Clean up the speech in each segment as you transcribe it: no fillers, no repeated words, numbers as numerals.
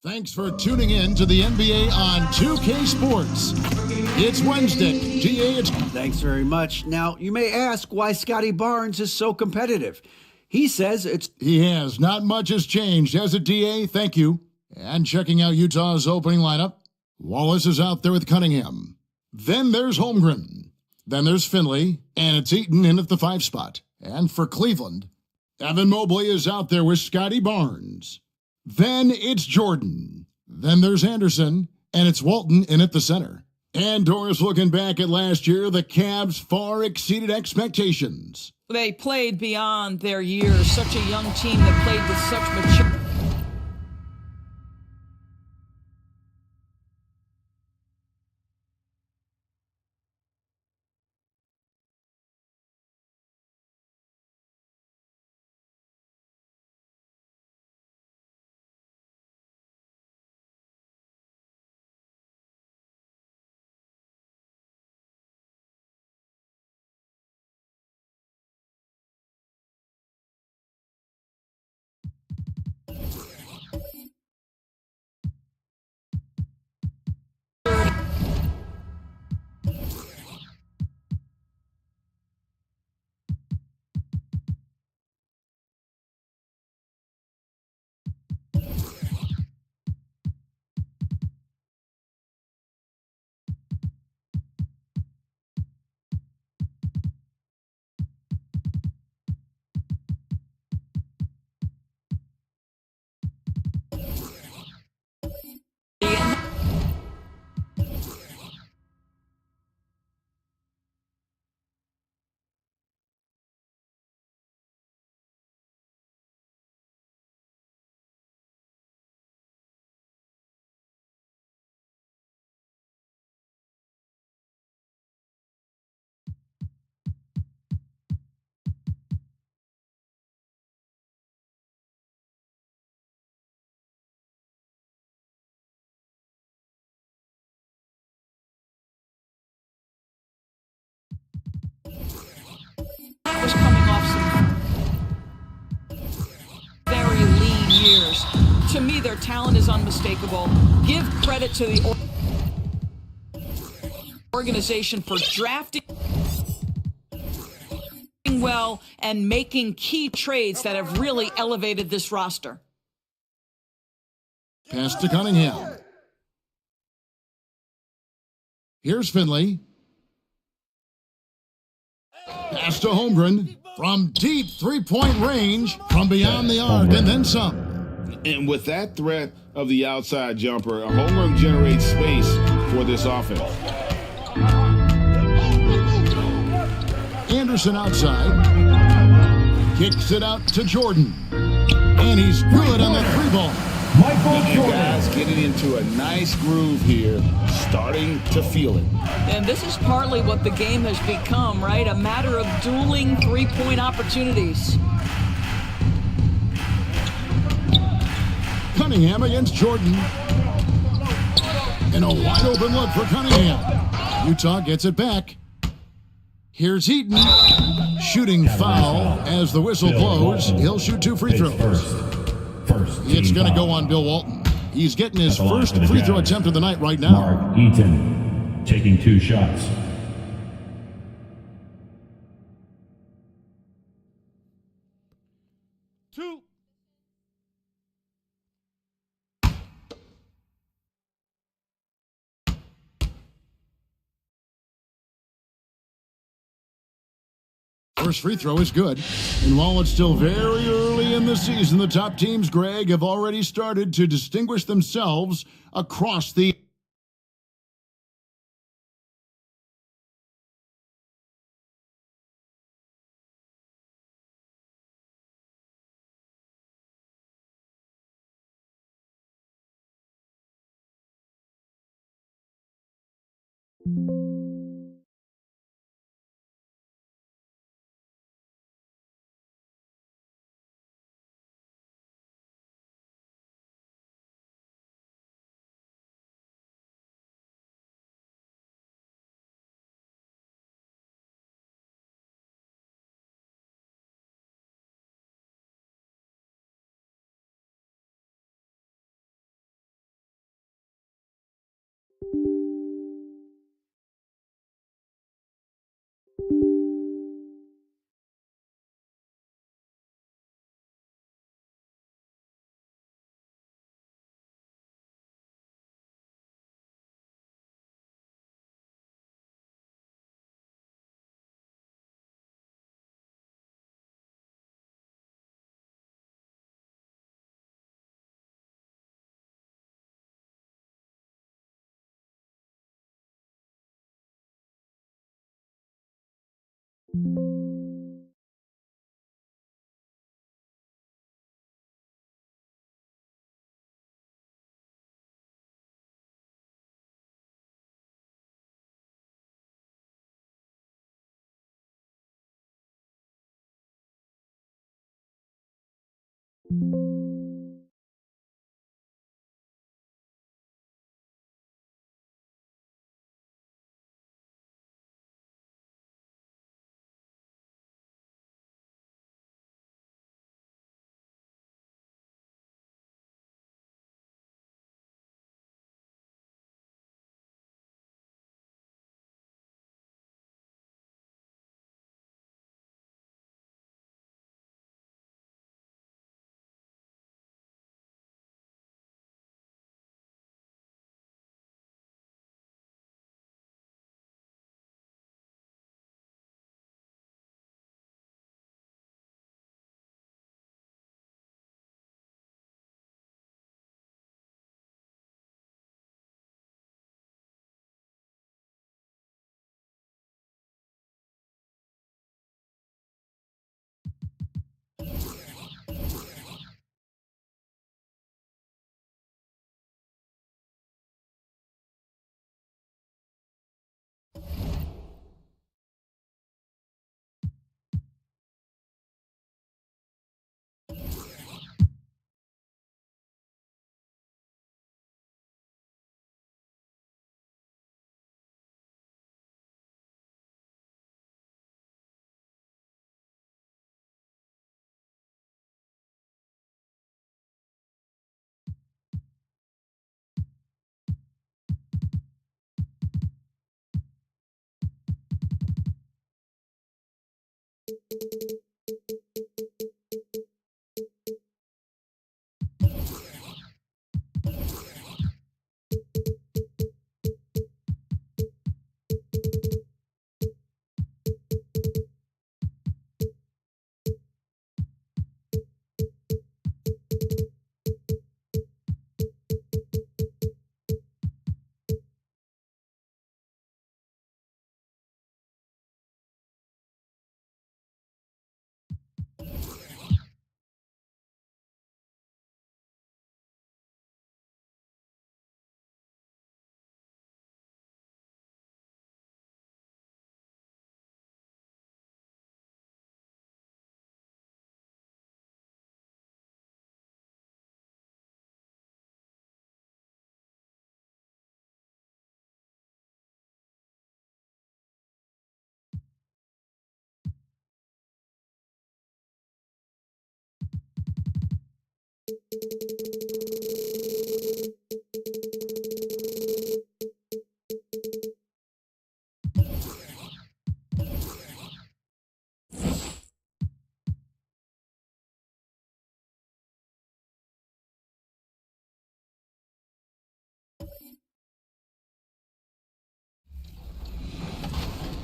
Thanks for tuning in to the NBA on 2K Sports. It's Wednesday. GA, Thanks very much. Now, you may ask why Scotty Barnes is so competitive. He says He has. Not much has changed, has it, DA? Thank you. And checking out Utah's opening lineup, Wallace is out there with Cunningham. Then there's Holmgren. Then there's Finley, and it's Eaton in at the 5 spot. And for Cleveland, Evan Mobley is out there with Scotty Barnes. Then it's Jordan. Then there's Anderson, and it's Walton in at the center. And Doris, looking back at last year, the Cavs far exceeded expectations. They played beyond their years. Such a young team that played with such maturity. years. To me, their talent is unmistakable. Give credit to the organization for drafting well and making key trades that have really elevated this roster. Pass to Cunningham. Here's Finley. Pass to Holmgren from deep three-point range, from beyond the arc, and then some. And with that threat of the outside jumper, a home run generates space for this offense. Anderson outside. Kicks it out to Jordan. And he's good on the three ball. And guys getting into a nice groove here, starting to feel it. And this is partly what the game has become, right? A matter of dueling three-point opportunities. Cunningham against Jordan. And a wide open look for Cunningham. Utah gets it back. Here's Eaton. Shooting foul as the whistle blows. He'll shoot 2 free throws. It's going to go on Bill Walton. He's getting his first free throw attempt of the night right now. Mark Eaton taking 2 shots. First free throw is good. And while it's still very early in the season, the top teams, Greg, have already started to distinguish themselves across the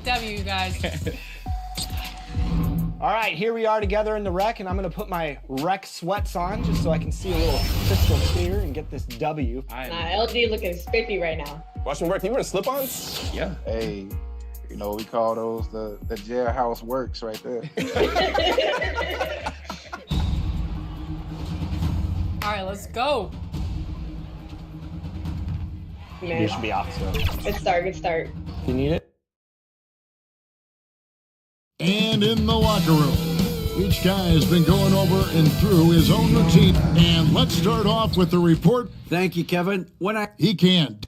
W, you guys. All right, here we are together in the rec, and I'm going to put my rec sweats on just so I can see a little crystal clear and get this W. LG looking spiffy right now. Watching work, you wearing slip-ons? Yeah. Hey, you know, we call those the jailhouse works right there. All right, let's go. You should be off, so. Good start, good start. You need it? And in the locker room, each guy has been going over and through his own routine. And let's start off with the report. Thank you, Kevin. He can't.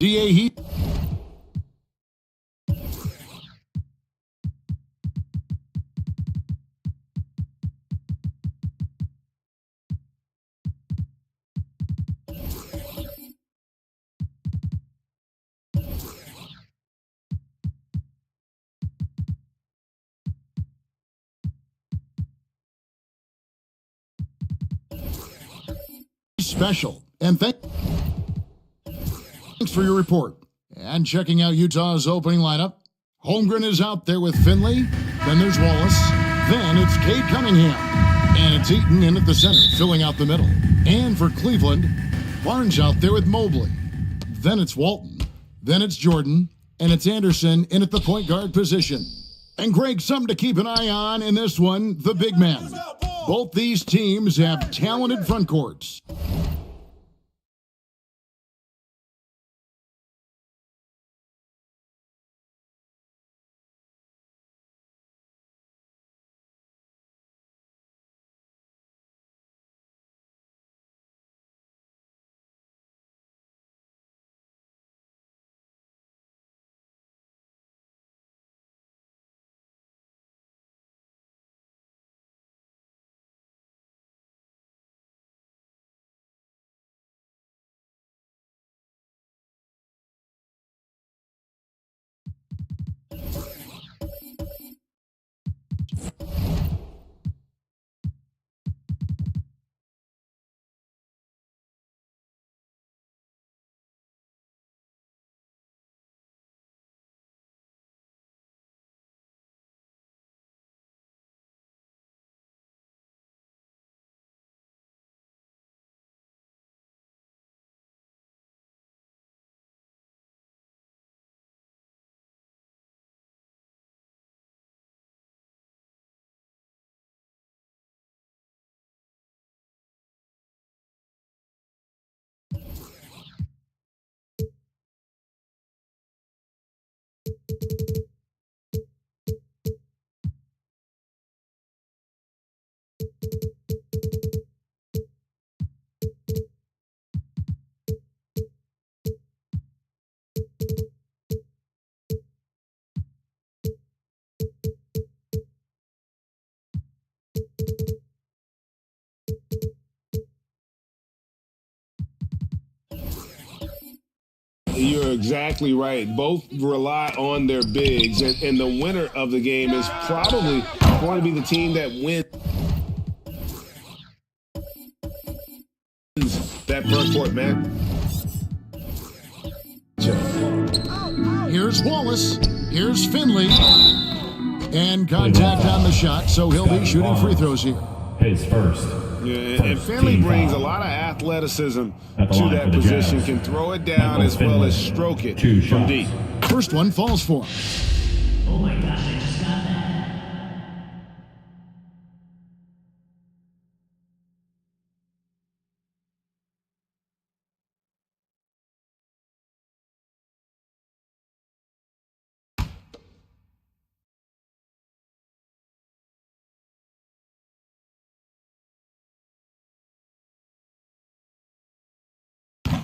DA Heat. Special. And thanks for your report. And checking out Utah's opening lineup, Holmgren is out there with Finley. Then there's Wallace. Then it's Cade Cunningham. And it's Eaton in at the center, filling out the middle. And for Cleveland, Barnes out there with Mobley. Then it's Walton. Then it's Jordan. And it's Anderson in at the point guard position. And Greg, something to keep an eye on in this one, the big man. Both these teams have talented front courts. You're exactly right. Both rely on their bigs, and the winner of the game is probably going to be the team that wins that front court, man. Here's Wallace. Here's Finley. And contact on the shot, so he'll be shooting free throws here. His first. Yeah, and Finley brings a lot of athleticism to that position, can throw it down as well as stroke it from deep. First one falls for him. Oh my gosh, I just got that.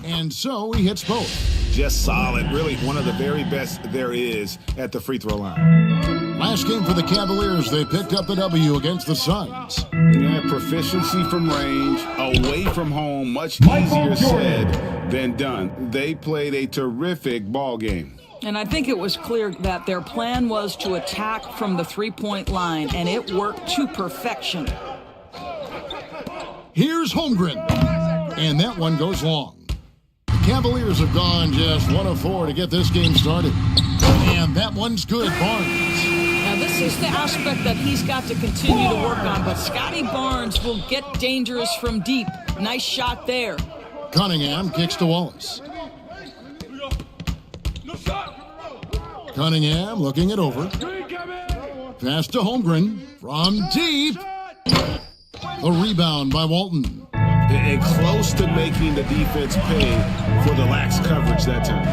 And so he hits both. Just solid, really one of the very best there is at the free throw line. Last game for the Cavaliers, they picked up the W against the Suns. Yeah, proficiency from range, away from home, much easier said than done. They played a terrific ball game. And I think it was clear that their plan was to attack from the three-point line, and it worked to perfection. Here's Holmgren. And that one goes long. Cavaliers have gone just 1 of 4 to get this game started. And that one's good, Barnes. Now, this is the aspect that he's got to continue to work on, but Scotty Barnes will get dangerous from deep. Nice shot there. Cunningham kicks to Wallace. Cunningham looking it over. Pass to Holmgren from deep. A rebound by Walton. And close to making the defense pay for the lax coverage that time.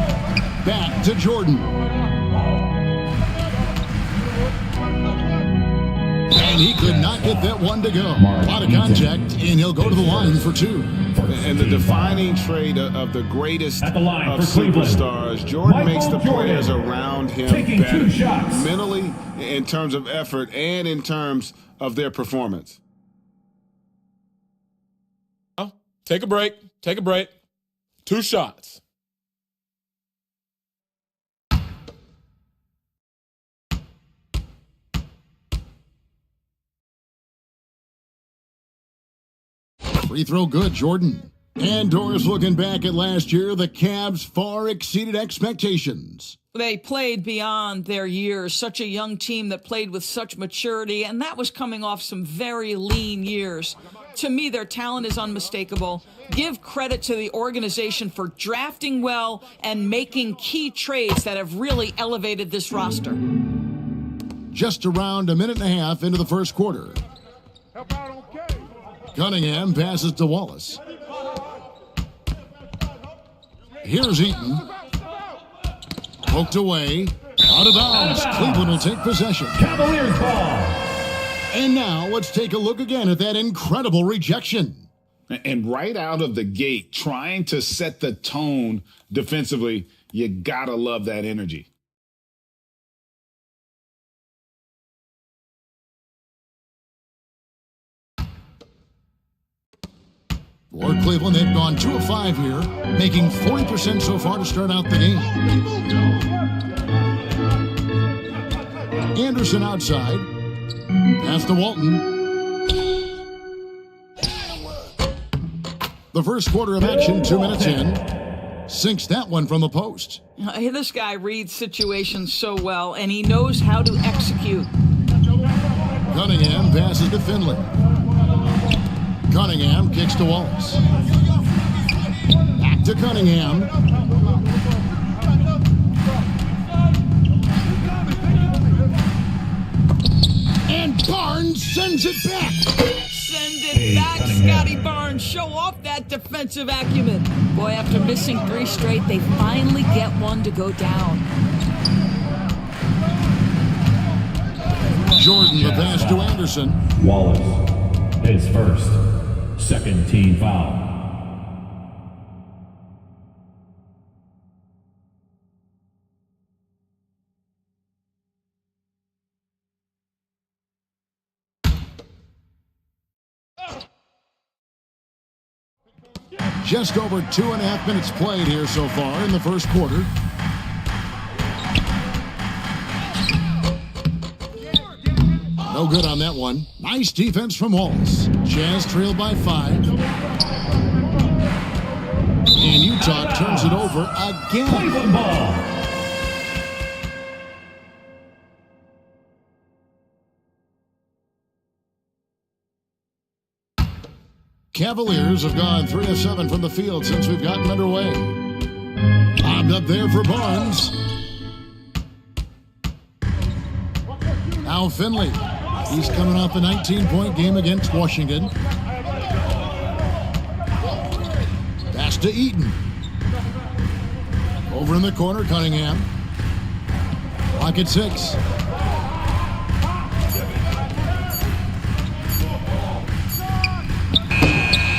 Back to Jordan. And he could not get that one to go. A lot of contact, and he'll go to the line for 2. And the defining trait of the greatest of superstars, Jordan makes the players around him better, mentally, in terms of effort, and in terms of their performance. Take a break. Take a break. 2 shots. Free throw good, Jordan. And Doris looking back at last year, the Cavs far exceeded expectations. They played beyond their years. Such a young team that played with such maturity, and that was coming off some very lean years. To me, their talent is unmistakable. Give credit to the organization for drafting well and making key trades that have really elevated this roster. Just around a minute and a half into the first quarter. Cunningham passes to Wallace. Here's Eaton. Poked away. Out of bounds. Cleveland will take possession. Cavaliers ball. And now let's take a look again at that incredible rejection. And right out of the gate, trying to set the tone defensively, you gotta love that energy. For Cleveland, they've gone 2 of 5 here, making 40% so far to start out the game. Anderson outside. Pass to Walton. The first quarter of action, 2 minutes in. Sinks that one from the post. This guy reads situations so well, and he knows how to execute. Cunningham passes to Finley. Cunningham kicks to Wallace. Back to Cunningham. And Barnes sends it back. Send it back, Scotty Barnes. Show off that defensive acumen. Boy, after missing 3 straight, they finally get one to go down. Jordan, the pass to Anderson. Wallace, his first. Second team foul. Just over 2.5 minutes played here so far in the first quarter. No good on that one. Nice defense from Wallace. Jazz trailed by 5. And Utah turns it over again. Cavaliers have gone 3 of 7 from the field since we've gotten underway. Bobbed up there for Barnes. Now Finley. He's coming off a 19-point game against Washington. Pass to Eaton. Over in the corner, Cunningham. Clock at 6.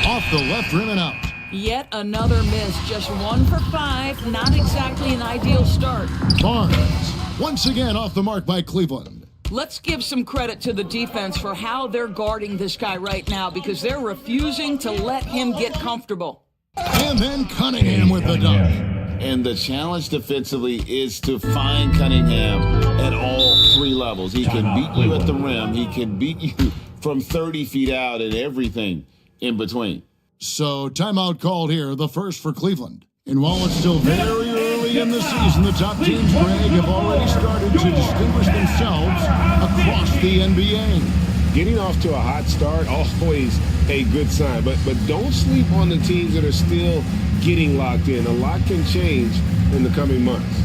Off the left rim and out. Yet another miss. Just 1 for 5. Not exactly an ideal start. Barnes, once again off the mark by Cleveland. Let's give some credit to the defense for how they're guarding this guy right now because they're refusing to let him get comfortable. And then Cunningham with the dunk. And the challenge defensively is to find Cunningham at all 3 levels. He can beat you at the rim. He can beat you from 30 feet out and everything in between. So timeout called here, the first for Cleveland. And while it's still very early in the season, the top teams, Greg, have already started to distinguish themselves across the NBA. Getting off to a hot start, always a good sign. But don't sleep on the teams that are still getting locked in. A lot can change in the coming months.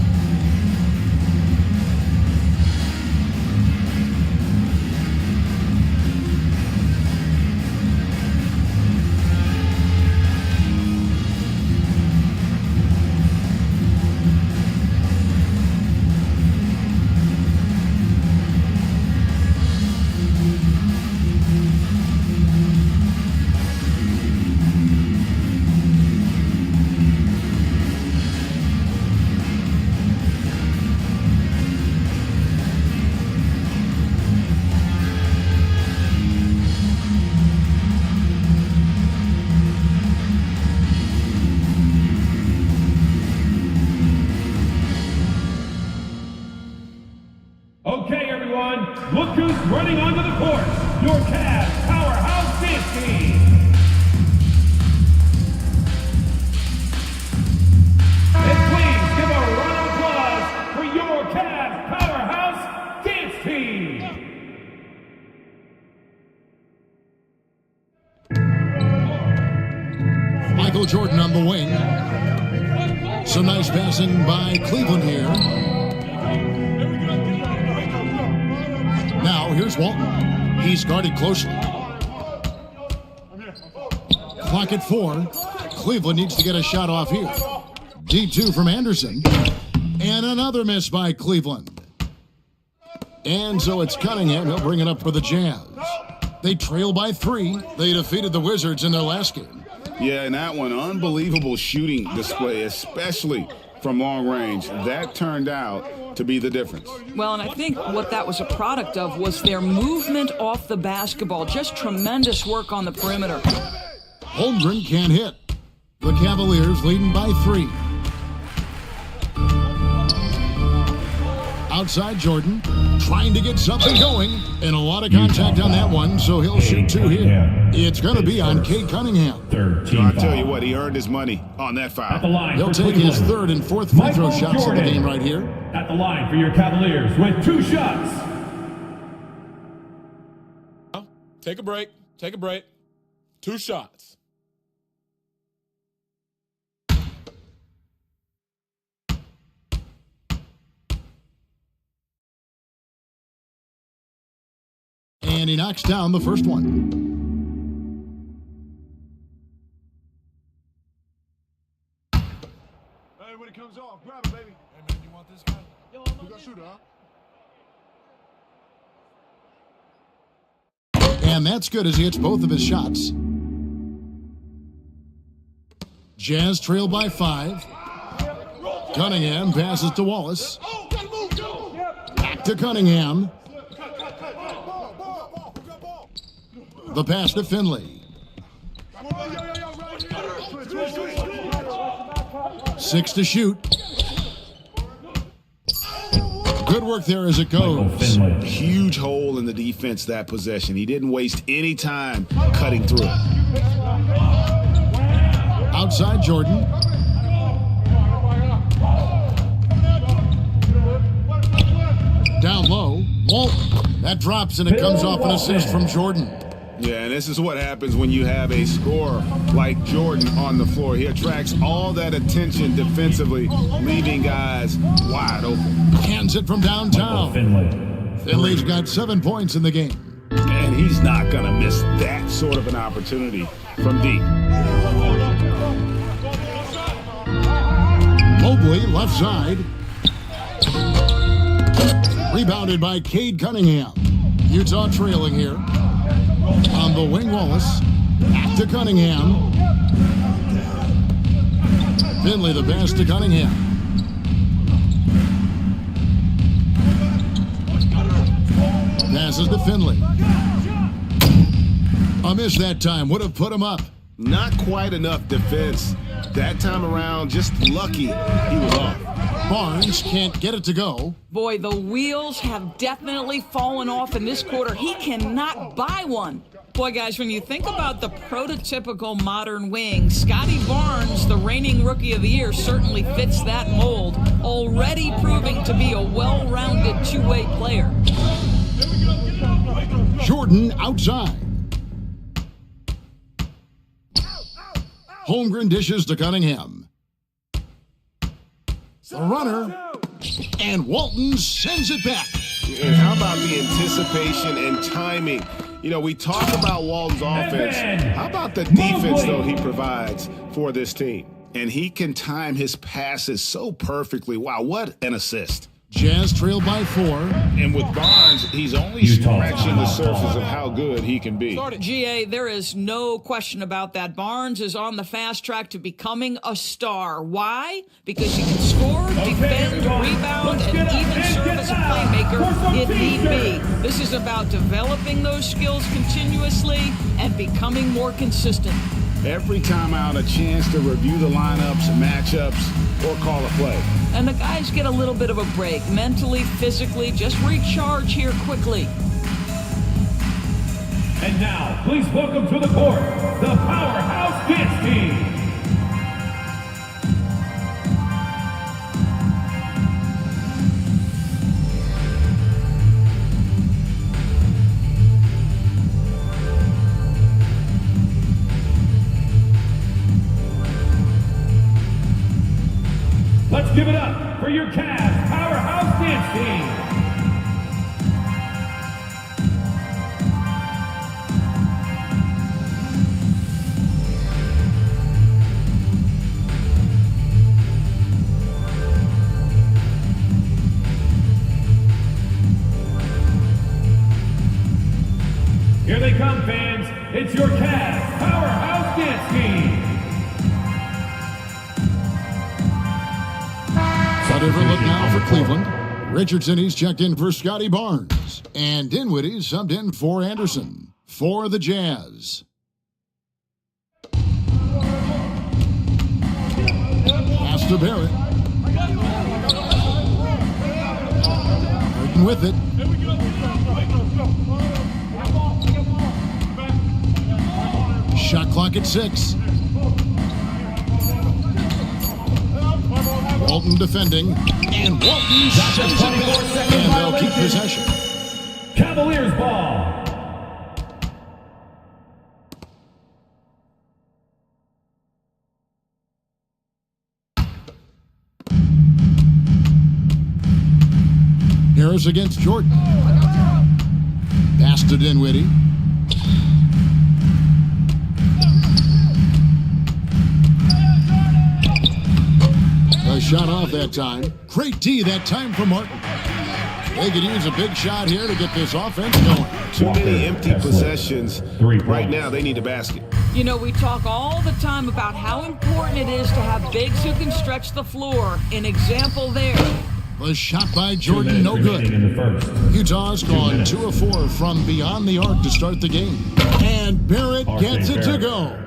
Okay, everyone, look who's running onto the court. Your Cavs powerhouse dance team. And please give a round of applause for your Cavs powerhouse dance team. Michael Jordan on the wing. Some nice passing by Cleveland here. Now, here's Walton. He's guarded closely. Clock at 4. Cleveland needs to get a shot off here. D2 from Anderson. And another miss by Cleveland. And so it's Cunningham. He'll bring it up for the Jazz. They trail by 3. They defeated the Wizards in their last game. Yeah, and that one, unbelievable shooting display, especially from long range. That turned out to be the difference. Well, and I think what that was a product of was their movement off the basketball. Just tremendous work on the perimeter. Holmgren can't hit. The Cavaliers leading by 3. Outside Jordan, trying to get something going, and a lot of contact on that one, so he'll shoot 2 here. It's going to be on Cade Cunningham. I'll tell you what, he earned his money on that foul. He'll take his 3rd and 4th free throw shots of the game right here. At the line for your Cavaliers with 2 shots. Take a break. Take a break. 2 shots. And he knocks down the first one. Hey, when it comes off, grab it, baby. Hey, man, you want this guy? Yo, I'm gonna shoot, huh? And that's good as he hits both of his shots. Jazz trail by 5. Cunningham passes to Wallace. Back to Cunningham. The pass to Finley. 6 to shoot. Good work there as it goes. Huge hole in the defense that possession. He didn't waste any time cutting through it. Outside Jordan. Down low, Walton. That drops and it comes off an assist from Jordan. Yeah, and this is what happens when you have a scorer like Jordan on the floor. He attracts all that attention defensively, leaving guys wide open. Hands it from downtown. Finley's got 7 points in the game. And he's not going to miss that sort of an opportunity from deep. Mobley, left side. Rebounded by Cade Cunningham. Utah trailing here. On the wing, Wallace. Back to Cunningham. Finley the pass to Cunningham. Passes to Finley. A miss that time. Would have put him up. Not quite enough defense. That time around, just lucky he was off. Barnes can't get it to go. Boy, the wheels have definitely fallen off in this quarter. He cannot buy one. Boy, guys, when you think about the prototypical modern wing, Scotty Barnes, the reigning Rookie of the Year, certainly fits that mold, already proving to be a well-rounded two-way player. Jordan outside. Holmgren dishes to Cunningham. The runner, and Walton sends it back. And how about the anticipation and timing? You know, we talk about Walton's offense. How about the defense, though, he provides for this team? And he can time his passes so perfectly. Wow, what an assist. Jazz trailed by 4. And with Barnes, he's only scratching the surface of how good he can be. GA, there is no question about that. Barnes is on the fast track to becoming a star. Why? Because he can score, defend, rebound, and even serve as a playmaker if need be. This is about developing those skills continuously and becoming more consistent. Every time out, a chance to review the lineups, matchups, or call a play. And the guys get a little bit of a break, mentally, physically, just recharge here quickly. And now, please welcome to the court, the Powerhouse Dance Team. Let's give it up for your Cavs Powerhouse Dance Team. Here they come, fans. It's your Cavs Powerhouse Dance Team. Different look now for Cleveland. Richardson, he's checked in for Scotty Barnes. And Dinwiddie subbed in for Anderson. For the Jazz. Pass to Barrett. Burton with it. Shot clock at 6. Walton defending, and Walton sends it back, and they'll keep possession. Cavaliers ball. Harris against Jordan. Pass to Dinwiddie. Shot off that time. Great D that time for Martin. They could use a big shot here to get this offense going. Too many empty possessions. Right now, they need a basket. You know, we talk all the time about how important it is to have bigs who can stretch the floor. An example there. The shot by Jordan, no good. Utah's gone 2 of 4 from beyond the arc to start the game. And Barrett gets it to go.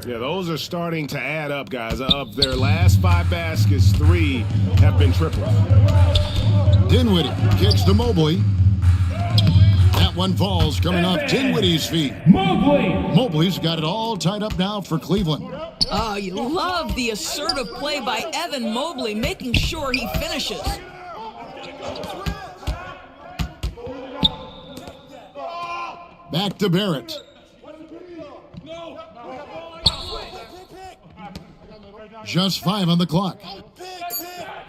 Yeah, those are starting to add up, guys. Of their last 5 baskets, 3 have been triples. Dinwiddie kicks to Mobley. That one falls coming off Dinwiddie's feet. Mobley's got it all tied up now for Cleveland. Oh, you love the assertive play by Evan Mobley, making sure he finishes. Back to Barrett. Just 5 on the clock.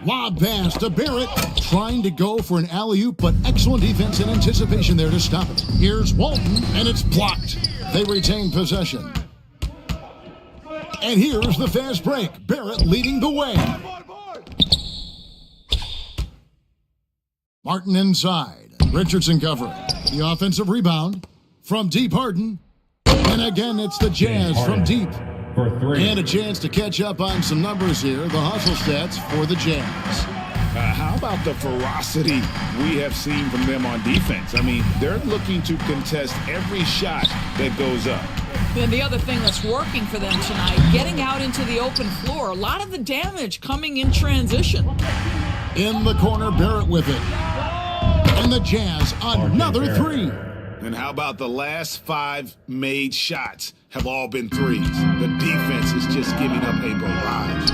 Lob pass to Barrett, trying to go for an alley-oop, but excellent defense and anticipation there to stop it. Here's Walton, and it's blocked. They retain possession. And here's the fast break. Barrett leading the way. Martin inside. Richardson covering. The offensive rebound from deep. Harden. And again, it's the Jazz from deep. For 3. And a chance to catch up on some numbers here. The hustle stats for the Jazz. How about the ferocity we have seen from them on defense? I mean, they're looking to contest every shot that goes up. And the other thing that's working for them tonight, getting out into the open floor. A lot of the damage coming in transition. In the corner, Barrett with it. And the Jazz, another 3. And how about the last 5 made shots have all been threes? The defense is just giving up a barrage.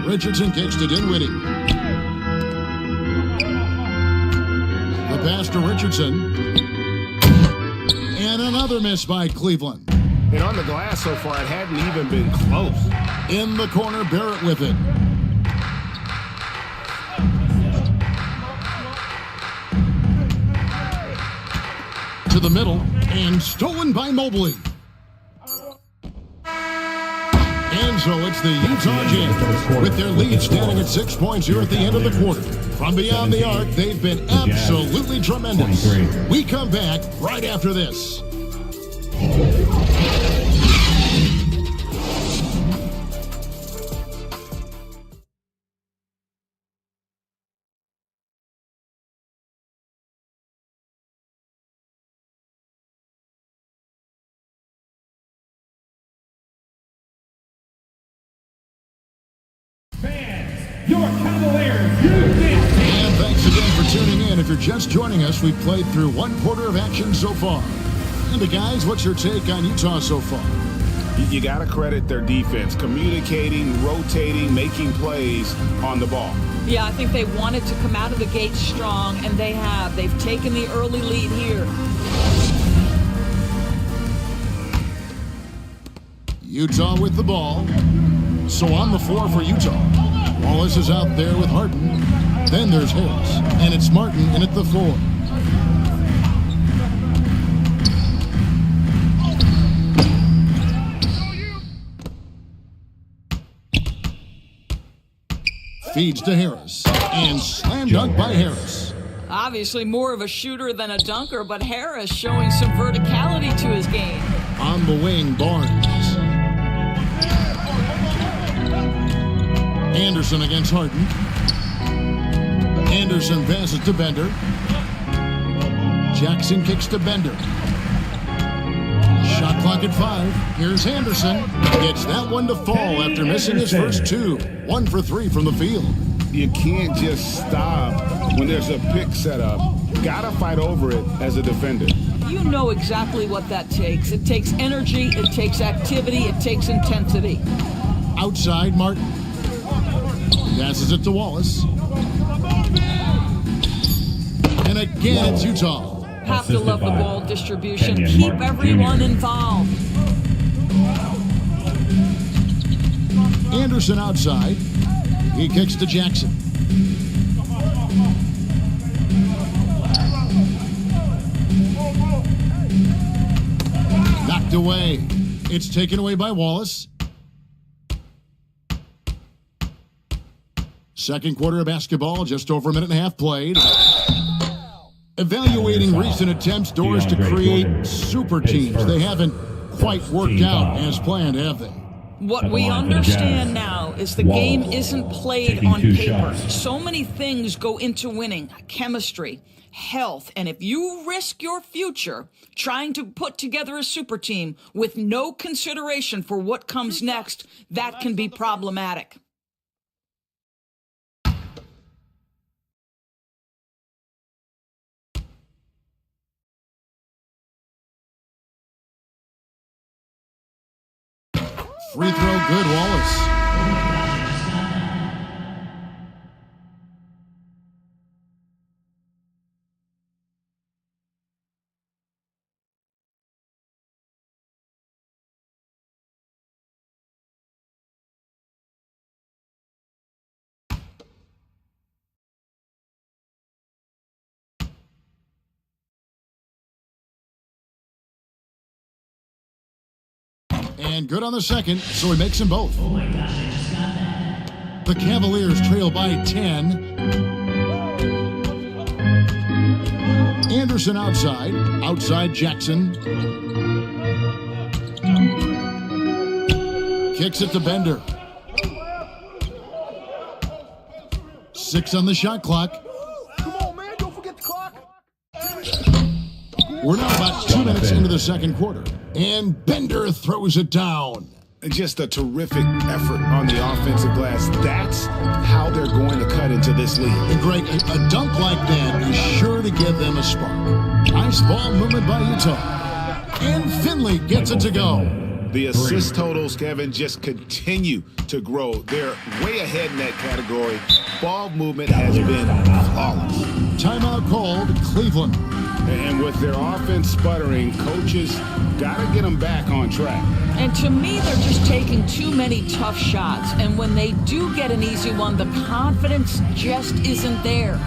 Richardson kicks to Dinwiddie. The pass to Richardson. And another miss by Cleveland. And on the glass so far, it hadn't even been close. In the corner, Barrett with it. To the middle, and stolen by Mobley. And so it's the Utah Jazz with their lead standing at 6 points here at the end of the quarter. From beyond the arc, they've been absolutely tremendous. We come back right after this. Your Cavaliers, you did. And thanks again for tuning in. If you're just joining us, we've played through 1 quarter of action so far. And guys, what's your take on Utah so far? You got to credit their defense, communicating, rotating, making plays on the ball. Yeah, I think they wanted to come out of the gate strong, and they have. They've taken the early lead here. Utah with the ball. So on the floor for Utah. Wallace is out there with Harden. Then there's Harris. And it's Martin in at the 4. Feeds to Harris. And slam dunk by Harris. Obviously more of a shooter than a dunker, but Harris showing some verticality to his game. On the wing, Barnes. Anderson against Harden. Anderson passes to Bender. Jackson kicks to Bender. Shot clock at 5. Here's Anderson. Gets that one to fall after missing his first 2. 1 for 3 from the field. You can't just stop when there's a pick set up. Gotta fight over it as a defender. You know exactly what that takes. It takes energy, it takes activity, it takes intensity. Outside, Martin. Passes it to Wallace. And again, it's Utah. Have to love the ball distribution. Keep everyone involved. Anderson outside. He kicks to Jackson. Knocked away. It's taken away by Wallace. Second quarter of basketball, just over a minute and a half played. Evaluating recent attempts, Doors, to create super teams. They haven't quite worked out as planned, have they? What we understand now is the game isn't played on paper. So many things go into winning: chemistry, health, and if you risk your future trying to put together a super team with no consideration for what comes next, that can be problematic. Free throw good, Wallace. And good on the second, so he makes them both. Oh my gosh, I just got that. The Cavaliers trail by 10. Anderson outside Jackson. Kicks it to Bender. 6 on the shot clock. Come on, man, don't forget the clock. We're now about 2 minutes into the second quarter. And Bender throws it down. Just a terrific effort on the offensive glass. That's how they're going to cut into this league. And Greg, a dunk like that is sure to give them a spark. Nice ball movement by Utah. And Finley gets it to go. The assist totals, Kevin, just continue to grow. They're way ahead in that category. Ball movement has been flawless. Timeout called, Cleveland. And with their offense sputtering, coaches got to get them back on track. And to me, they're just taking too many tough shots. And when they do get an easy one, the confidence just isn't there.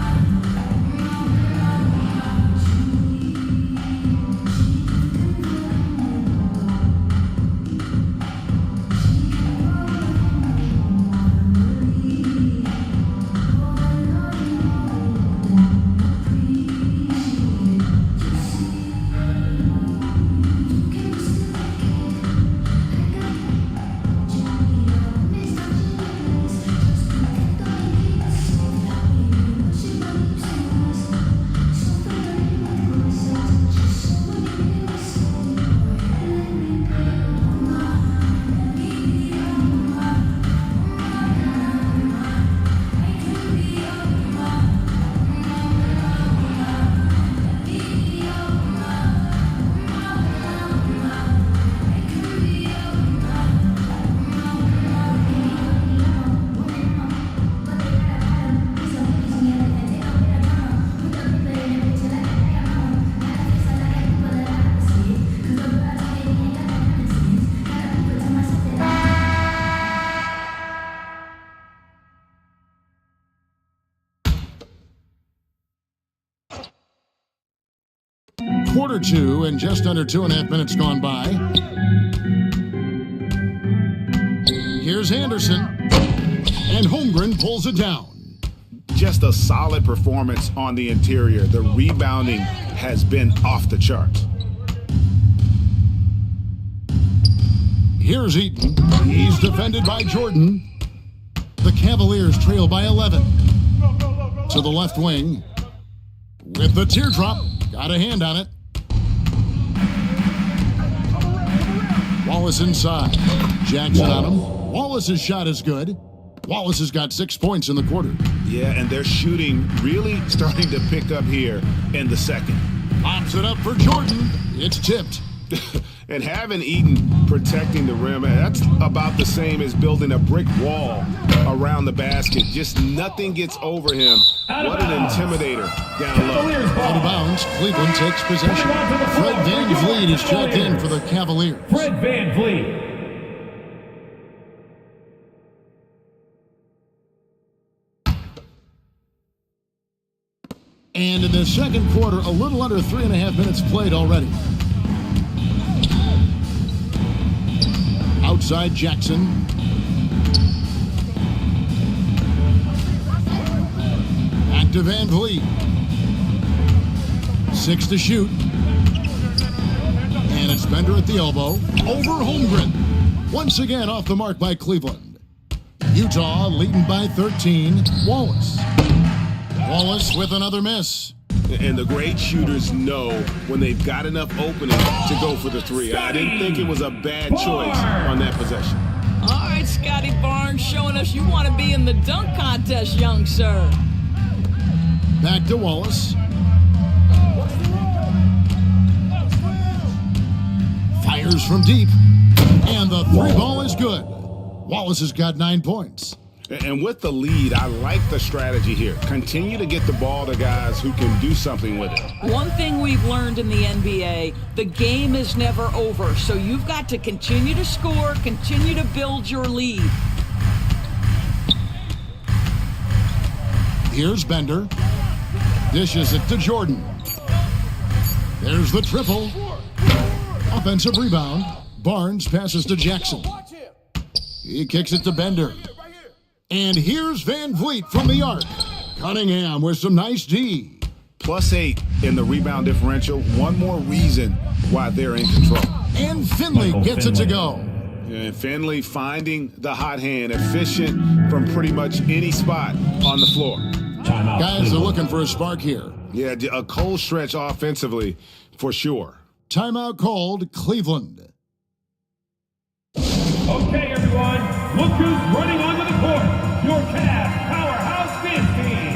Quarter 2 and just under 2.5 minutes gone by. Here's Anderson. And Holmgren pulls it down. Just a solid performance on the interior. The rebounding has been off the charts. Here's Eaton. He's defended by Jordan. The Cavaliers trail by 11. To the left wing. With the teardrop. Got a hand on it. Wallace inside. Jackson on him. Wallace's shot is good. Wallace has got 6 points in the quarter. Yeah, and their shooting really starting to pick up here in the second. Pops it up for Jordan. It's tipped. And having Eaton protecting the rim, that's about the same as building a brick wall around the basket. Just nothing gets over him. What an intimidator down low. Out of bounds, Cleveland takes possession. Fred VanVleet is checked in for the Cavaliers. Fred VanVleet. And in the second quarter, a little under 3.5 minutes played already. Outside Jackson. Back to VanVleet. 6 to shoot. And it's Bender at the elbow. Over Holmgren. Once again off the mark by Cleveland. Utah leading by 13. Wallace. Wallace with another miss. And the great shooters know when they've got enough opening to go for the three. I didn't think it was a bad choice on that possession. All right, Scotty Barnes showing us you want to be in the dunk contest, young sir. Back to Wallace. Fires from deep. And the three ball is good. Wallace has got 9 points. And with the lead, I like the strategy here. Continue to get the ball to guys who can do something with it. One thing we've learned in the NBA, the game is never over. So you've got to continue to score, continue to build your lead. Here's Bender. Dishes it to Jordan. There's the triple. Offensive rebound. Barnes passes to Jackson. He kicks it to Bender. And here's Van Vliet from the arc. Cunningham with some nice D. +8 in the rebound differential. One more reason why they're in control. And Finley gets it to go. And Finley finding the hot hand, efficient from pretty much any spot on the floor. Guys are looking for a spark here. Yeah, a cold stretch offensively for sure. Timeout called, Cleveland. Okay, everyone, look who's running onto the court. Your Cavs powerhouse dance team.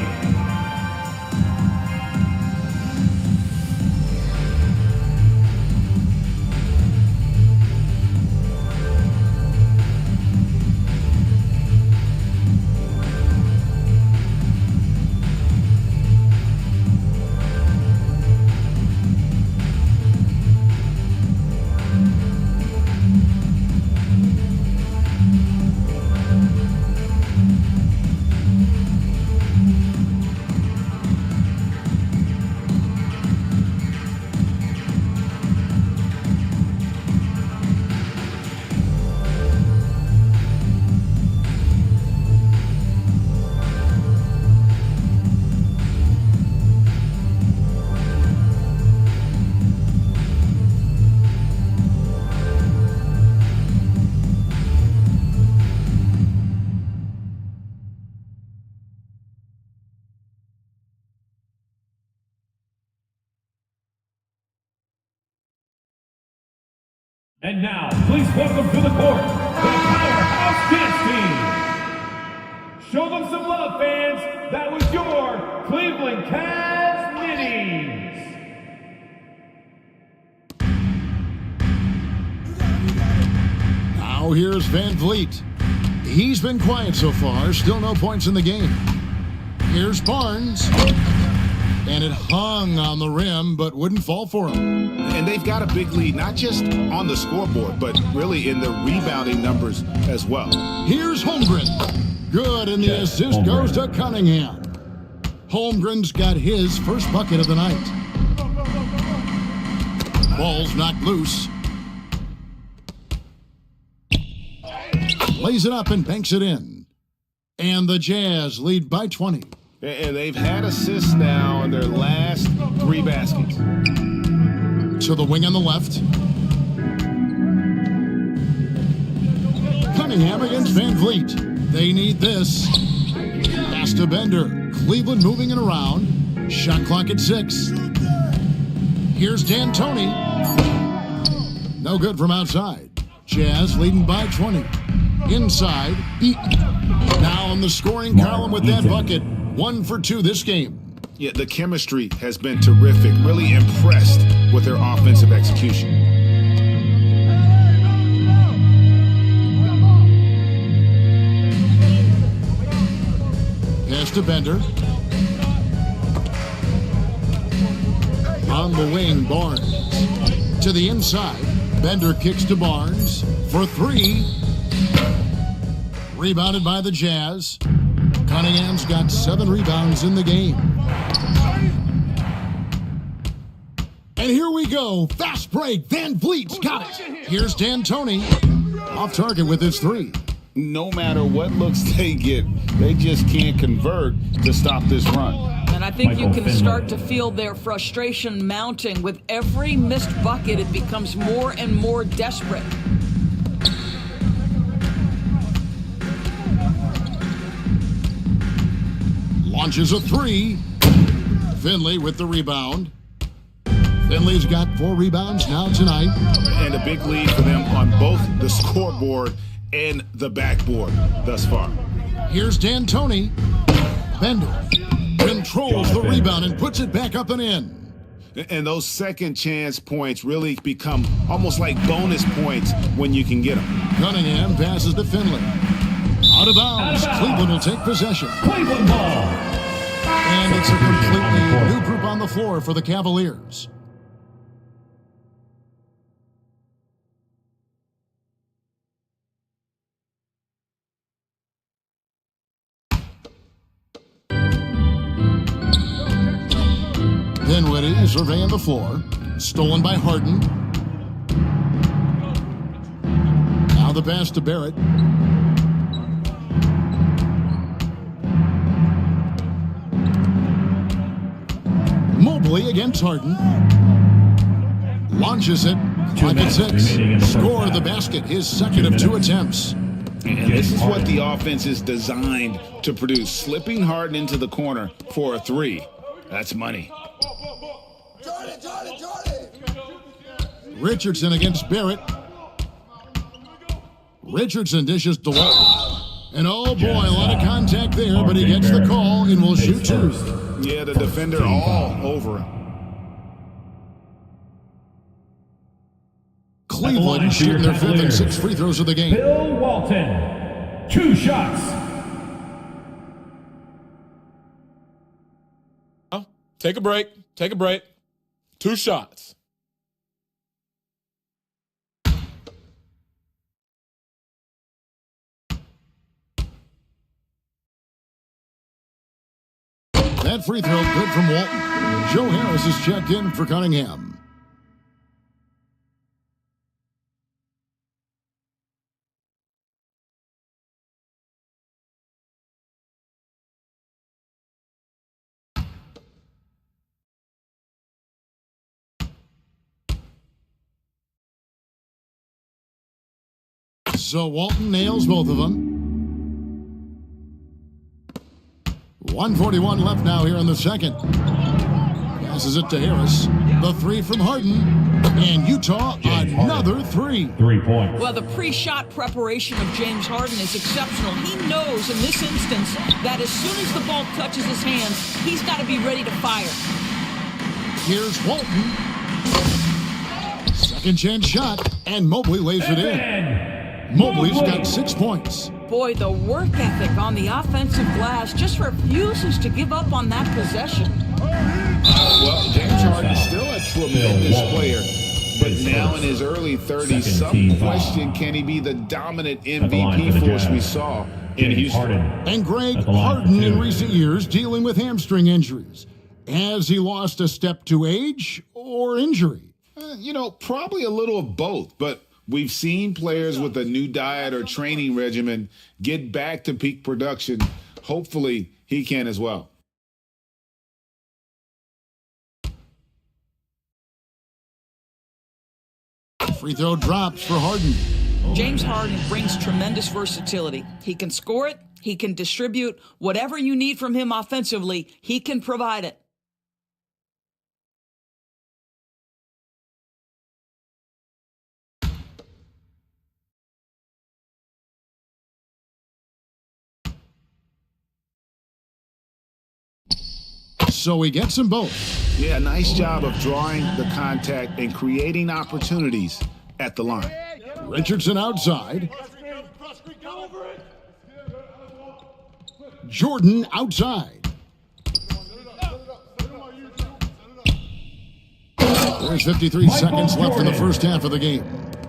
And now, please welcome to the court, the Powerhouse Dance Team. Show them some love, fans. That was your Cleveland Cavs Minis. Now here's Van Vliet. He's been quiet so far. Still no points in the game. Here's Barnes. And it hung on the rim, but wouldn't fall for him. And they've got a big lead, not just on the scoreboard, but really in the rebounding numbers as well. Here's Holmgren. Good, and the assist goes to Cunningham. Holmgren's got his first bucket of the night. Ball's knocked loose. Lays it up and banks it in. And the Jazz lead by 20. And they've had assists now in their last 3 baskets. To the wing on the left. Cunningham against Van Vliet. They need this. Pass to Bender. Cleveland moving it around. Shot clock at 6. Here's D'Antoni. No good from outside. Jazz leading by 20. Inside. Now on the scoring column with that bucket. 1 for 2 this game. Yeah, the chemistry has been terrific. Really impressed with their offensive execution. Pass to Bender. On the wing, Barnes. To the inside. Bender kicks to Barnes for 3. Rebounded by the Jazz. Cunningham's got 7 rebounds in the game. And here we go. Fast break. Van Vliet's got it. Here's D'Antoni. Off target with his 3. No matter what looks they get, they just can't convert to stop this run. And I think you can start to feel their frustration mounting. With every missed bucket, it becomes more and more desperate. Launches a three. Finley with the rebound. Finley's got 4 rebounds now tonight. And a big lead for them on both the scoreboard and the backboard thus far. Here's D'Antoni. Bender controls the rebound and puts it back up and in. And those second chance points really become almost like bonus points when you can get them. Cunningham passes to Finley. Out of bounds. Cleveland will take possession. Cleveland ball. And it's a completely new group on the floor for the Cavaliers. Dinwiddie surveying the floor. Stolen by Harden. Now the pass to Barrett. Mobley against Harden. Launches it. 5 and 6. Score the basket. His second of 2 attempts. And this is what the offense is designed to produce. Slipping Harden into the corner for a 3. That's money. Richardson against Barrett. Richardson dishes to Walton. And oh boy, a lot of contact there, but he gets the call and will shoot 2. Yeah, the defender all over him. Cleveland shooting their 5th and 6th free throws of the game. Bill Walton, 2 shots. Take a break. Take a break. 2 shots. That free throw good from Walton. Joe Harris is checked in for Cunningham. So Walton nails both of them. 1:41 left now here in the second. Passes it to Harris. The 3 from Harden. And Utah, another 3. 3 points. Well, the pre-shot preparation of James Harden is exceptional. He knows in this instance that as soon as the ball touches his hands, he's got to be ready to fire. Here's Walton. Second chance shot, and Mobley lays it in. Mobley's got 6 points. Boy, the work ethic on the offensive glass just refuses to give up on that possession. Well, James Harden is still a tremendous player, but now in his early 30s, some question, can he be the dominant MVP force we saw in Houston? And Greg, Harden in recent years dealing with hamstring injuries. Has he lost a step to age or injury? Probably a little of both, but we've seen players with a new diet or training regimen get back to peak production. Hopefully, he can as well. Free throw drops for Harden. James Harden brings tremendous versatility. He can score it. He can distribute. Whatever you need from him offensively, he can provide it. So he gets them both. Yeah, nice job of drawing the contact and creating opportunities at the line. Richardson outside. Jordan outside. There's 53 seconds left in the first half of the game.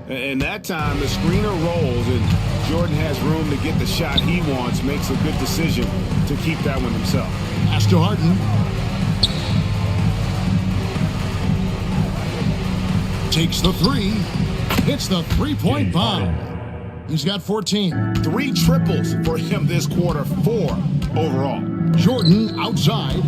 And that time, the screener rolls, and Jordan has room to get the shot he wants, makes a good decision to keep that one himself. Pass to Harden. Takes the 3. Hits the 3-point bomb. He's got 14. 3 triples for him this quarter, 4 overall. Jordan outside.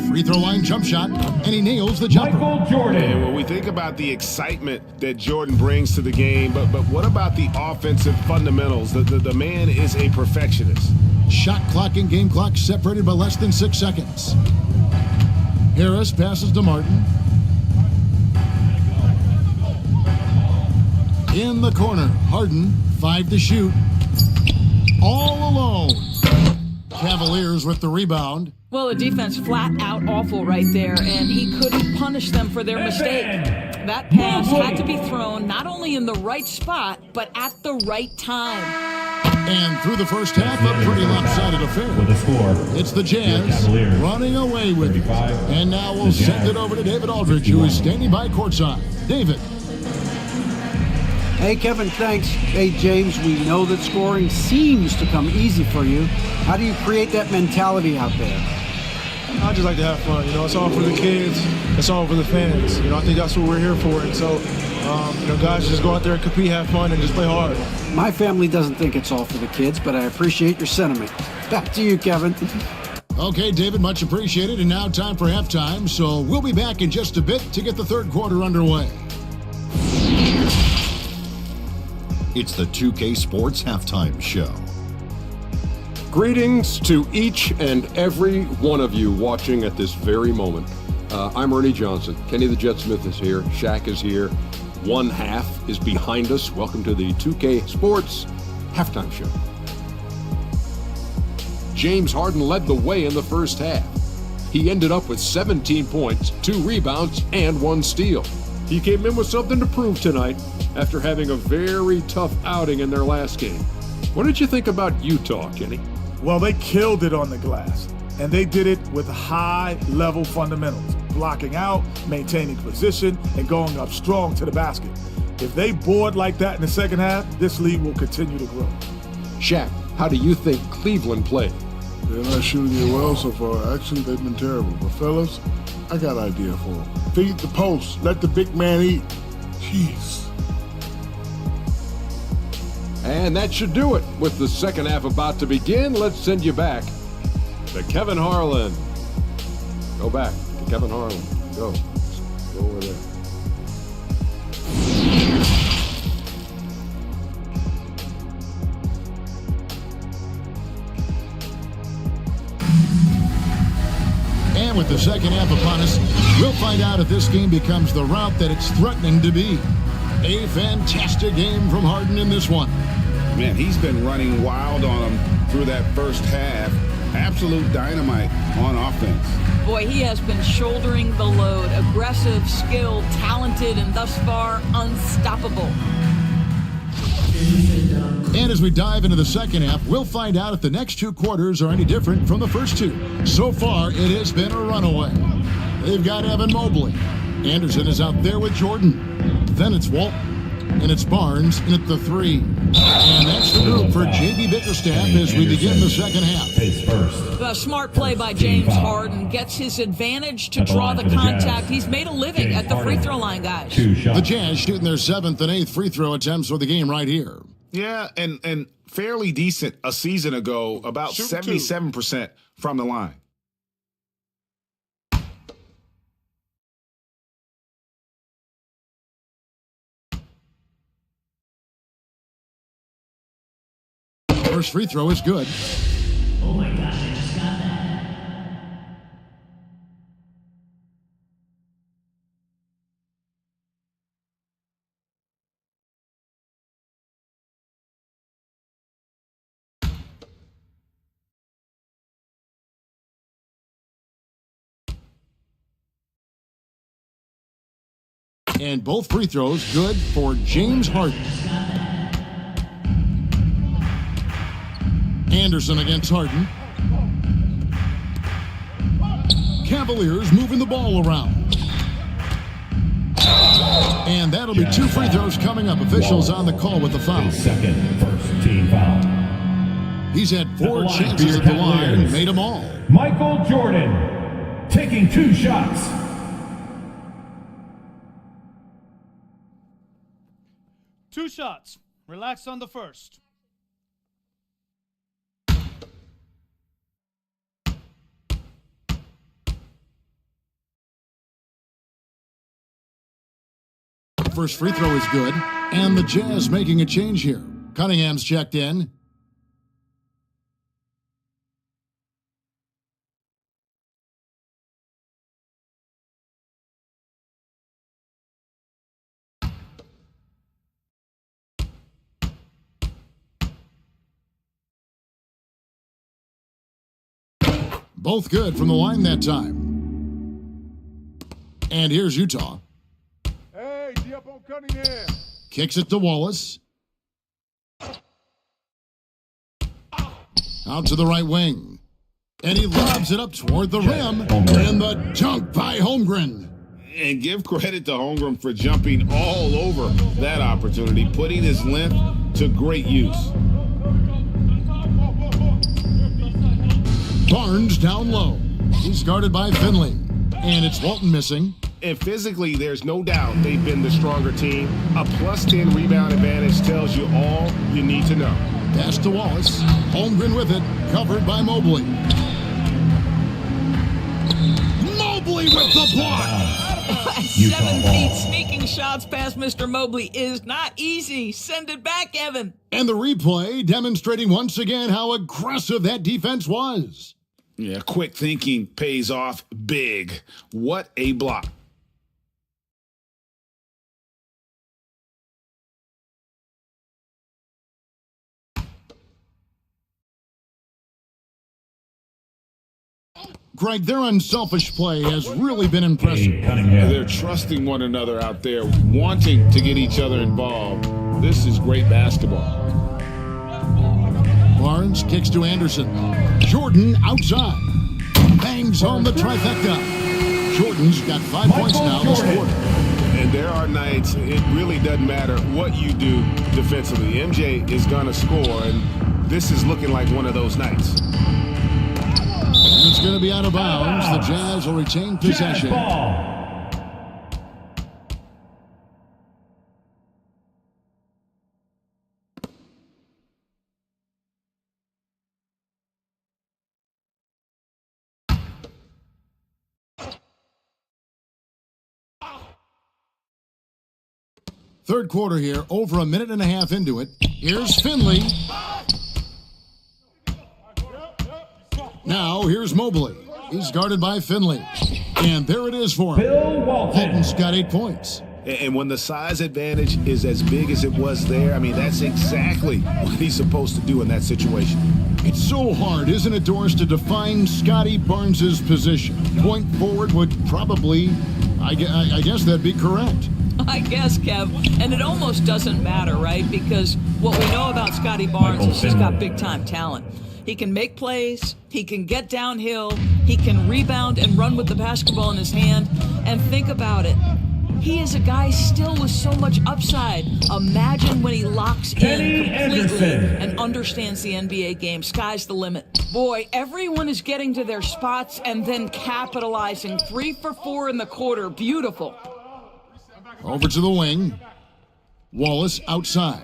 Free throw line jump shot, and he nails the jumper. Michael Jordan. And when we think about the excitement that Jordan brings to the game, but what about the offensive fundamentals? The man is a perfectionist. Shot clock and game clock separated by less than 6 seconds. Harris passes to Martin. In the corner, Harden, 5 to shoot. All alone. Cavaliers with the rebound. Well, the defense flat out awful right there, and he couldn't punish them for their mistake. That pass had to be thrown not only in the right spot, but at the right time. And through the first half, a pretty lopsided affair. With a score, it's the Jazz running away with it. And now we'll send it over to David Aldridge, who is standing by courtside. David. Hey, Kevin, thanks. Hey, James, we know that scoring seems to come easy for you. How do you create that mentality out there? I just like to have fun. It's all for the kids. It's all for the fans. I think that's what we're here for. And so, guys, just go out there and compete, have fun, and just play hard. My family doesn't think it's all for the kids, but I appreciate your sentiment. Back to you, Kevin. Okay, David, much appreciated. And now time for halftime. So we'll be back in just a bit to get the third quarter underway. It's the 2K Sports Halftime Show. Greetings to each and every one of you watching at this very moment. I'm Ernie Johnson. Kenny the Jet Smith is here. Shaq is here. One half is behind us. Welcome to the 2K Sports Halftime Show. James Harden led the way in the first half. He ended up with 17 points, 2 rebounds, and 1 steal. He came in with something to prove tonight after having a very tough outing in their last game. What did you think about Utah, Kenny? Well, they killed it on the glass, and they did it with high-level fundamentals, blocking out, maintaining position, and going up strong to the basket. If they board like that in the second half, this league will continue to grow. Shaq, how do you think Cleveland played? They're not shooting it well so far. Actually, they've been terrible. But, fellas, I got an idea for them. Feed the post. Let the big man eat. Jeez. And that should do it. With the second half about to begin, let's send you back to Kevin Harlan. Go back to Kevin Harlan. Go. Go over there. And with the second half upon us, we'll find out if this game becomes the route that it's threatening to be. A fantastic game from Harden in this one. Man, he's been running wild on him through that first half. Absolute dynamite on offense. Boy, he has been shouldering the load. Aggressive, skilled, talented, and thus far, unstoppable. And as we dive into the second half, we'll find out if the next 2 quarters are any different from the first 2. So far, it has been a runaway. They've got Evan Mobley. Anderson is out there with Jordan. Then it's Walton. And it's Barnes in at the 3. And that's the group for J.B. Bickerstaff as we begin the second half. A smart play by James Harden gets his advantage to draw the contact. He's made a living at the free throw line, guys. The Jazz shooting their 7th and 8th free throw attempts for the game right here. Yeah, and fairly decent a season ago, about 77% from the line. First free throw is good. Oh my gosh, I just got that. And both free throws good for James Harden. Anderson against Harden. Cavaliers moving the ball around. And that'll be 2 free throws coming up. Officials on the call with the foul. Second, first team foul. He's had 4 chances at the line and made them all. Michael Jordan taking 2 shots. Two shots. Relax on the first. first free throw is good. And the Jazz making a change here. Cunningham's checked in. Both good from the line that time. And here's Utah. Hey, D up on Cunningham. Kicks it to Wallace. Out to the right wing. And he lobs it up toward the rim. And the dunk by Holmgren. And give credit to Holmgren for jumping all over that opportunity, putting his length to great use. Barnes down low. He's guarded by Finley. And it's Walton missing. And physically, there's no doubt they've been the stronger team. A +10 rebound advantage tells you all you need to know. Pass to Wallace. Holmgren with it. Covered by Mobley. Mobley with the block. 7 feet sneaking shots past Mr. Mobley is not easy. Send it back, Evan. And the replay demonstrating once again how aggressive that defense was. Yeah, quick thinking pays off big. What a block. Greg, their unselfish play has really been impressive. They're trusting one another out there, wanting to get each other involved. This is great basketball. Barnes kicks to Anderson. Jordan outside. Bangs home the trifecta. Jordan's got 5 points now this quarter. And there are nights it really doesn't matter what you do defensively. MJ is going to score, and this is looking like one of those nights. And it's going to be out of bounds. The Jazz will retain possession. Third quarter here, over a minute and a half into it. Here's Finley. Now, here's Mobley. He's guarded by Finley. And there it is for him. Bill Walton. Walton's got 8 points. And when the size advantage is as big as it was there, I mean, that's exactly what he's supposed to do in that situation. It's so hard, isn't it, Doris, to define Scotty Barnes' position? Point forward would probably, I guess that'd be correct. I guess, Kev. And it almost doesn't matter, right? Because what we know about Scotty Barnes is he's got big-time talent. He can make plays, he can get downhill, he can rebound and run with the basketball in his hand. And think about it. He is a guy still with so much upside. Imagine when he locks in completely and understands the NBA game. Sky's the limit. Boy, everyone is getting to their spots and then capitalizing. 3 for 4 in the quarter. Beautiful. Over to the wing. Wallace outside.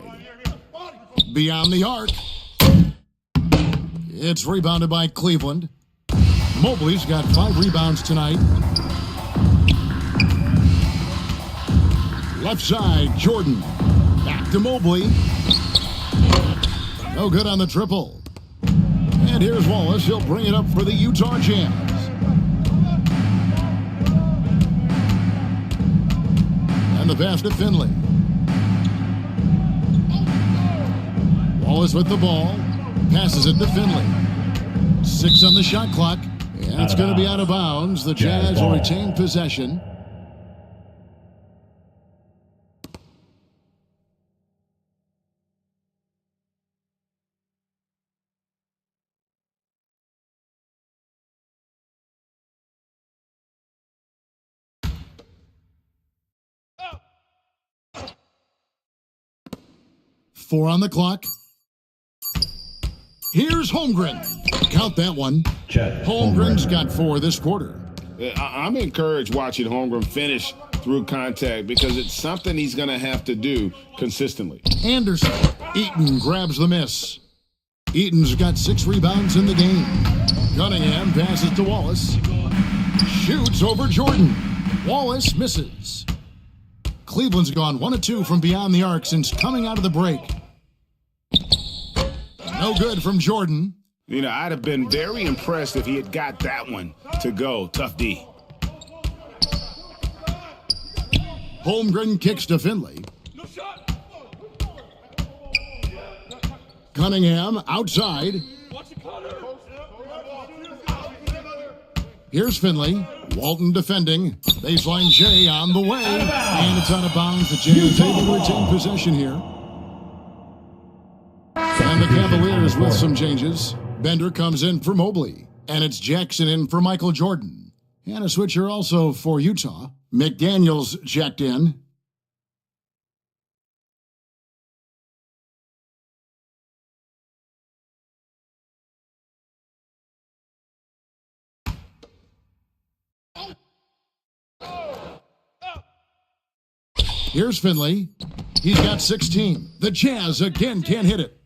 Beyond the arc. It's rebounded by Cleveland. Mobley's got 5 rebounds tonight. Left side, Jordan. Back to Mobley. No good on the triple. And here's Wallace. He'll bring it up for the Utah Jazz. And the pass to Finley. Wallace with the ball. Passes it to Finley. 6 on the shot clock. And it's going to be out of bounds. The Jazz will retain possession. Four on the clock. Here's Holmgren. Count that one. Holmgren's got 4 this quarter. I'm encouraged watching Holmgren finish through contact because it's something he's going to have to do consistently. Anderson. Eaton grabs the miss. Eaton's got 6 rebounds in the game. Cunningham passes to Wallace. Shoots over Jordan. Wallace misses. Cleveland's gone 1 of 2 from beyond the arc since coming out of the break. No good from Jordan. You know, I'd have been very impressed if he had got that one to go. Tough D. Holmgren kicks to Finley. Cunningham outside. Here's Finley. Walton defending. Baseline J on the way. And it's out of bounds. The Jays able to retain possession here. And the Cavaliers with some changes. Bender comes in for Mobley. And it's Jackson in for Michael Jordan. And a switcher also for Utah. McDaniels checked in. Here's Finley. He's got 16. The Jazz again can't hit it.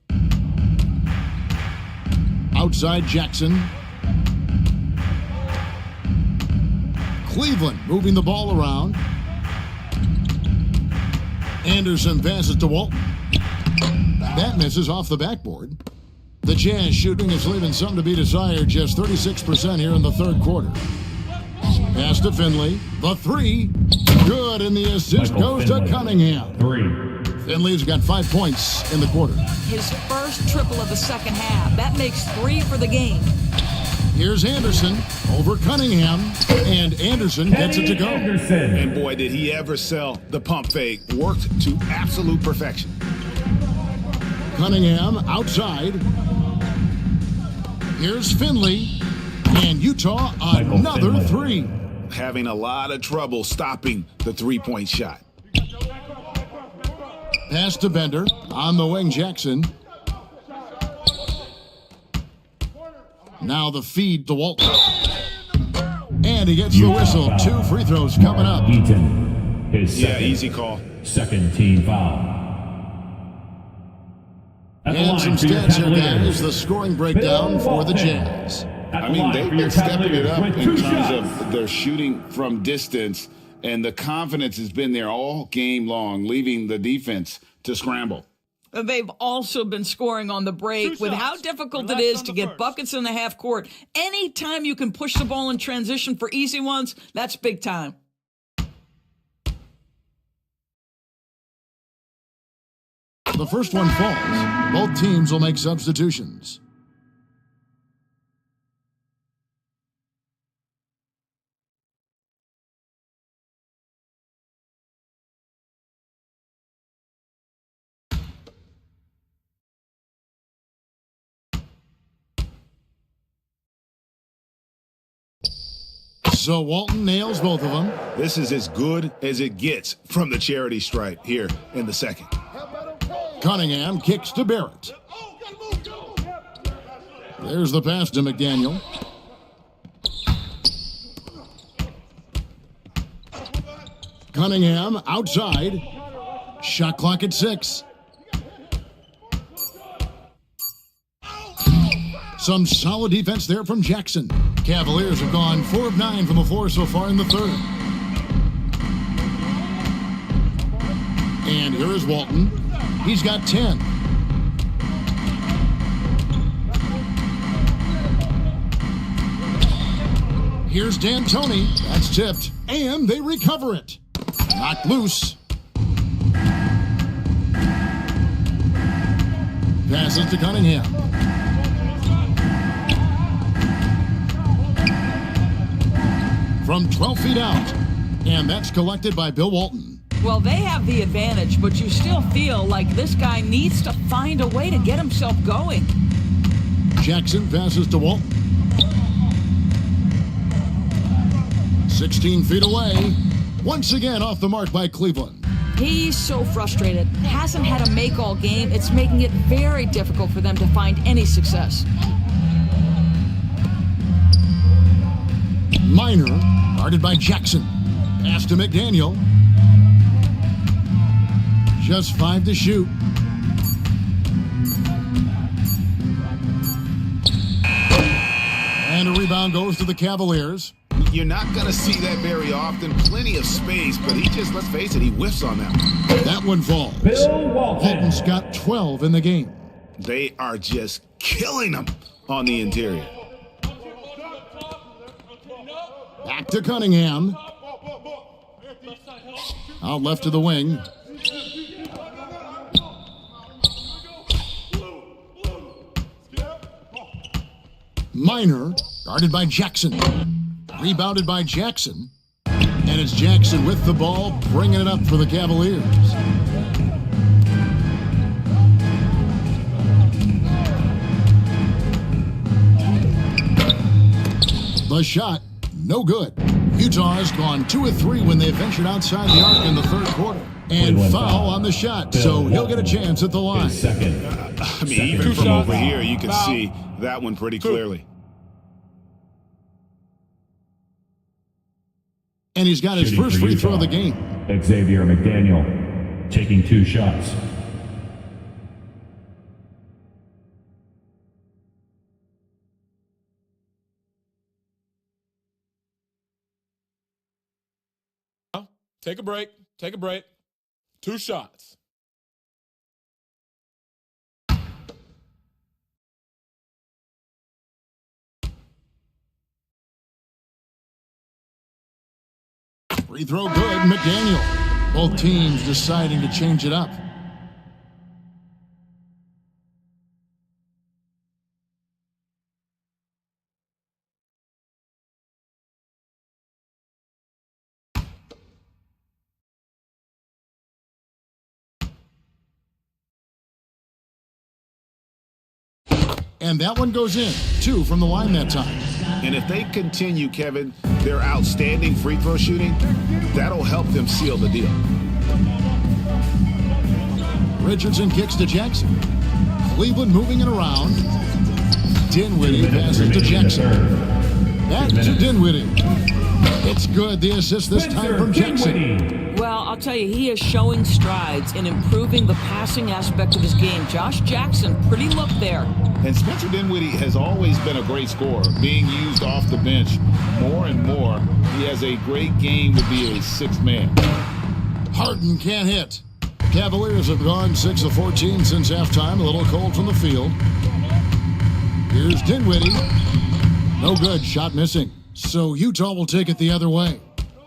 Outside Jackson. Cleveland moving the ball around. Anderson passes to Walton. That misses off the backboard. The Jazz shooting is leaving something to be desired. Just 36% here in the third quarter. Pass to Finley. The three. Good, and the assist goes to Cunningham. 3. Finley's got 5 points in the quarter. His first triple of the second half. That makes 3 for the game. Here's Anderson over Cunningham, and Anderson gets it to go. And boy, did he ever sell the pump fake. Worked to absolute perfection. Cunningham outside. Here's Finley, and Utah another 3. Having a lot of trouble stopping the three-point shot. Pass to Bender. On the wing, Jackson. Now the feed to Walton. And he gets the whistle. 2 free throws coming up. Eaton, his second, easy call. Second team foul. And some stats here, guys. The scoring breakdown for the Jazz. I mean, they've been stepping it up in terms of their shooting from distance, and the confidence has been there all game long, leaving the defense to scramble. They've also been scoring on the break with how difficult it is to get buckets in the half court. Anytime you can push the ball in transition for easy ones, that's big time. The first one falls. Both teams will make substitutions. So Walton nails both of them. This is as good as it gets from the charity stripe here in the second. Cunningham kicks to Barrett. There's the pass to McDaniel. Cunningham outside. Shot clock at 6. Some solid defense there from Jackson. Cavaliers have gone 4 of 9 from the floor so far in the third. And here is Walton. He's got 10. Here's D'Antoni. That's tipped. And they recover it. Knocked loose. Passes to Cunningham. From 12 feet out. And that's collected by Bill Walton. Well, they have the advantage, but you still feel like this guy needs to find a way to get himself going. Jackson passes to Walton. 16 feet away. Once again off the mark by Cleveland. He's so frustrated. Hasn't had a make all game. It's making it very difficult for them to find any success. Minor, guarded by Jackson. Pass to McDaniel. Just 5 to shoot. And a rebound goes to the Cavaliers. You're not going to see that very often. Plenty of space, but he just, let's face it, he whiffs on that one. That one falls. Walton's got 12 in the game. They are just killing him on the interior. Back to Cunningham. Out left to the wing. Minor, guarded by Jackson. Rebounded by Jackson. And it's Jackson with the ball, bringing it up for the Cavaliers. The shot, no good. Utah has gone 2 of 3 when they ventured outside the arc in the third quarter. And foul on the shot, so he'll get a chance at the line. Even from over here, you can see that one pretty clearly. And he's got his first free throw of the game. Xavier McDaniel taking 2 shots. Take a break. Take a break. 2 shots. Free throw good, McDaniel. Both teams deciding to change it up. And that one goes in. 2 from the line that time. And if they continue, Kevin, their outstanding free throw shooting, that'll help them seal the deal. Richardson kicks to Jackson. Cleveland moving it around. Dinwiddie passes to Jackson. Back to Dinwiddie. It's good. The assist this time from Jackson. Well, I'll tell you, he is showing strides in improving the passing aspect of his game. Josh Jackson, pretty look there. And Spencer Dinwiddie has always been a great scorer, being used off the bench more and more. He has a great game to be a sixth man. Harden can't hit. Cavaliers have gone 6 of 14 since halftime. A little cold from the field. Here's Dinwiddie. No good. Shot missing. So Utah will take it the other way.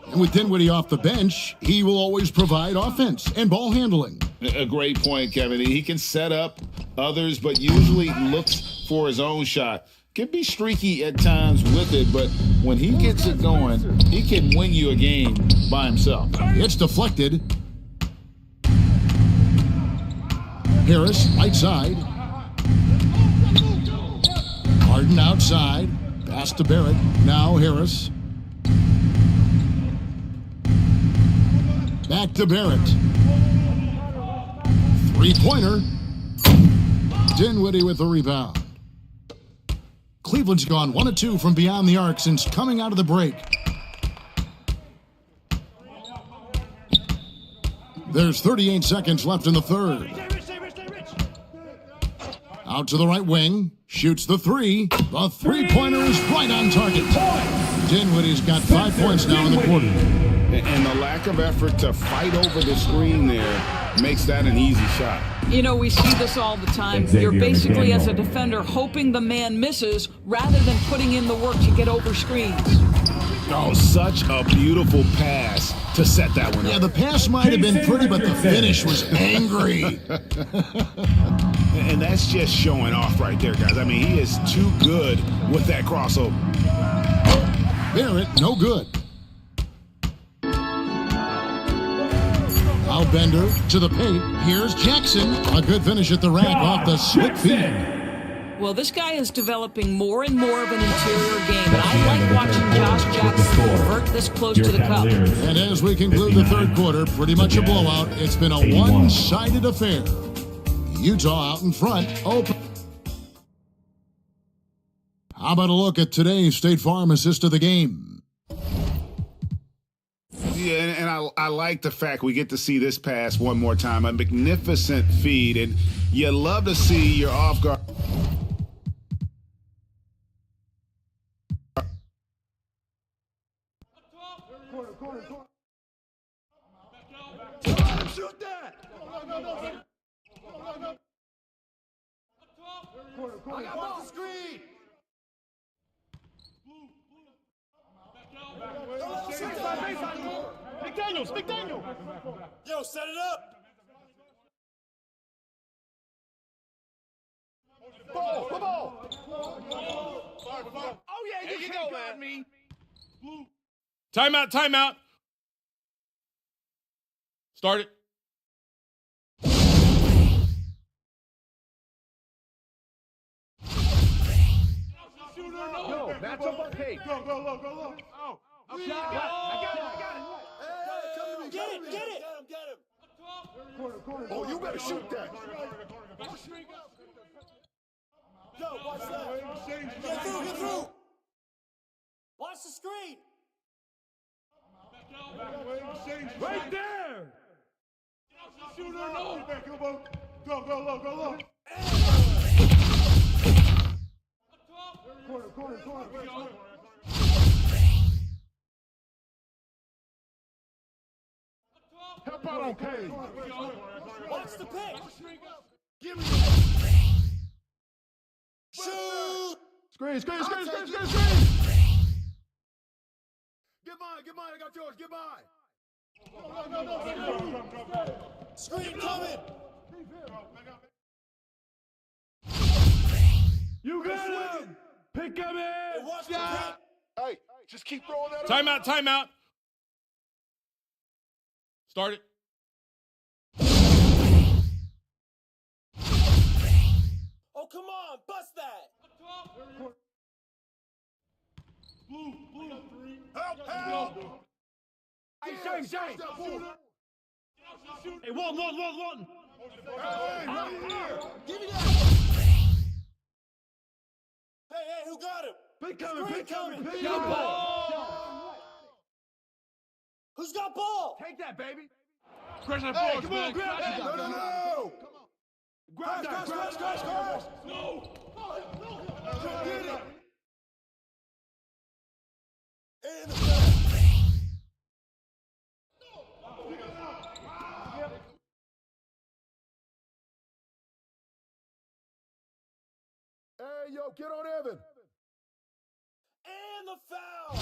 And with Dinwiddie off the bench, he will always provide offense and ball handling. A great point, Kevin. He can set up others, but usually looks for his own shot. Can be streaky at times with it, but when he gets it going, he can win you a game by himself. It's deflected. Harris, right side. Harden outside. Pass to Barrett. Now Harris. Back to Barrett. Three-pointer. Dinwiddie with the rebound. Cleveland's gone 1 of 2 from beyond the arc since coming out of the break. There's 38 seconds left in the third. Out to the right wing. Shoots the 3. The three-pointer is right on target. Dinwiddie's got 5 points now in the quarter. And the lack of effort to fight over the screen there makes that an easy shot. You know, we see this all the time. You're basically, as a defender, hoping the man misses rather than putting in the work to get over screens. Oh, such a beautiful pass to set that one up. Yeah, the pass might have been pretty, but the finish was angry. And that's just showing off right there, guys. I mean, he is too good with that crossover. Barrett, no good. Now Bender to the paint. Here's Jackson. A good finish at the rack off the slip feed. Well, this guy is developing more and more of an interior game, and I like watching Josh Jackson convert this close to the cup. And as we conclude the third quarter, pretty much a blowout. It's been a one-sided affair. Utah out in front. Open. How about a look at today's State Farm assist of the game? Yeah, and I like the fact we get to see this pass one more time. A magnificent feed, and you love to see your off-guard. Shoot that! I got off the screen! McDaniels! Yo, set it up! Ball! Come on! Oh, yeah, there you go, man. Timeout. Start it. Yo, match up on tape. Go low. Oh, I got it. Get it. Corner. Oh, you better shoot that. Yo, watch that. Get through. Watch the screen. Right there. Shooter, no. Go low. Corner. Help out on Cage. Watch the pitch. Give me shoot. Screen. Get mine. I got yours. Get mine. No. Screen coming. You got him. Pick him in. Hey, just keep throwing that. Timeout. Start it. Oh, come on, bust that. Blue. Help. Hey, James. Hey, one. Hey, right here. Give me that. Hey, who got him? Big coming. Pick up ball. Who's got ball? Take that, baby. Crash that Hey, ball, come on, grab that. No. Grab that. Crash. No. Get it. In the back. Hey, yo, get on Evan. And the foul.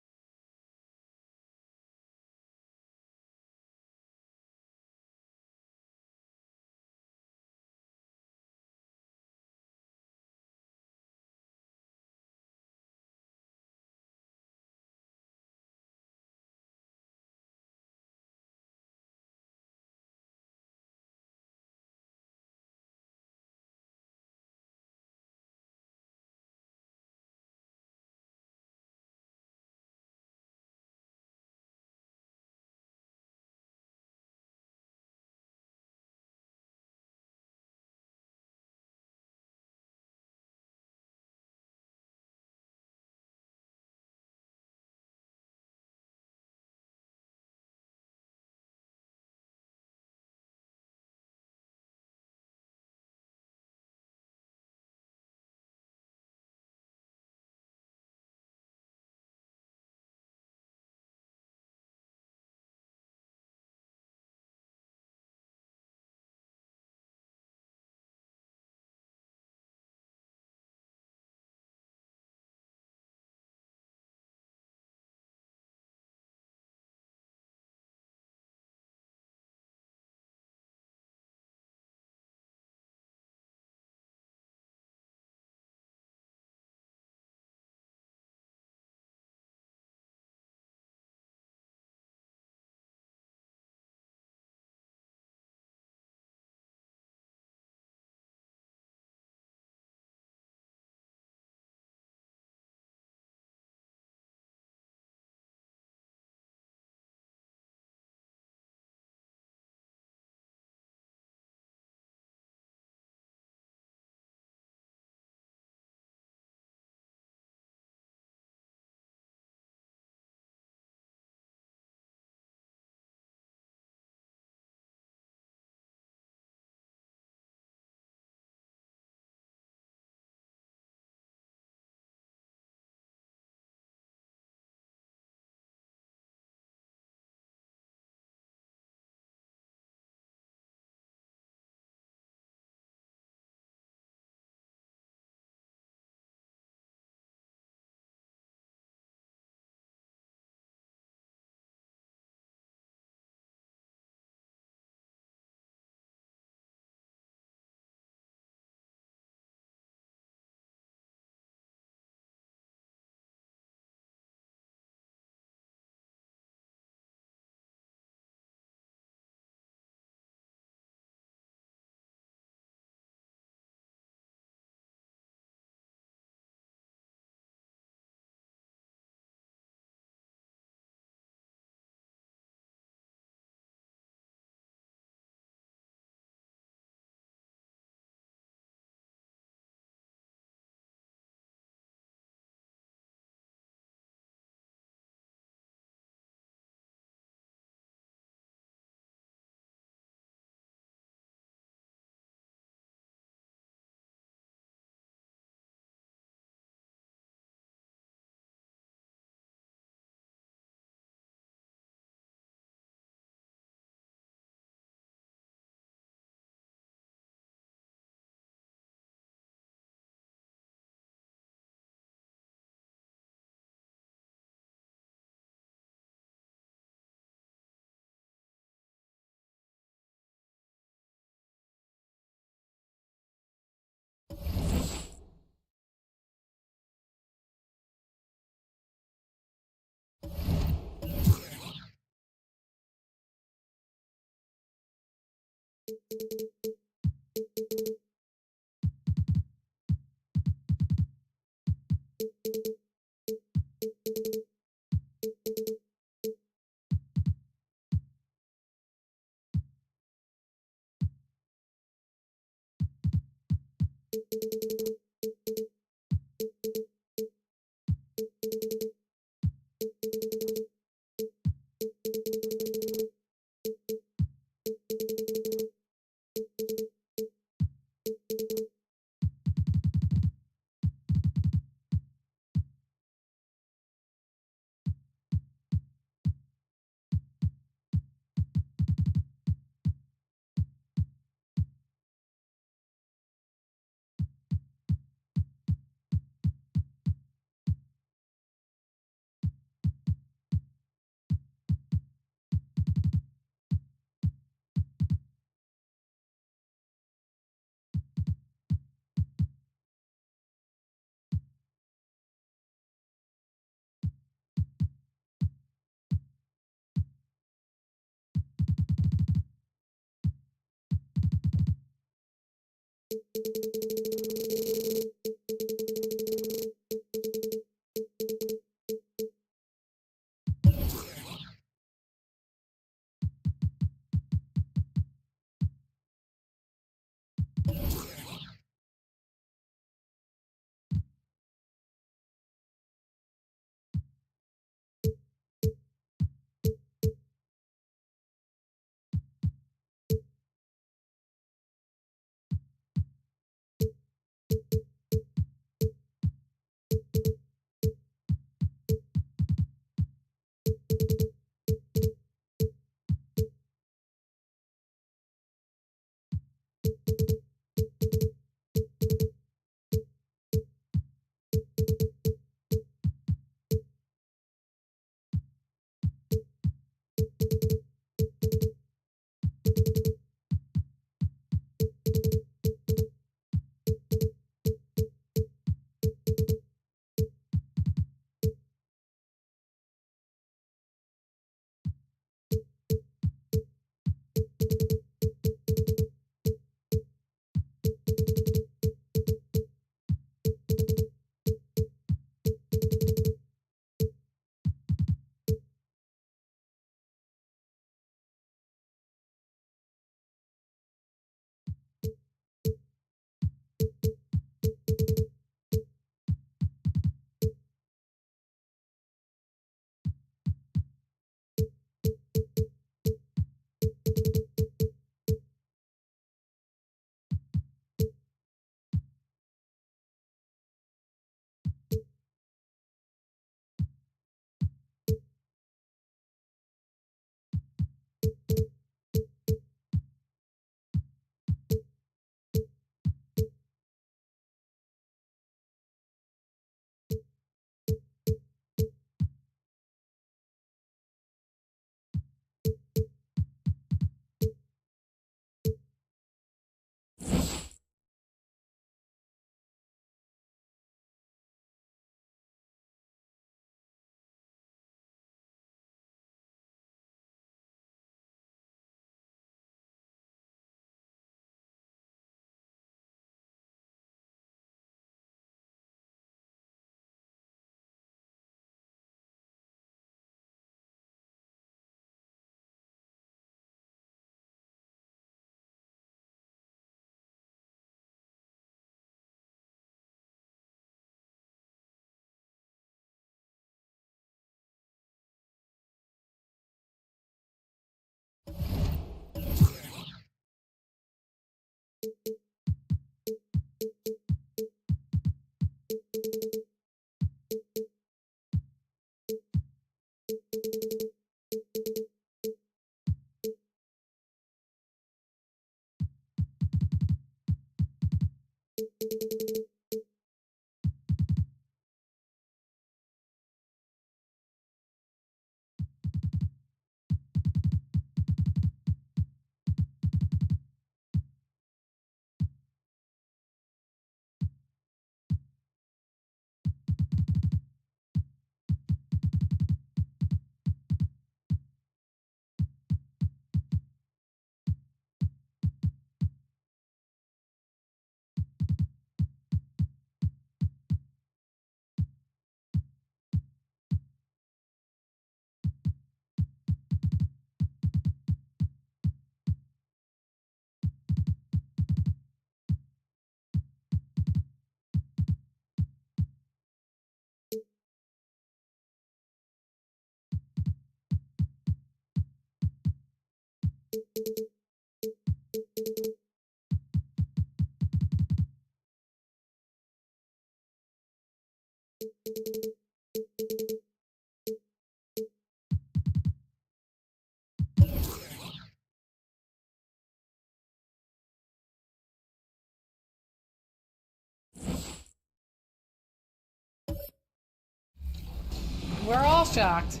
We're all shocked.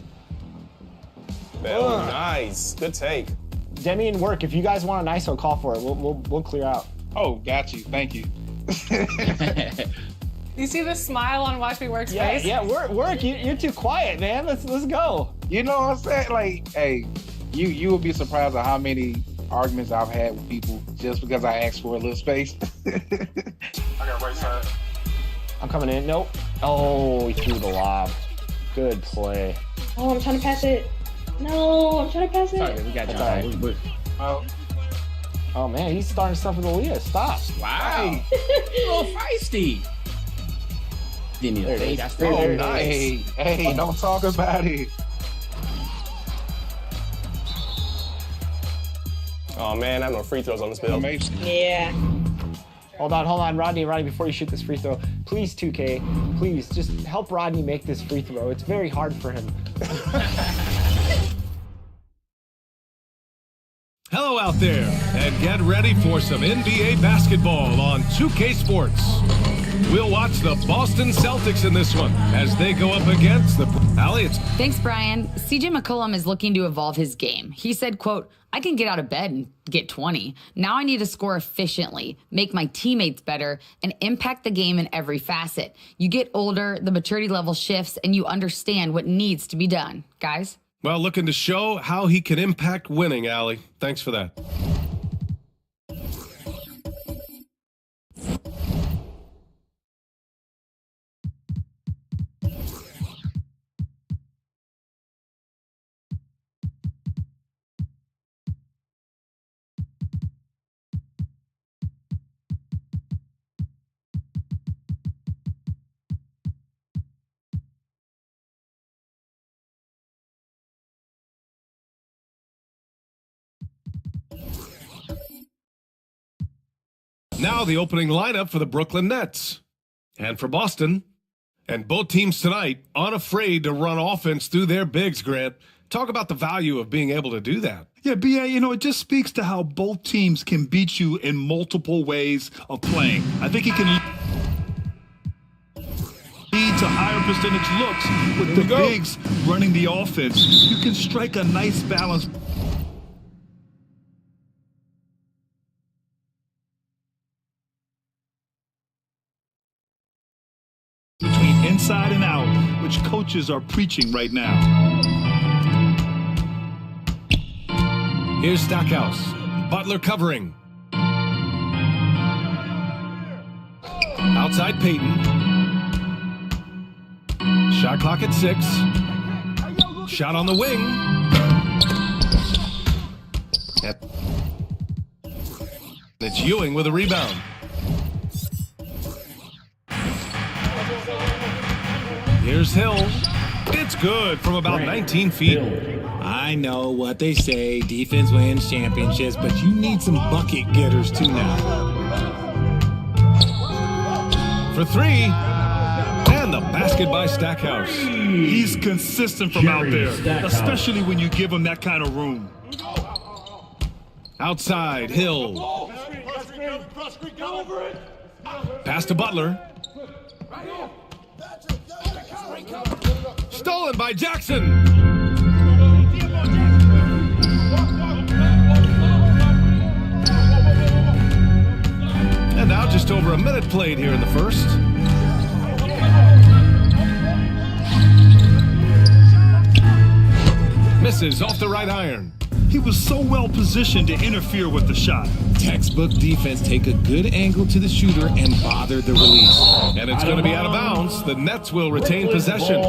Oh, nice. Good take. Demi and Work, if you guys want an ISO, call for it. We'll clear out. Oh, got you. Thank you. You see the smile on Watch Me Work's Yeah, face? yeah. Work. You're too quiet, man. Let's go. You know what I'm saying? Like, hey, you will be surprised at how many arguments I've had with people just because I asked for a little space. I got right side. I'm coming in. Nope. Oh, he threw the lob. Good play. Oh, I'm trying to pass it. No, I'm trying to pass it. Sorry, we got you. Oh man, he's starting stuff with Aaliyah. Stop. Wow. A little feisty. Give me a fade. Oh, nice. Hey, don't talk about it. Oh, man, I have no free throws on this build. Yeah. Hold on, Rodney, before you shoot this free throw, please, 2K, please, just help Rodney make this free throw. It's very hard for him. Hello out there, and get ready for some NBA basketball on 2K Sports. We'll watch the Boston Celtics in this one as they go up against the... Allie, it's... Thanks, Brian. CJ McCollum is looking to evolve his game. He said, quote, I can get out of bed and get 20. Now I need to score efficiently, make my teammates better, and impact the game in every facet. You get older, the maturity level shifts, and you understand what needs to be done. Guys? Well, looking to show how he can impact winning, Allie. Thanks for that. Now the opening lineup for the Brooklyn Nets. And for Boston. And both teams tonight unafraid to run offense through their bigs, Grant. Talk about the value of being able to do that. Yeah, BA, it just speaks to how both teams can beat you in multiple ways of playing. I think he can lead to higher percentage looks with the bigs running the offense. You can strike a nice balance. Between inside and out, which coaches are preaching right now. Here's Stackhouse. Butler covering. Outside Peyton. Shot clock at 6. Shot on the wing. It's Ewing with a rebound. Here's Hill. It's good from about 19 feet. I know what they say, defense wins championships, but you need some bucket getters too now. For 3, and the basket by Stackhouse. He's consistent from out there, especially when you give him that kind of room. Outside, Hill. Pass to Butler. Stolen by Jackson. And now just over a minute played here in the first. Misses off the right iron. He was so well positioned to interfere with the shot. Textbook defense, take a good angle to the shooter and bother the release. And it's going to be out of bounds. The Nets will retain possession.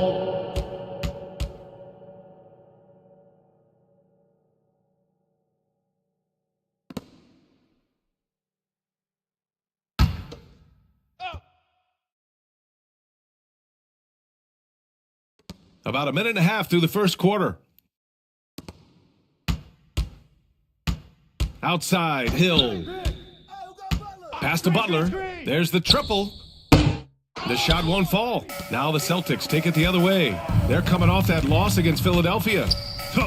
About a minute and a half through the first quarter. Outside, Hill. Pass to Butler. There's the triple. The shot won't fall. Now the Celtics take it the other way. They're coming off that loss against Philadelphia.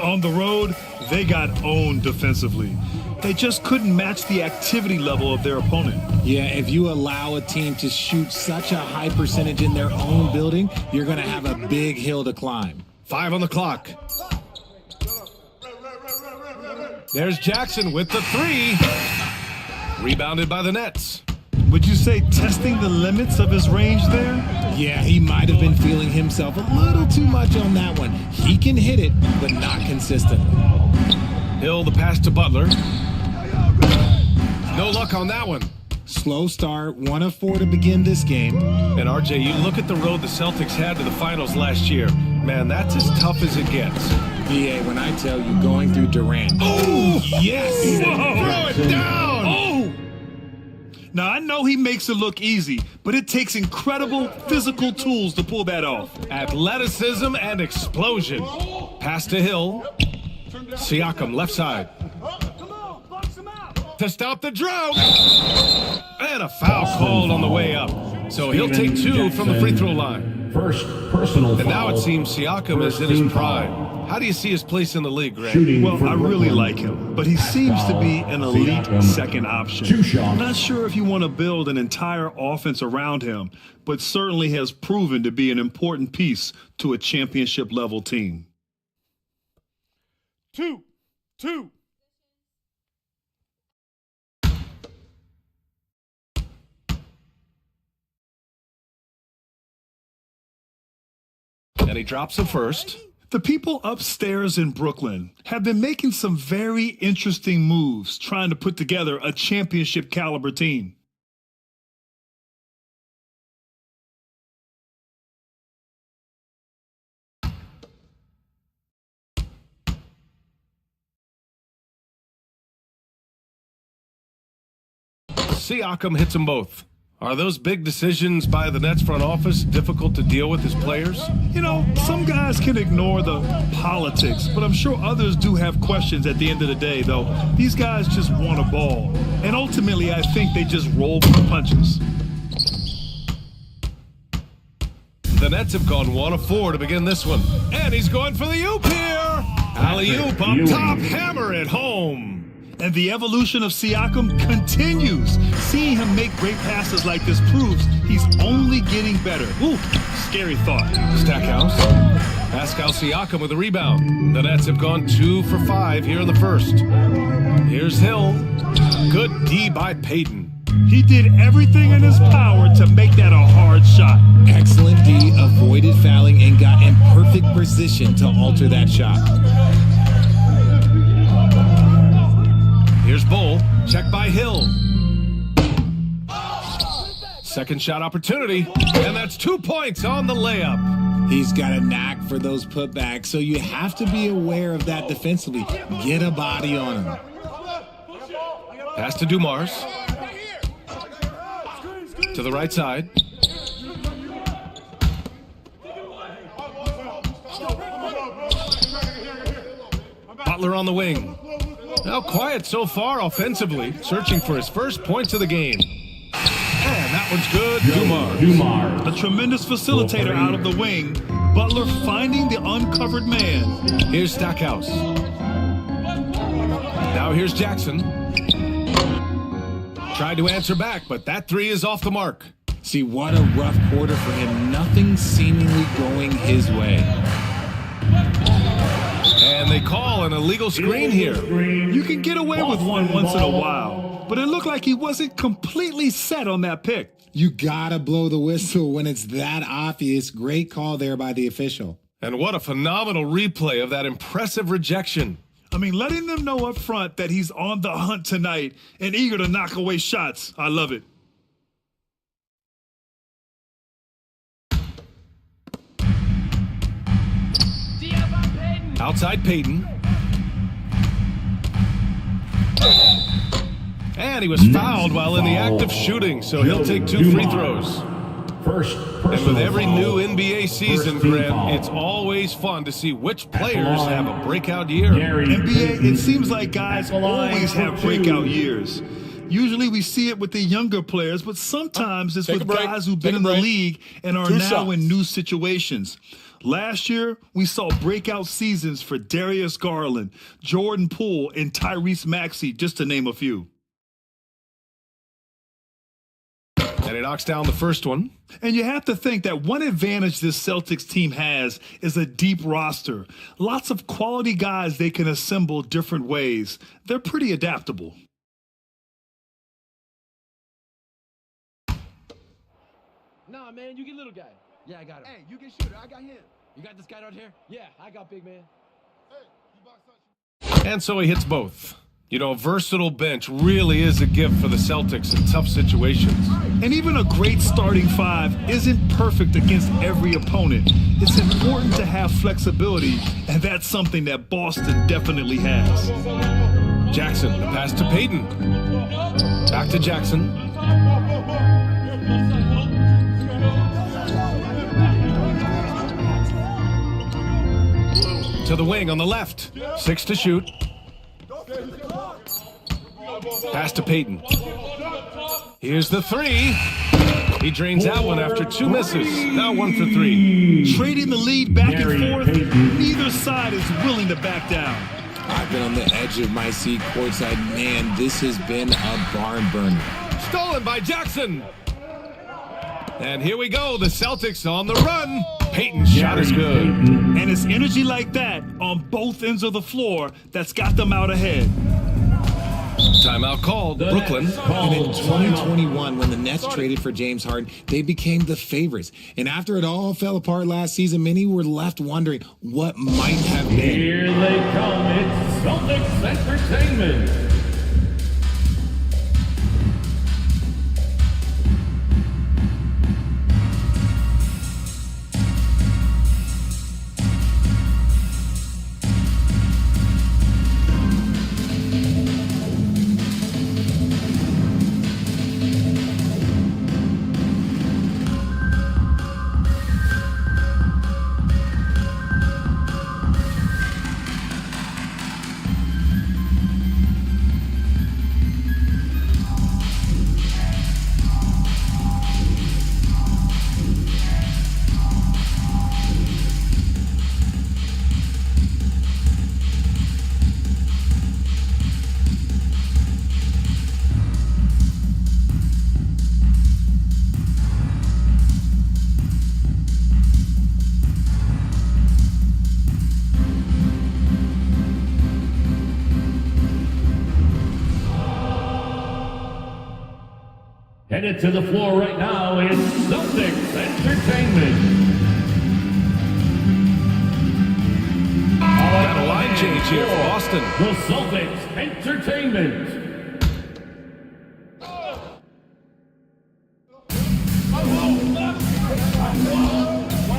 On the road, they got owned defensively. They just couldn't match the activity level of their opponent. Yeah, if you allow a team to shoot such a high percentage in their own building, you're going to have a big hill to climb. 5 on the clock. There's Jackson with the 3. Rebounded by the Nets. Would you say testing the limits of his range there? Yeah, he might have been feeling himself a little too much on that one. He can hit it, but not consistently. Hill, the pass to Butler. No luck on that one. Slow start, 1 of 4 to begin this game. And RJ, you look at the road the Celtics had to the finals last year. Man, that's as tough as it gets. BA, when I tell you going through Durant. Oh, yes! Throw it down! Oh! Now, I know he makes it look easy, but it takes incredible physical tools to pull that off. Athleticism and explosion. Pass to Hill. Siakam, left side. To stop the drought. And a foul called on the way up. So he'll take 2 from the free throw line. First personal foul. And now it seems Siakam is in his prime. How do you see his place in the league, Greg? Well, I really like him, but he seems to be an elite second option. I'm not sure if you want to build an entire offense around him, but certainly has proven to be an important piece to a championship-level team. 2. And he drops the first. The people upstairs in Brooklyn have been making some very interesting moves trying to put together a championship caliber team. Siakam hits them both. Are those big decisions by the Nets front office difficult to deal with as players? You know, some guys can ignore the politics, but I'm sure others do have questions at the end of the day, though. These guys just want a ball. And ultimately, I think they just roll with the punches. The Nets have gone 1 of 4 to begin this one. And he's going for the oop here. Alley-oop up top, hammer it home. And the evolution of Siakam continues. Seeing him make great passes like this proves he's only getting better. Ooh, scary thought. Stackhouse. Pascal Siakam with a rebound. The Nets have gone 2 for 5 here in the first. Here's Hill. Good D by Payton. He did everything in his power to make that a hard shot. Excellent D, avoided fouling, and got in perfect position to alter that shot. Here's Bull, check by Hill. Second shot opportunity, and that's 2 points on the layup. He's got a knack for those putbacks, so you have to be aware of that defensively. Get a body on him. Pass to Dumars. To the right side. Butler on the wing. Now quiet so far offensively, searching for his first points of the game. And that one's good. Dumars. A tremendous facilitator out of the wing. Butler finding the uncovered man. Here's Stackhouse. Now here's Jackson. Tried to answer back, but that 3 is off the mark. See, what a rough quarter for him. Nothing seemingly going his way. And they call an illegal screen here. You can get away with one once in a while, but it looked like he wasn't completely set on that pick. You gotta blow the whistle when it's that obvious. Great call there by the official. And what a phenomenal replay of that impressive rejection. I mean, letting them know up front that he's on the hunt tonight and eager to knock away shots. I love it. Outside Payton. And he was fouled while in the act of shooting, so he'll take 2 free throws. And with every new NBA season, Grant, it's always fun to see which players have a breakout year. NBA, it seems like guys always have breakout years. Usually we see it with the younger players, but sometimes it's with guys who've been in the league and are now in new situations. Last year, we saw breakout seasons for Darius Garland, Jordan Poole, and Tyrese Maxey, just to name a few. And he knocks down the first one. And you have to think that one advantage this Celtics team has is a deep roster. Lots of quality guys they can assemble different ways. They're pretty adaptable. Nah, man, you get little guy. Yeah, I got him. Hey, you get shooter. I got him. You got this guy out here? Yeah, I got big man. And so he hits both. You know, a versatile bench really is a gift for the Celtics in tough situations. And even a great starting five isn't perfect against every opponent. It's important to have flexibility, and that's something that Boston definitely has. Jackson, the pass to Payton. Back to Jackson. To the wing on the left. 6 to shoot. Pass to Payton. Here's the 3. He drains that one after 2 misses. Now 1 for 3. Trading the lead back and forth, neither side is willing to back down. I've been on the edge of my seat courtside. Man, this has been a barn burner. Stolen by Jackson. And here we go. The Celtics on the run. Payton's shot is good. And it's energy like that on both ends of the floor that's got them out ahead. Timeout called. Brooklyn. And in 2021, when the Nets traded for James Harden, they became the favorites. And after it all fell apart last season, many were left wondering what might have been. Here they come. It's Celtics Entertainment. Headed to the floor right now is Celtics Entertainment. Got a line change here for Boston. The Celtics Entertainment.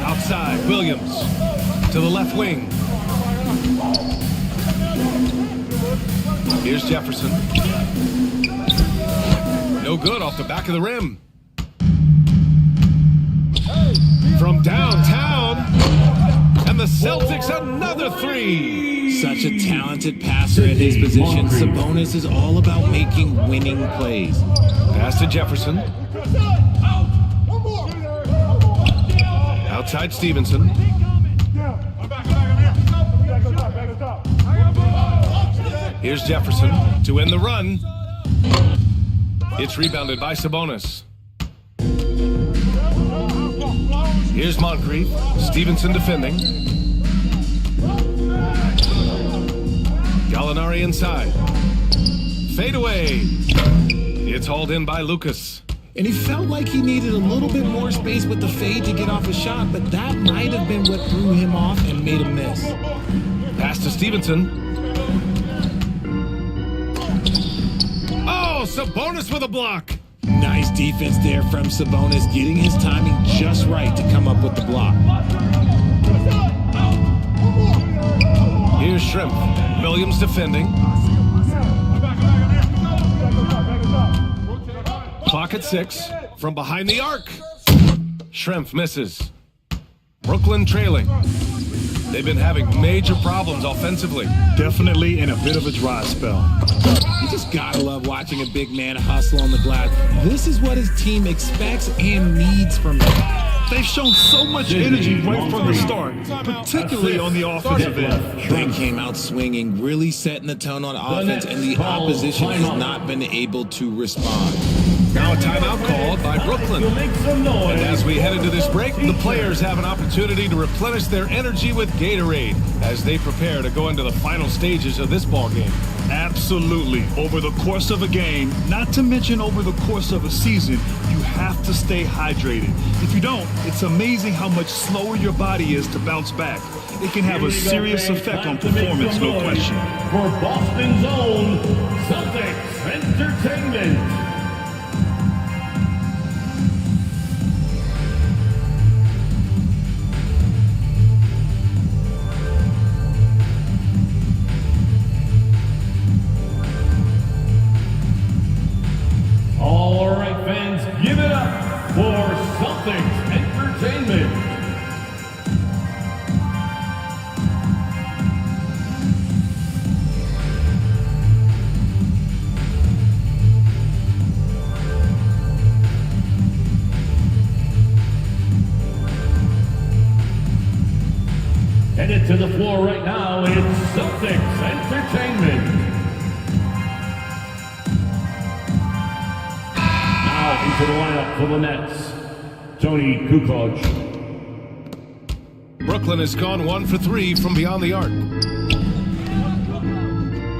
Outside, Williams to the left wing. Here's Jefferson. No good off the back of the rim. From downtown. And the Celtics another 3. Such a talented passer at his position. Sabonis is all about making winning plays. Pass to Jefferson. Outside Stevenson. Here's Jefferson to end the run. It's rebounded by Sabonis. Here's Moncrief. Stevenson defending. Gallinari inside. Fade away. It's hauled in by Lucas. And he felt like he needed a little bit more space with the fade to get off a shot, but that might have been what threw him off and made him miss. Pass to Stevenson. Oh, Sabonis with a block. Nice defense there from Sabonis, getting his timing just right to come up with the block. Here's Shrimp. Williams defending. Clock at 6. From behind the arc. Schrempf misses. Brooklyn trailing. They've been having major problems offensively. Definitely in a bit of a dry spell. You just gotta love watching a big man hustle on the glass. This is what his team expects and needs from him. They've shown so much energy right from the start, particularly on the offensive end. They came out swinging, really setting the tone on offense, and the opposition has not been able to respond. Now a timeout called by Brooklyn. And as we head into this break, the players have an opportunity to replenish their energy with Gatorade as they prepare to go into the final stages of this ball game. Absolutely. Over the course of a game, not to mention over the course of a season, you have to stay hydrated. If you don't, it's amazing how much slower your body is to bounce back. It can have a serious effect on performance, no question. For Boston's own Celtics Entertainment. All right, fans, give it up for Celtics Entertainment. Headed to the floor right now, it's Celtics Entertainment. Into the lineup for the Nets, Tony Kukoc. Brooklyn has gone 1 for 3 from beyond the arc.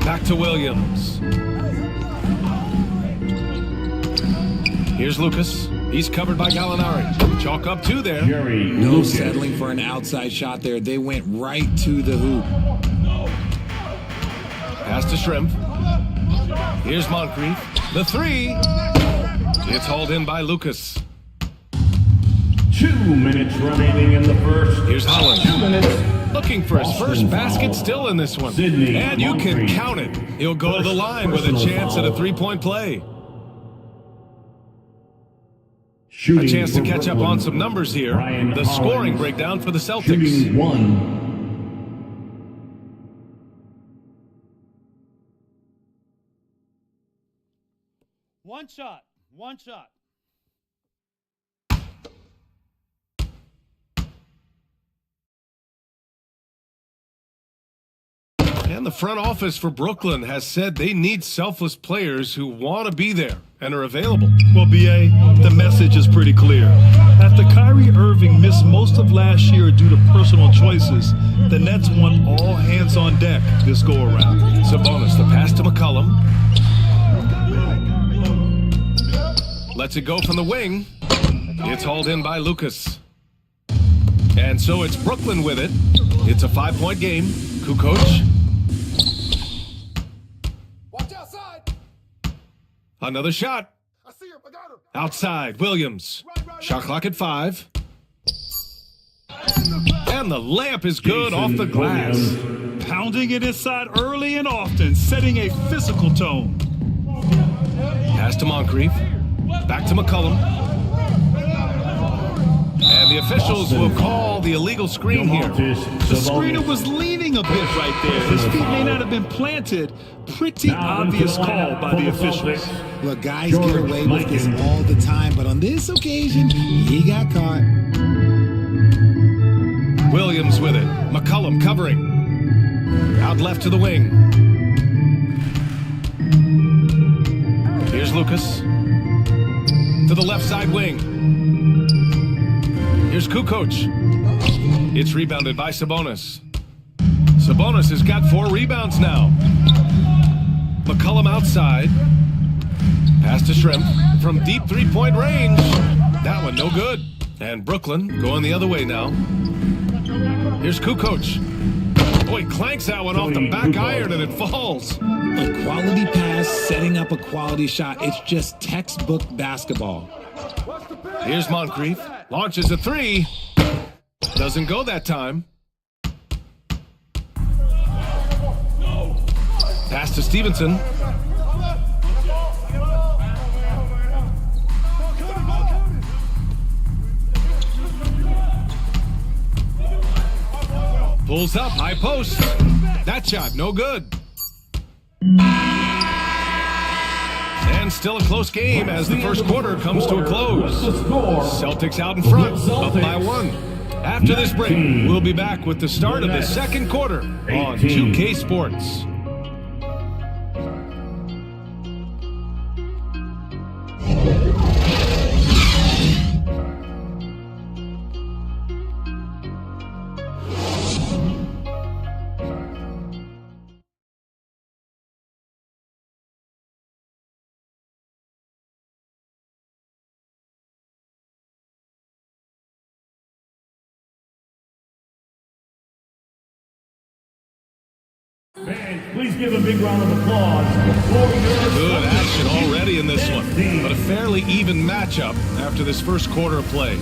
Back to Williams. Here's Lucas. He's covered by Gallinari. Chalk up 2 there. No settling for an outside shot there. They went right to the hoop. Pass to Schrempf. Here's Moncrief. The 3. It's hauled in by Lucas. 2 minutes remaining in the first. Here's Holland. 2 minutes. Looking for his first basket still in this one. And you can count it. He'll go to the line with a chance at a 3-point play. A chance to catch up on some numbers here. The scoring breakdown for the Celtics. Shooting 1. One shot. And the front office for Brooklyn has said they need selfless players who want to be there and are available. Well, BA, the message is pretty clear. After Kyrie Irving missed most of last year due to personal choices, the Nets want all hands on deck this go-around. Sabonis, the pass to McCollum. Lets it go from the wing. It's hauled in by Lucas. And so it's Brooklyn with it. It's a 5-point game. Kukoc. Watch outside. Another shot. I see him. I got him. Outside, Williams. Shot clock at 5. And the layup is good off the glass. Pounding it inside early and often, setting a physical tone. Pass to Moncrief. Back to McCollum. And the officials will call the illegal screen here. The screener was leaning a bit right there. His feet may not have been planted. Pretty obvious call by the officials. Look, guys get away with this all the time, but on this occasion, he got caught. Williams with it. McCollum covering. Out left to the wing. Here's Lucas. To the left side wing. Here's Kukoc. It's rebounded by Sabonis. Sabonis has got 4 rebounds now. McCollum outside. Pass to Schrempf from deep 3-point range. That one no good. And Brooklyn going the other way now. Here's Kukoc. Oh, he clanks that one off the back iron and it falls. A quality pass, setting up a quality shot. It's just textbook basketball. Here's Moncrief. Launches a 3. Doesn't go that time. Pass to Stevenson. Pulls up, high post. That shot, no good. And still a close game as the first quarter comes to a close. Celtics out in front, up by 1. After this break, we'll be back with the start of the second quarter on 2K Sports. Fans, please give a big round of applause. Good action already in this one, but a fairly even matchup after this first quarter of play.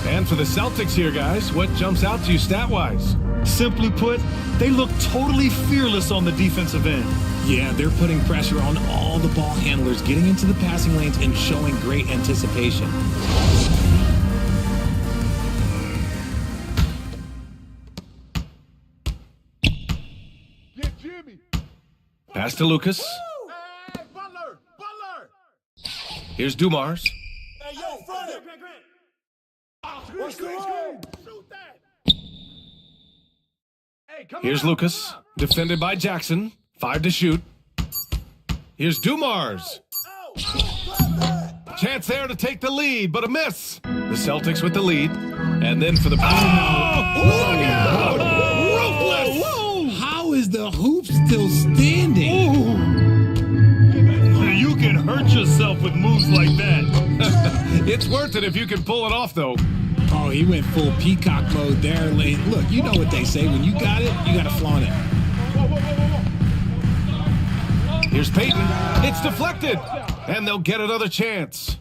And for the Celtics here, guys, what jumps out to you stat-wise? Simply put, they look totally fearless on the defensive end. Yeah, they're putting pressure on all the ball handlers, getting into the passing lanes and showing great anticipation. Pass to Lucas. Hey, Butler! Here's Dumars. Hey, yo, front it! What's the roll? Shoot that! Hey, come Here's on, Lucas, defended by Jackson. 5 to shoot. Here's Dumars. Chance there to take the lead, but a miss. The Celtics with the lead. And then for the... Ruthless! How is the hoop still standing? You can hurt yourself with moves like that. It's worth it if you can pull it off, though. Oh, he went full peacock mode there. Look, you know what they say. When you got it, you got to flaunt it. Here's Peyton. It's deflected. And they'll get another chance.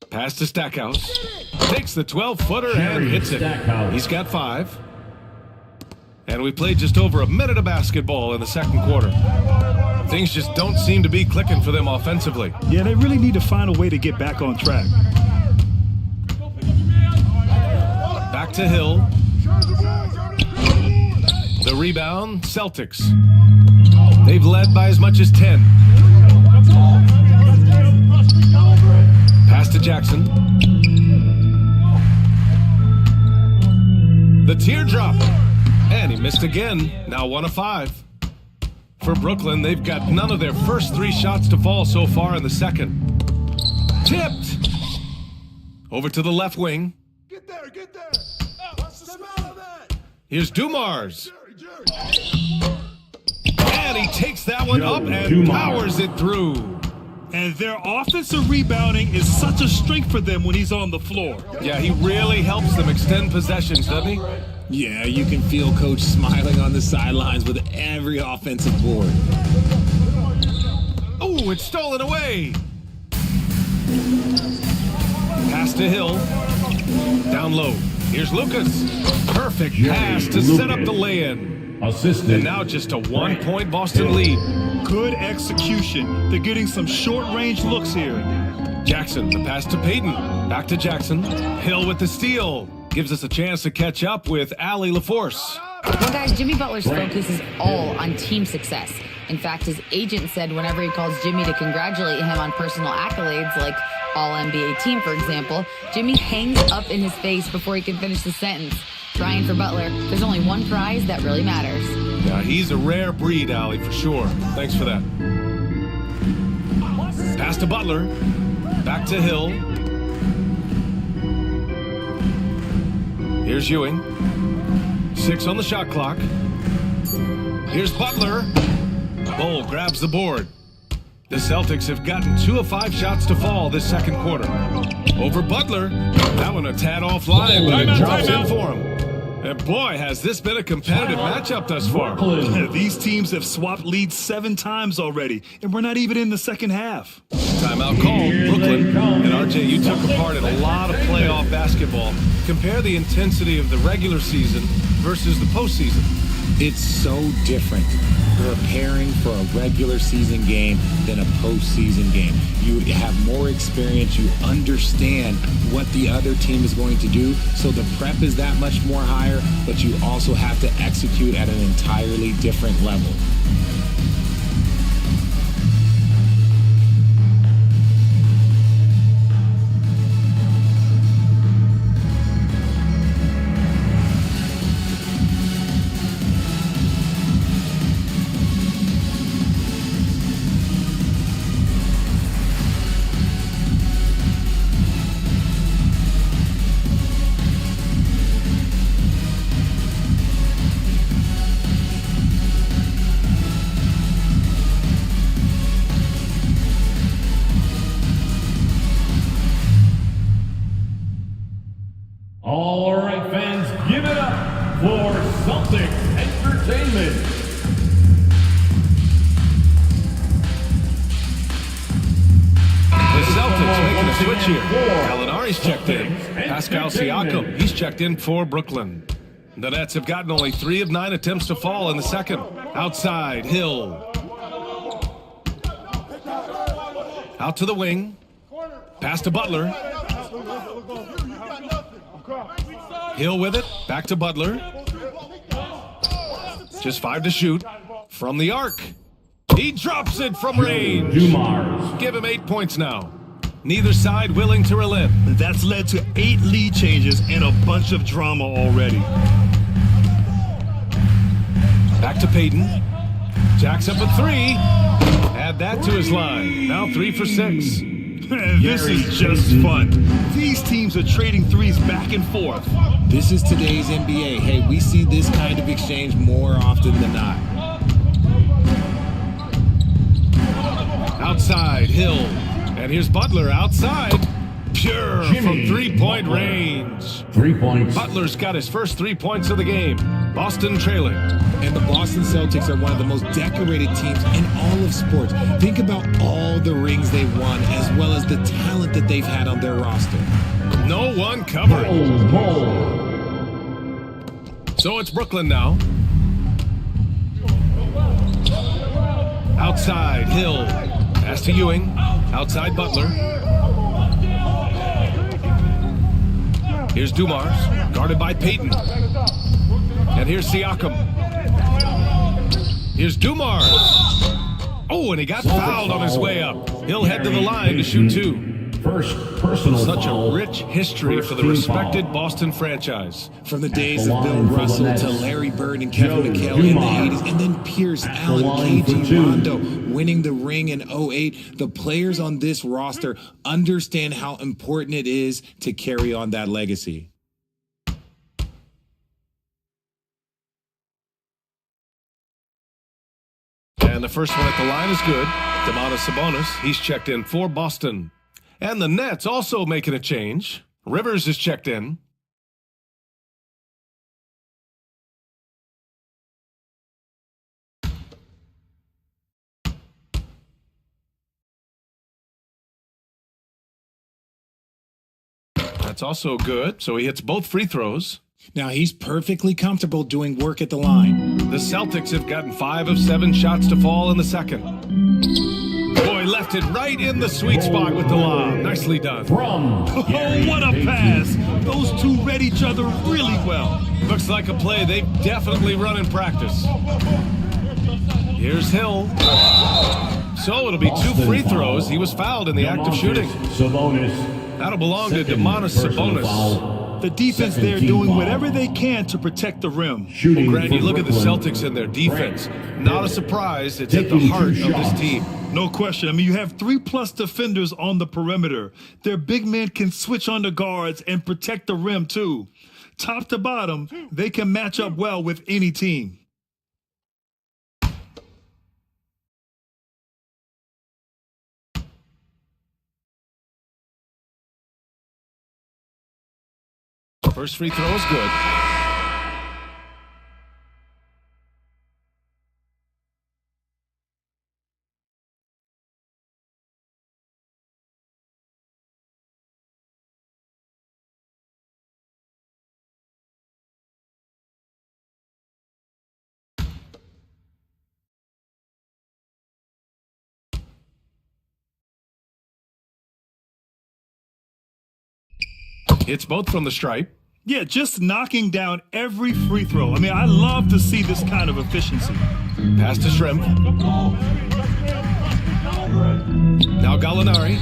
Pass to Stackhouse. Takes the 12-footer and hits it. He's got 5. And we played just over a minute of basketball in the second quarter. Things just don't seem to be clicking for them offensively. Yeah, they really need to find a way to get back on track. Back to Hill. The rebound, Celtics. They've led by as much as 10. Pass to Jackson. The teardrop. And he missed again. Now 1 of 5. For Brooklyn, they've got none of their first 3 shots to fall so far in the second. Tipped. Over to the left wing. Get there! What's the smell of that? Here's Dumars. And he takes that one up and powers it through. And their offensive rebounding is such a strength for them when he's on the floor. Yeah, he really helps them extend possessions, doesn't he? Yeah, you can feel Coach smiling on the sidelines with every offensive board. Oh, it's stolen away. Pass to Hill. Down low. Here's Lucas. Perfect pass to set up the lay-in. Assisted. And now just a 1-point Boston lead. Good execution. They're getting some short-range looks here. Jackson, the pass to Peyton. Back to Jackson. Hill with the steal. Gives us a chance to catch up with Allie LaForce. Well, guys, Jimmy Butler's focus is all on team success. In fact, his agent said whenever he calls Jimmy to congratulate him on personal accolades, like All-NBA team, for example, Jimmy hangs up in his face before he can finish the sentence. Ryan, for Butler, there's only one prize that really matters. Yeah, he's a rare breed, Allie, for sure. Thanks for that. Pass to Butler. Back to Hill. Here's Ewing. 6 on the shot clock. Here's Butler. Bull grabs the board. The Celtics have gotten 2 of 5 shots to fall this second quarter. Over Butler. That one a tad offline, but it drops in for him. And boy, has this been a competitive matchup thus far. These teams have swapped leads 7 times already, and we're not even in the second half. Timeout called, Brooklyn. And RJ, you took a part in a lot of playoff basketball. Compare the intensity of the regular season versus the postseason. It's so different preparing for a regular season game than a postseason game. You have more experience. You understand what the other team is going to do. So the prep is that much more higher, but you also have to execute at an entirely different level. All right, fans, give it up for Celtics Entertainment. The Celtics making a switch here. Gallinari's checked in. Pascal Siakam, he's checked in for Brooklyn. The Nets have gotten only 3 of 9 attempts to fall in the second. Outside, Hill. Out to the wing. Pass to Butler. Hill with it. Back to Butler. Just 5 to shoot. From the arc. He drops it from range. Give him 8 points now. Neither side willing to relent. That's led to 8 lead changes and a bunch of drama already. Back to Payton. Jacks up a 3. Add that to his line. Now 3 for 6. This is just fun. These teams are trading threes back and forth. This is today's NBA. Hey, we see this kind of exchange more often than not. Outside, Hill. And here's Butler outside. Pure from three-point range. 3 points. Butler's got his first 3 points of the game. Boston trailing. And the Boston Celtics are one of the most decorated teams in all of sports. Think about all the rings they've won, as well as the talent that they've had on their roster. No one covered. So it's Brooklyn now. Outside, Hill. Pass to Ewing. Outside, Butler. Here's Dumars, guarded by Payton. And here's Siakam. Here's Dumars. Oh, and he got fouled on his way up. He'll head to the line to shoot 2. First personal Such foul. a rich history for the respected Boston franchise. From the days of Bill Russell to Larry Bird and Kevin McHale in the 80s, and then Pierce, Allen, KG, Rondo winning the ring in 08. The players on this roster understand how important it is to carry on that legacy. And the first one at the line is good. Domantas Sabonis, he's checked in for Boston. And the Nets also making a change. Rivers is checked in. That's also good. So he hits both free throws. Now he's perfectly comfortable doing work at the line. The Celtics have gotten 5 of 7 shots to fall in the second. Boy, left it right in the sweet spot with the lob. Nicely done. Oh, what a pass. Those two read each other really well. Looks like a play they've definitely run in practice. Here's Hill. So it'll be 2 free throws. He was fouled in the act of shooting. That'll belong to Domantas Sabonis. The defense there doing whatever they can to protect the rim. Well, Grant, you look at the Celtics and their defense. Not a surprise. It's at the heart of this team. No question. I mean, you have 3+ defenders on the perimeter. Their big men can switch on the guards and protect the rim, too. Top to bottom, they can match up well with any team. First free throw is good. Hits both from the stripe. Yeah, just knocking down every free throw. I mean, I love to see this kind of efficiency. Pass to Shrimp. Now Gallinari.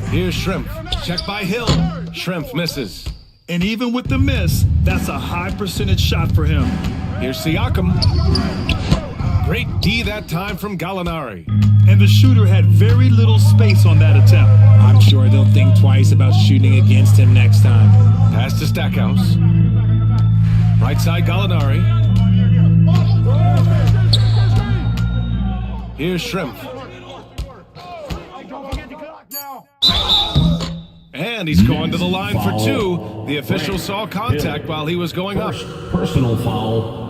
Here's Shrimp. Check by Hill. Shrimp misses. And even with the miss, that's a high percentage shot for him. Here's Siakam. Great D that time from Gallinari. And the shooter had very little space on that attempt. I'm sure they'll think twice about shooting against him next time. Pass to Stackhouse. Right side Gallinari. Here's Shrimp. And he's going to the line for two. The official saw contact while he was going up. Personal foul.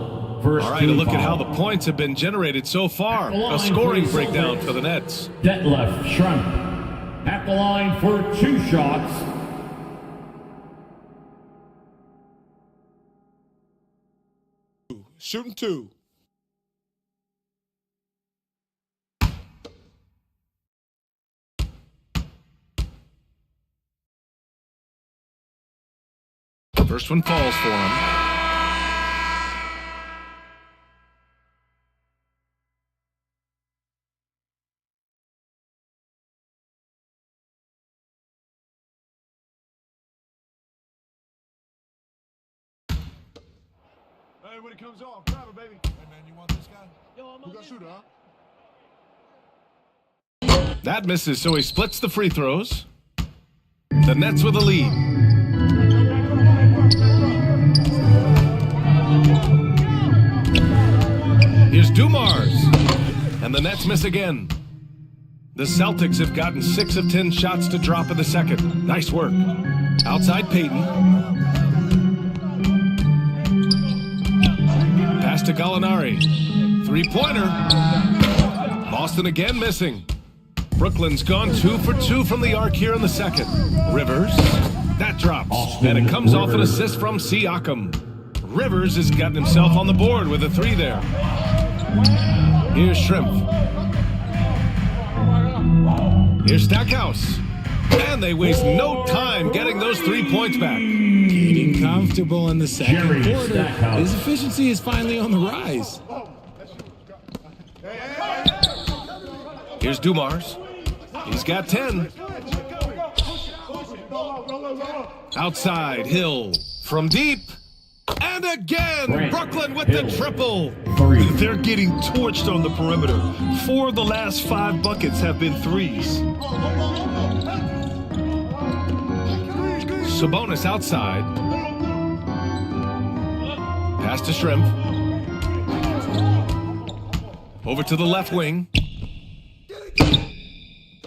All right, a look at how the points have been generated so far. A scoring breakdown for the Nets. Detlef Shrimp at the line for 2 shots. Shooting 2. First one falls for him. Hey, when it comes off, grab it, baby. Hey, man, you want this guy? Yo, I'm gonna shoot it, huh? That misses, so he splits the free throws. The Nets with a lead. Here's Dumars. And the Nets miss again. The Celtics have gotten 6 of 10 shots to drop in the second. Nice work. Outside Payton. Pass to Gallinari. 3-pointer. Boston again missing. Brooklyn's gone 2 for 2 from the arc here in the second. Rivers. That drops. And it comes off an assist from Siakam. Rivers has gotten himself on the board with a 3 there. Here's Shrimp. Here's Stackhouse. And they waste no time getting those 3 points back. Getting comfortable in the second quarter. His efficiency is finally on the rise. Here's Dumars. He's got 10. Outside, Hill. From deep. And again, Brooklyn with the triple. They're getting torched on the perimeter. 4 of the last 5 buckets have been threes. Sabonis outside. Pass to Shrimp. Over to the left wing.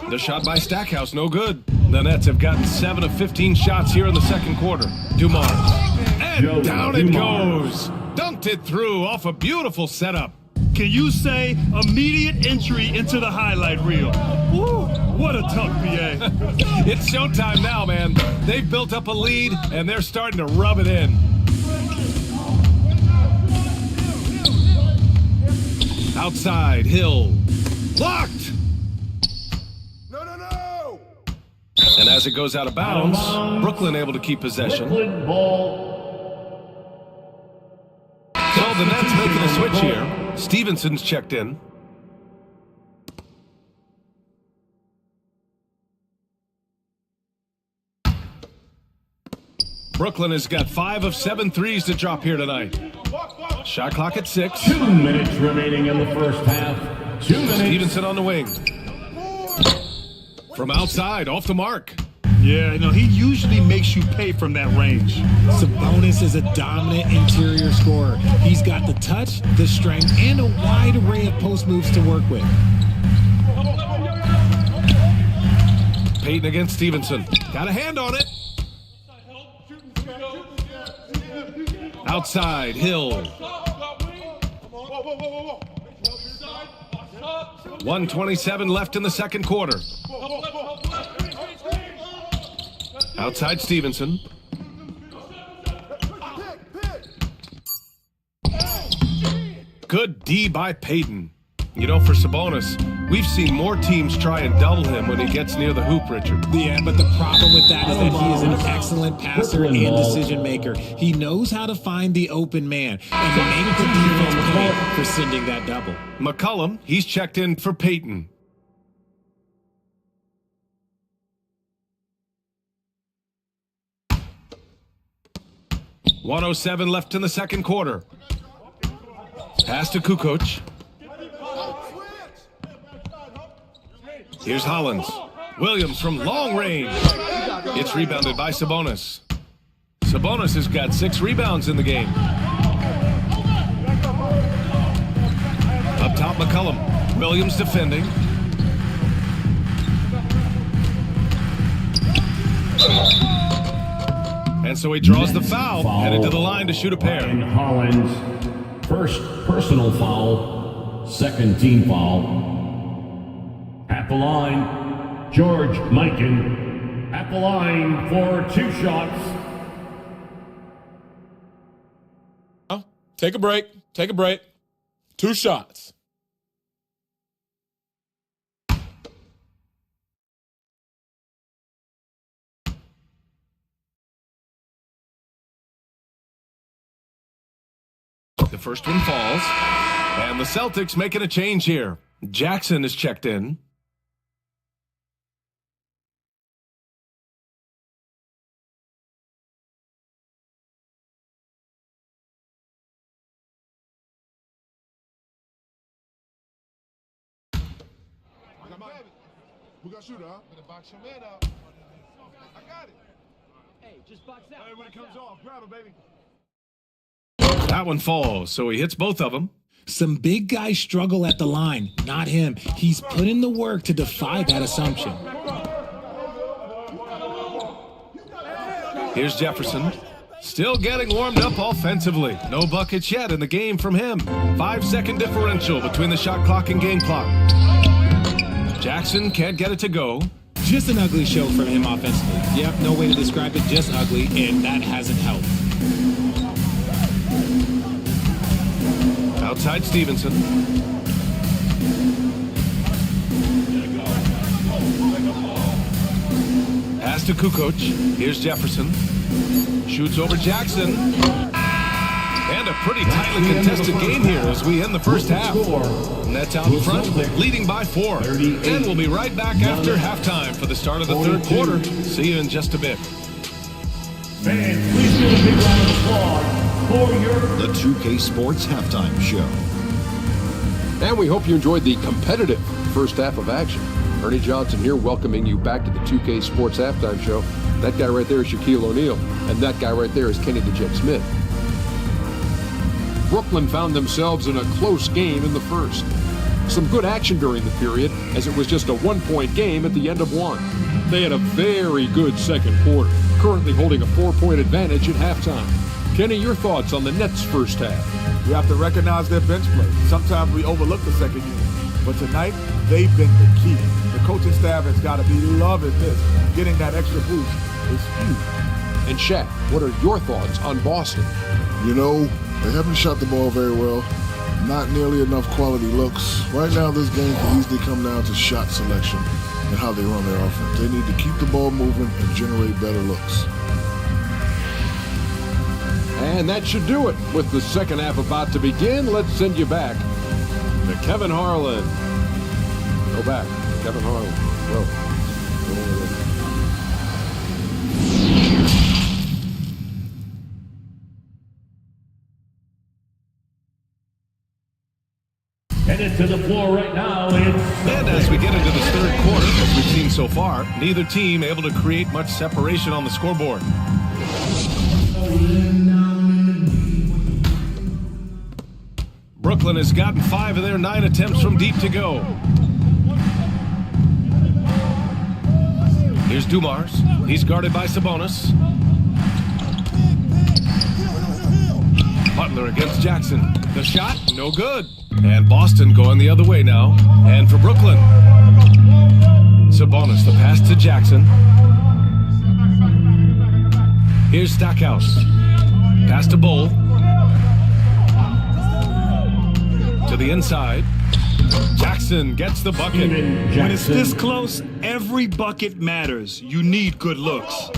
The shot by Stackhouse, no good. The Nets have gotten 7 of 15 shots here in the second quarter. Dumars. And down it goes. Dunked it through off a beautiful setup. Can you say immediate entry into the highlight reel? Woo, what a tough PA. It's showtime now, man. They've built up a lead, and they're starting to rub it in. Outside, Hill. Blocked! No! And as it goes out of bounds, Brooklyn able to keep possession. Brooklyn ball. So the Nets making a switch here. Stevenson's checked in. Brooklyn has got 5 of 7 threes to drop here tonight. Shot clock at 6. 2 minutes remaining in the first half. 2 minutes. Stevenson on the wing. From outside, off the mark. Yeah, he usually makes you pay from that range. Sabonis is a dominant interior scorer. He's got the touch, the strength, and a wide array of post moves to work with. Payton against Stevenson. Got a hand on it. Outside, Hill. 1:27 left in the second quarter. Outside Stevenson. Good D by Payton. For Sabonis, We've seen more teams try and double him when he gets near the hoop, Richard. Yeah, but the problem with that is that he is an excellent passer and decision maker. He knows how to find the open man and make the defense pay for sending that double. McCollum, he's checked in for Peyton. .107 left in the second quarter. Pass to Kukoc. Here's Hollins. Williams from long range. It's rebounded by Sabonis. Sabonis has got 6 rebounds in the game. Up top, McCollum. Williams defending. And so he draws the foul, headed to the line to shoot a pair. Ryan Hollins, first personal foul, second team foul. At the line, George Mikan. At the line for 2 shots. Take a break. Take a break. 2 shots. The first one falls. And the Celtics making a change here. Jackson is checked in. We got shooter, huh? Better box your man up. I got it. Hey, just box out. Hey, when it comes off, grab it, baby. That one falls, so he hits both of them. Some big guys struggle at the line, not him. He's put in the work to defy that assumption. Here's Jefferson. Still getting warmed up offensively. No buckets yet in the game from him. 5-second differential between the shot clock and game clock. Jackson can't get it to go. Just an ugly show from him offensively. Yep, no way to describe it, just ugly, and that hasn't helped. Outside Stevenson. Pass to Kukoc. Here's Jefferson. Shoots over Jackson. And a pretty tightly contested game here as we end the first half. Nets out in front, leading by 4. And we'll be right back after halftime for the start of the third quarter. See you in just a bit. Fans, please give a big round of applause for your... The 2K Sports Halftime Show. And we hope you enjoyed the competitive first half of action. Ernie Johnson here, welcoming you back to the 2K Sports Halftime Show. That guy right there is Shaquille O'Neal, and that guy right there is Kenny the Jet Smith. Brooklyn found themselves in a close game in the first. Some good action during the period, as it was just a 1-point game at the end of one. They had a very good second quarter, currently holding a 4-point advantage at halftime. Kenny, your thoughts on the Nets' first half? You have to recognize their bench play. Sometimes we overlook the second unit, but tonight they've been the key. The coaching staff has got to be loving this. Getting that extra boost is huge. And Shaq, what are your thoughts on Boston? You know, they haven't shot the ball very well. Not nearly enough quality looks. Right now, this game can easily come down to shot selection and how they run their offense. They need to keep the ball moving and generate better looks. And that should do it. With the second half about to begin, let's send you back to Kevin Harlan. Go back, Kevin Harlan. Go. Headed to the floor right now, And as we get into this third quarter, as we've seen so far, neither team able to create much separation on the scoreboard. Brooklyn has gotten 5 of their 9 attempts from deep to go. Here's Dumars. He's guarded by Sabonis. Butler against Jackson. The shot, no good. And Boston going the other way now. And for Brooklyn, Sabonis, the pass to Jackson. Here's Stackhouse. Pass to Bull. To the inside. Jackson gets the bucket. When it's this close, every bucket matters. You need good looks.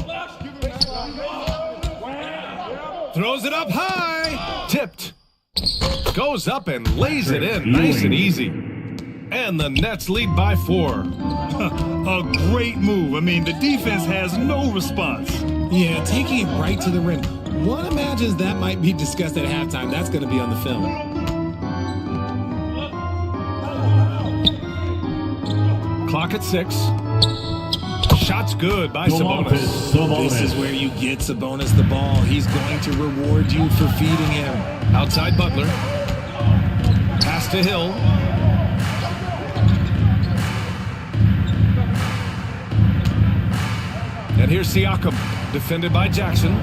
Throws it up high. Tipped. Goes up and lays it in nice and easy. And the Nets lead by 4. A great move. I mean, the defense has no response. Yeah, taking it right to the rim. One imagines that might be discussed at halftime. That's going to be on the film. Clock at 6. Shot's good by Sabonis. This is where you get Sabonis the ball. He's going to reward you for feeding him. Outside Butler. Pass to Hill. And here's Siakam, defended by Jackson.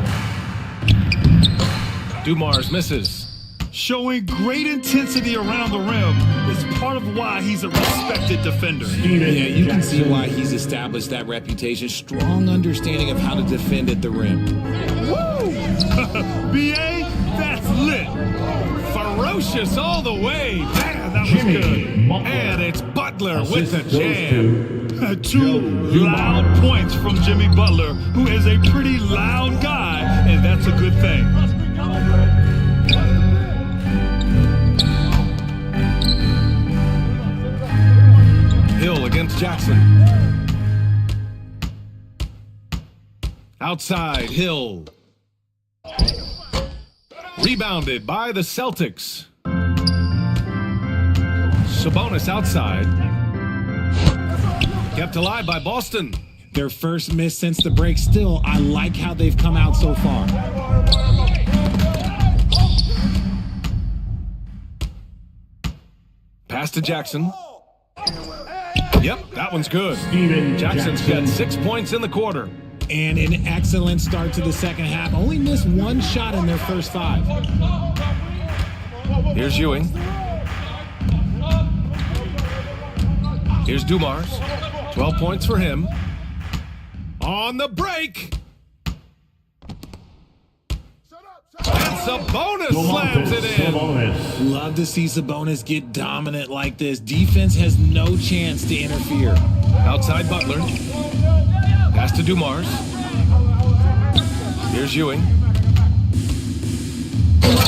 Dumars misses. Showing great intensity around the rim is part of why he's a respected defender. Yeah, you can see why he's established that reputation. Strong understanding of how to defend at the rim. Woo! B.A., that's lit. Ferocious all the way. Man, that was good. And it's Butler with the jam. 2 loud points from Jimmy Butler, who is a pretty loud guy, and that's a good thing. Hill against Jackson. Outside, Hill. Rebounded by the Celtics. Sabonis outside. Kept alive by Boston. Their first miss since the break. Still, I like how they've come out so far. Pass to Jackson. Yep, that one's good. Jackson's got 6 points in the quarter. And an excellent start to the second half. Only missed 1 shot in their first 5. Here's Ewing. Here's Dumars. 12 points for him. On the break. And Sabonis slams it in. Love to see Sabonis get dominant like this. Defense has no chance to interfere. Outside Butler. Pass to Dumars. Here's Ewing.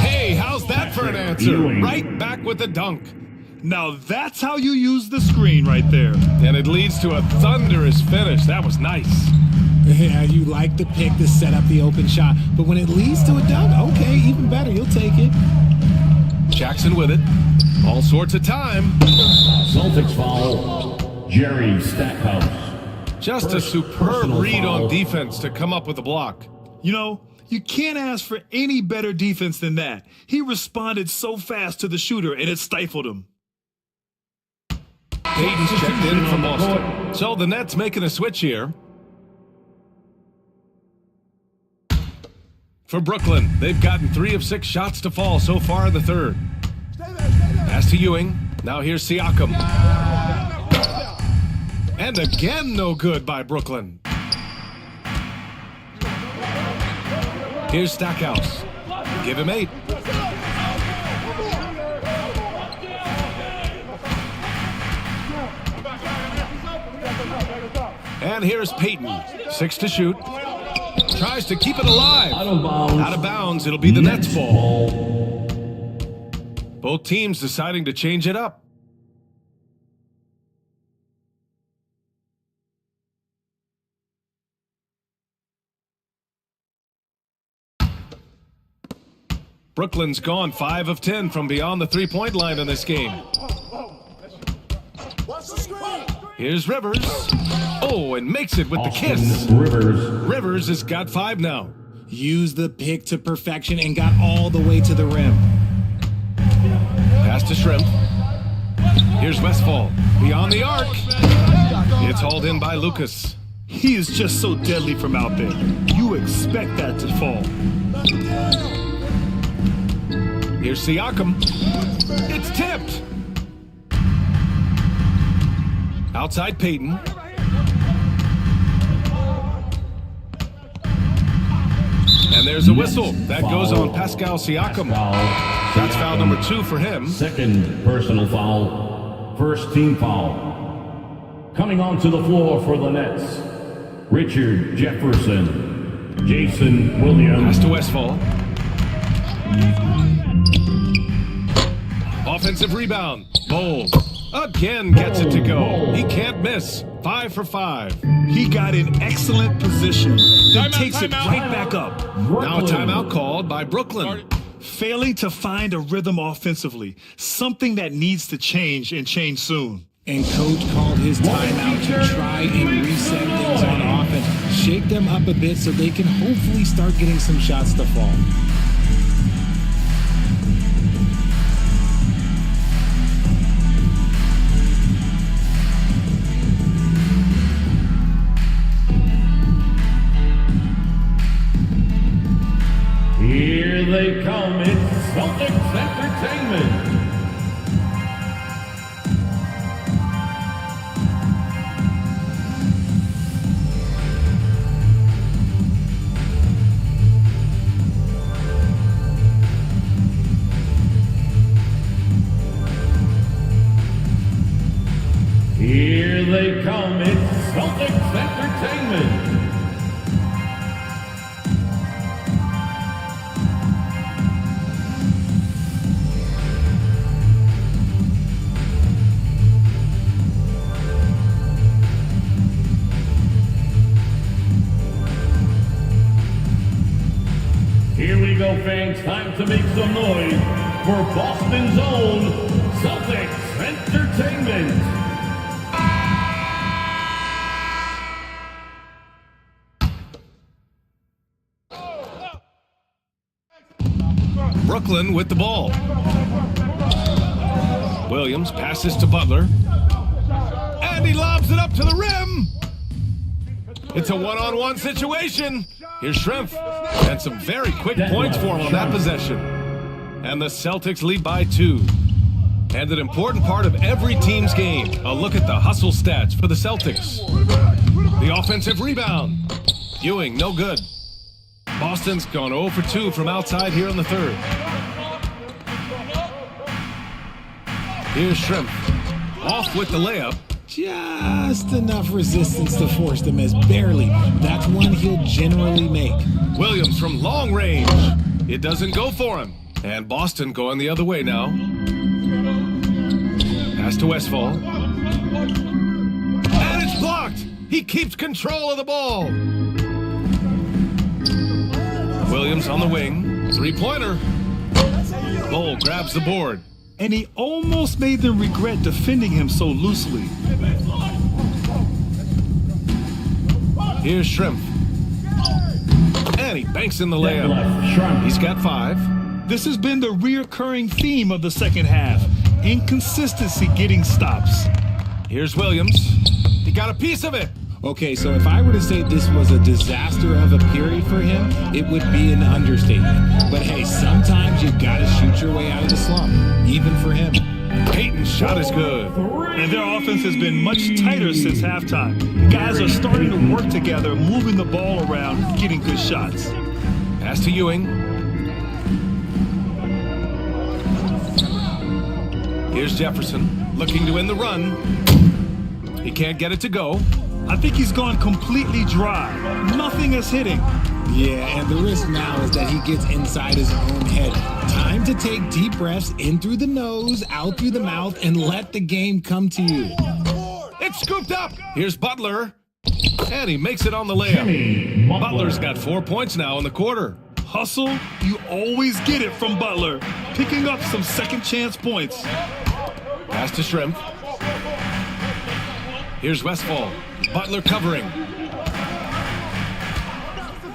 Hey, how's that for an answer? Right back with the dunk. Now that's how you use the screen right there. And it leads to a thunderous finish. That was nice. Yeah, you like the pick to set up the open shot, but when it leads to a dunk, okay, even better, you'll take it. Jackson with it. All sorts of time. Celtics foul, Jerry Stackhouse. Just a superb read on defense to come up with the block. You know, you can't ask for any better defense than that. He responded so fast to the shooter, and it stifled him. Payton's checked in from Boston. So the Nets making a switch here. For Brooklyn, they've gotten 3 of 6 shots to fall so far in the third. Pass to Ewing. Now here's Siakam. And again, no good by Brooklyn. Here's Stackhouse. Give him 8. And here's Payton. 6 to shoot. Tries to keep it alive. Out of bounds. It'll be the Nets' ball. Both teams deciding to change it up. Brooklyn's gone 5 of 10 from beyond the three-point line in this game. Here's Rivers. Oh, and makes it with the kiss. Rivers has got 5 now. Used the pick to perfection and got all the way to the rim. Pass to Shrimp. Here's Westfall. Beyond the arc. It's hauled in by Lucas. He is just so deadly from out there. You expect that to fall. Here's Siakam. It's tipped. Outside Payton. And there's a whistle. That goes on Pascal Siakam. That's foul number 2 for him. Second personal foul, First team foul. Coming onto the floor for the Nets, Richard Jefferson, Jason Williams. Pass to Westfall. Offensive rebound. Bowl again gets it to go. He can't miss. 5 for 5. He got in excellent position, then takes it right back up. Now a timeout called by Brooklyn. Failing to find a rhythm offensively, something that needs to change and change soon. And coach called his timeout to try and reset things on offense, shake them up a bit so they can hopefully start getting some shots to fall. Here they come, it's Celtics Entertainment. Here they come, it's Celtics Entertainment. Here we go, fans. Time to make some noise for Boston's own Celtics Entertainment. Brooklyn with the ball. Williams passes to Butler. And he lobs it up to the rim. It's a one-on-one situation. Here's Shrimp. And some very quick points for him on that possession. And the Celtics lead by 2. And an important part of every team's game. A look at the hustle stats for the Celtics. The offensive rebound. Ewing, no good. Boston's gone 0 for 2 from outside here in the third. Here's Shrimp. Off with the layup. Just enough resistance to force the miss. Barely. That's one he'll generally make. Williams from long range. It doesn't go for him. And Boston going the other way now. Pass to Westfall. And it's blocked. He keeps control of the ball. Williams on the wing. Three-pointer. Bull grabs the board. And he almost made them regret defending him so loosely. Here's Shrimp. And he banks in the layup. He's got 5. This has been the reoccurring theme of the second half. Inconsistency getting stops. Here's Williams. He got a piece of it. Okay, so if I were to say this was a disaster of a period for him, it would be an understatement. But hey, sometimes you gotta shoot your way out of the slump, even for him. Payton's shot is good. And their offense has been much tighter since halftime. The guys are starting to work together, moving the ball around, getting good shots. Pass to Ewing. Here's Jefferson, looking to win the run. He can't get it to go. I think he's gone completely dry. Nothing is hitting. Yeah, and the risk now is that he gets inside his own head. Time to take deep breaths in through the nose, out through the mouth, and let the game come to you. It's scooped up. Here's Butler. And he makes it on the layup. Butler's got 4 points now in the quarter. Hustle, you always get it from Butler. Picking up some second chance points. Pass to Shrimp. Here's Westfall. Butler covering.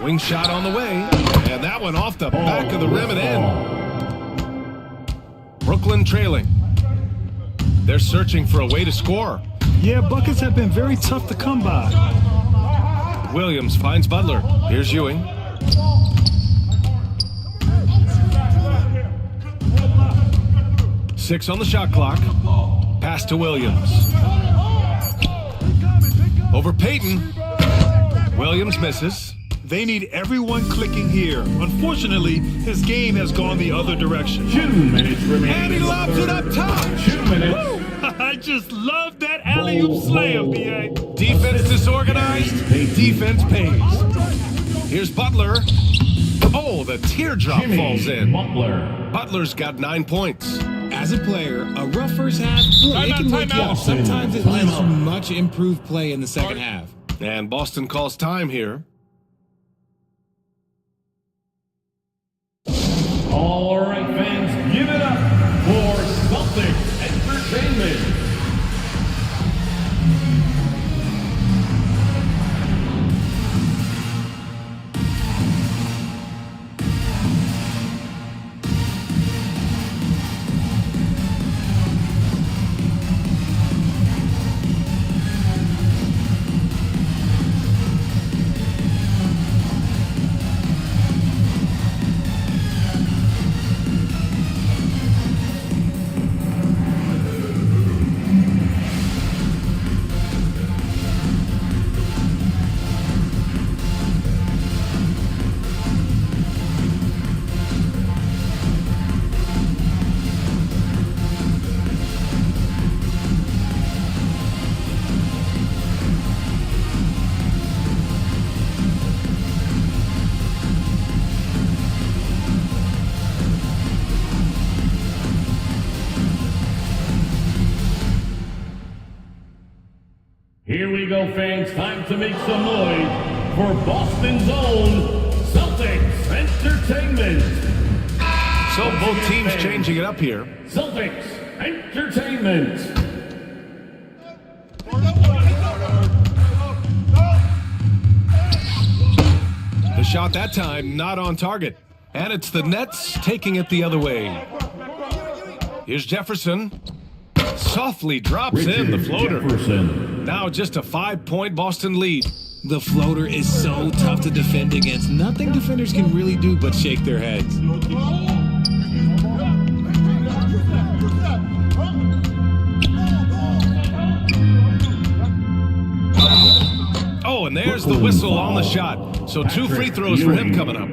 Wing shot on the way. And that one off the back of the rim and in. Brooklyn trailing. They're searching for a way to score. Yeah, buckets have been very tough to come by. Williams finds Butler. Here's Ewing. Six on the shot clock. Pass to Williams. Over Payton. Williams misses. They need everyone clicking here. Unfortunately, his game has gone the other direction. 2 minutes remaining. And he lobs it up top. 2 minutes. I just love that alley-oop slam, B.A. Defense disorganized, defense pays. Here's Butler. Oh, the teardrop falls in. Butler's got 9 points. As a player, a rough first half, look, it can wake you up. Sometimes it leads to much improved play in the second half. And Boston calls time here. All right, fans, give it up for Celtics Entertainment. Here we go, fans. Time to make some noise for Boston's own Celtics Entertainment. So both teams changing it up here. Celtics Entertainment. The shot that time not on target. And it's the Nets taking it the other way. Here's Jefferson. Softly drops in the floater. Now just a 5-point Boston lead. The floater is so tough to defend against. Nothing defenders can really do but shake their heads. Oh, and there's the whistle on the shot. So 2 free throws for him coming up.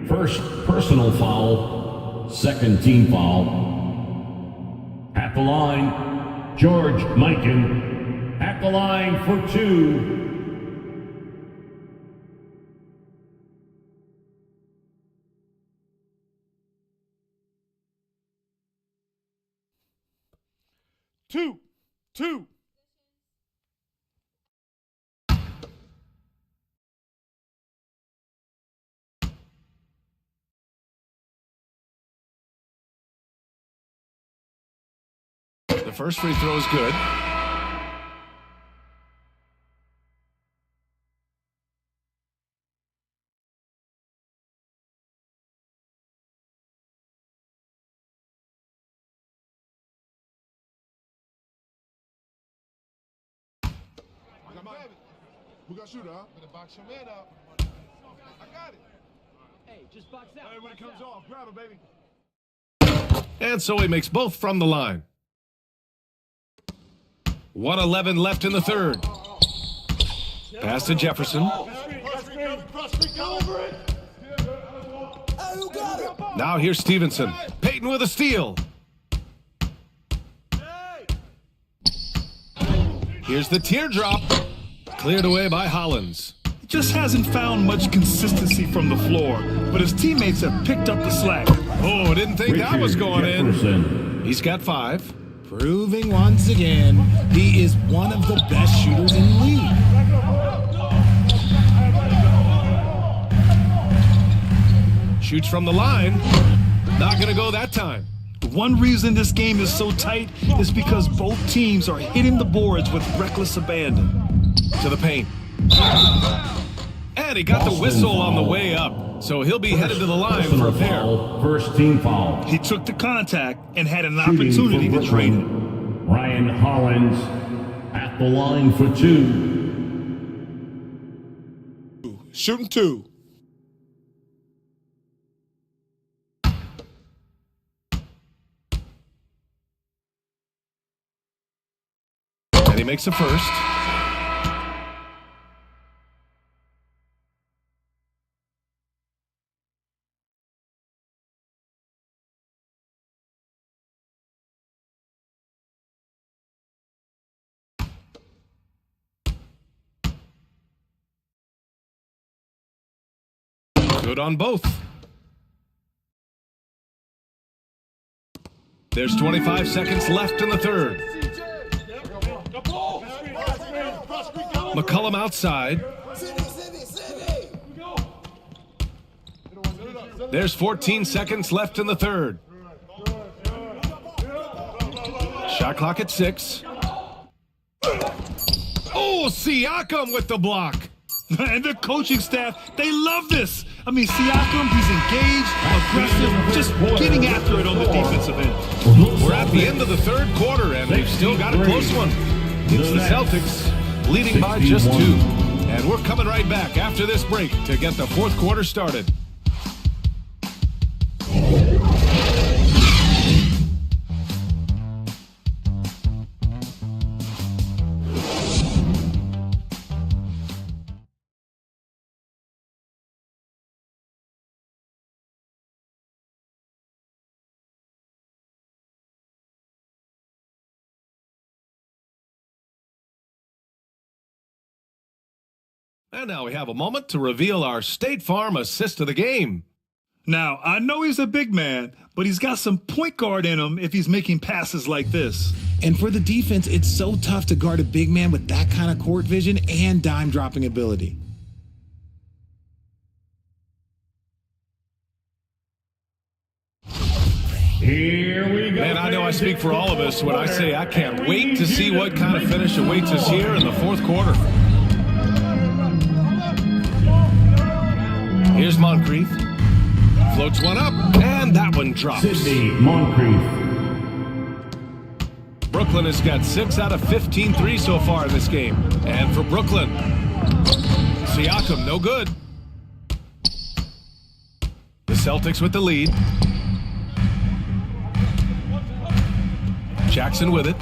First personal foul, second team foul. At the line, George Mikan. At the line for 2. Two. The first free throw is good. We got shooter, huh? Better box your man up. I got it. Hey, just box out. Hey, when it comes off, grab it, baby. And so he makes both from the line. 1:11 left in the third. Pass to Jefferson. Now here's Stevenson. Payton with a steal. Here's the teardrop. Cleared away by Hollins. He just hasn't found much consistency from the floor, but his teammates have picked up the slack. Oh, didn't think that was going in. He's got 5. Proving once again, he is one of the best shooters in the league. Shoots from the line. Not going to go that time. One reason this game is so tight is because both teams are hitting the boards with reckless abandon. To the paint. And he got the whistle on the way up, so he'll be headed to the line for a pair. First team foul. He took the contact and had an opportunity to trade it. Ryan Hollins at the line for 2. Shooting 2. And he makes the first. Good on both. There's 25 seconds left in the third. McCollum outside. There's 14 seconds left in the third. Shot clock at 6. Oh, Siakam with the block. And the coaching staff, they love this. I mean, Siakam, he's engaged, aggressive, just getting after it on the defensive end. We're at the end of the third quarter, and they've still got a close one. It's the Celtics leading by just 2. And we're coming right back after this break to get the fourth quarter started. And now we have a moment to reveal our State Farm assist of the game. Now, I know he's a big man, but he's got some point guard in him if he's making passes like this. And for the defense, it's so tough to guard a big man with that kind of court vision and dime dropping ability. Here we go. Man, I know I speak for all of us when I say I can't wait to see what kind of finish awaits us here in the fourth quarter. Here's Moncrief. Floats one up, and that one drops. Sidney Moncrief. Brooklyn has got 6 out of 15 threes so far in this game. And for Brooklyn, Siakam, no good. The Celtics with the lead. Jackson with it.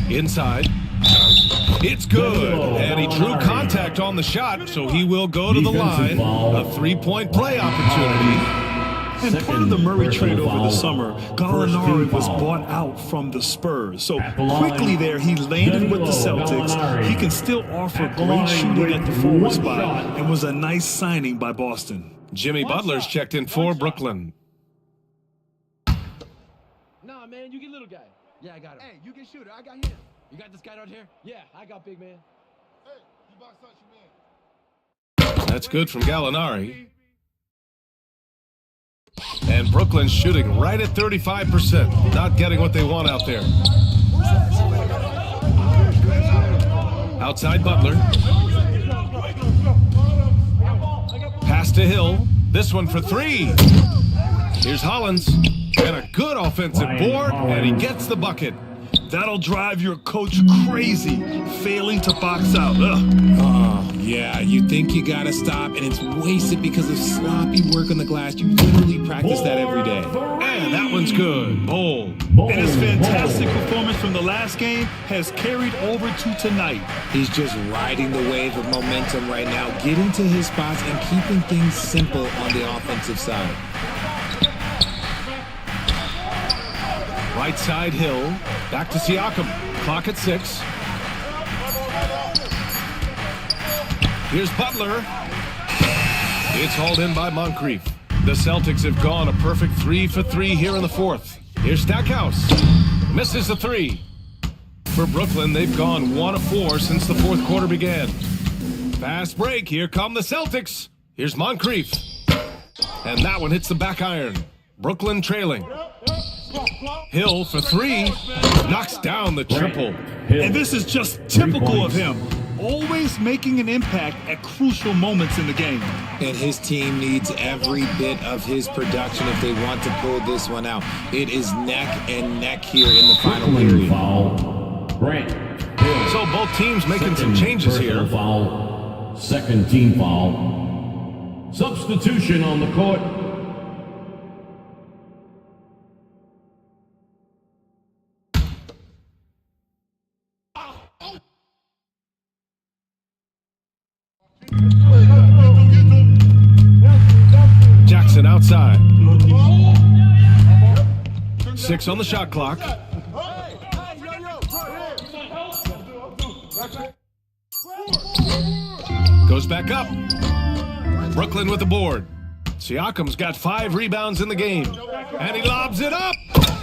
Inside. It's good, and he drew contact on the shot, so he will go to the line. A 3-point play opportunity. And part of the Murray trade over the summer, Gallinari was bought out from the Spurs. So quickly there, he landed with the Celtics. He can still offer great shooting at the forward spot and was a nice signing by Boston. Jimmy Butler's checked in for Brooklyn. Nah, man, you get little guy. Yeah, I got him. Hey, you get shooter. I got him. You got this guy out here? Yeah, I got big man. Hey, you box out your man. That's good from Gallinari. And Brooklyn's shooting right at 35%. Not getting what they want out there. Outside Butler. Pass to Hill. This one for 3. Here's Hollins. And a good offensive board, and he gets the bucket. That'll drive your coach crazy, failing to box out. Oh, yeah, you think you gotta stop, and it's wasted because of sloppy work on the glass. You literally practice that every day. And that one's good. Bold. And his fantastic performance from the last game has carried over to tonight. He's just riding the wave of momentum right now, getting to his spots and keeping things simple on the offensive side. Right side Hill. Back to Siakam. Clock at 6. Here's Butler. It's hauled in by Moncrief. The Celtics have gone a perfect 3 for 3 here in the fourth. Here's Stackhouse. Misses the 3. For Brooklyn, they've gone 1 of 4 since the fourth quarter began. Fast break. Here come the Celtics. Here's Moncrief. And that one hits the back iron. Brooklyn trailing. Hill for 3, knocks down the triple. And this is just typical of him, always making an impact at crucial moments in the game. And his team needs every bit of his production if they want to pull this one out. It is neck and neck here in the final period. So both teams making some changes here. Foul. Second team foul. Substitution on the court. Jackson outside. 6 on the shot clock. Goes back up. Brooklyn with the board. Siakam's got 5 rebounds in the game. And he lobs it up.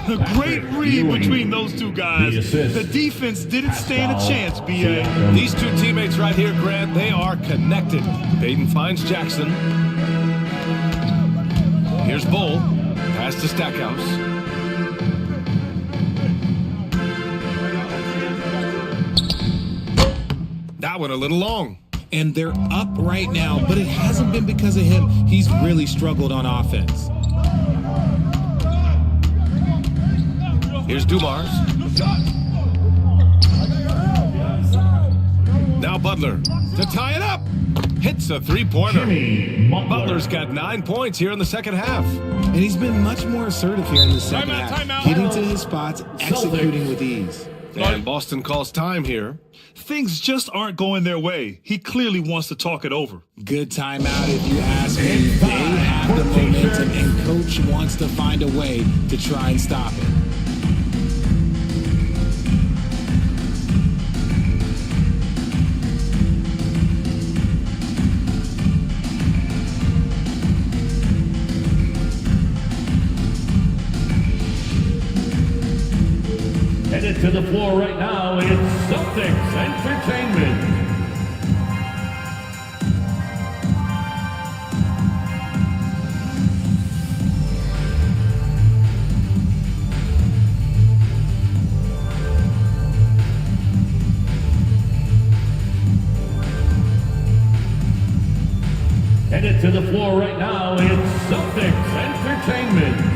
A great read between those two guys. The defense didn't stand a chance, B.A. These two teammates right here, Grant, they are connected. Payton finds Jackson. Here's Bull. Pass to Stackhouse. That one a little long. And they're up right now, but it hasn't been because of him. He's really struggled on offense. Here's Dumars. Now Butler to tie it up. Hits a 3-pointer. Butler's got 9 points here in the second half. And he's been much more assertive here in the second half. Getting to his spots, executing with ease. And Boston calls time here. Things just aren't going their way. He clearly wants to talk it over. Good timeout if you ask me. They have the momentum, and coach wants to find a way to try and stop it. Headed to the floor right now, it's Celtics Entertainment. Headed to the floor right now, it's Celtics Entertainment.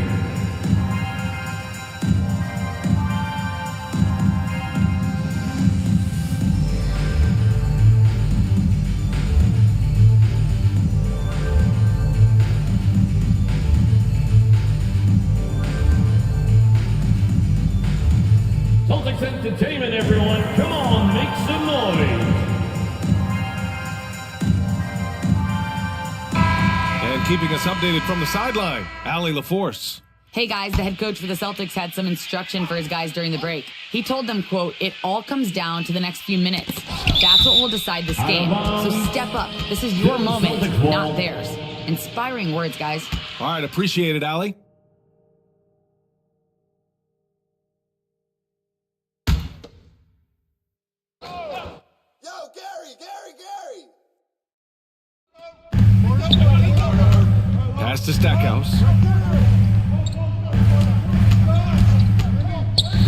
Celtics Entertainment, everyone. Come on, make some noise. And keeping us updated from the sideline, Allie LaForce. Hey guys, the head coach for the Celtics had some instruction for his guys during the break. He told them, quote, "It all comes down to the next few minutes. That's what will decide this game. So step up. This is your moment, not theirs." Inspiring words, guys. All right, appreciate it, Allie. Pass to Stackhouse.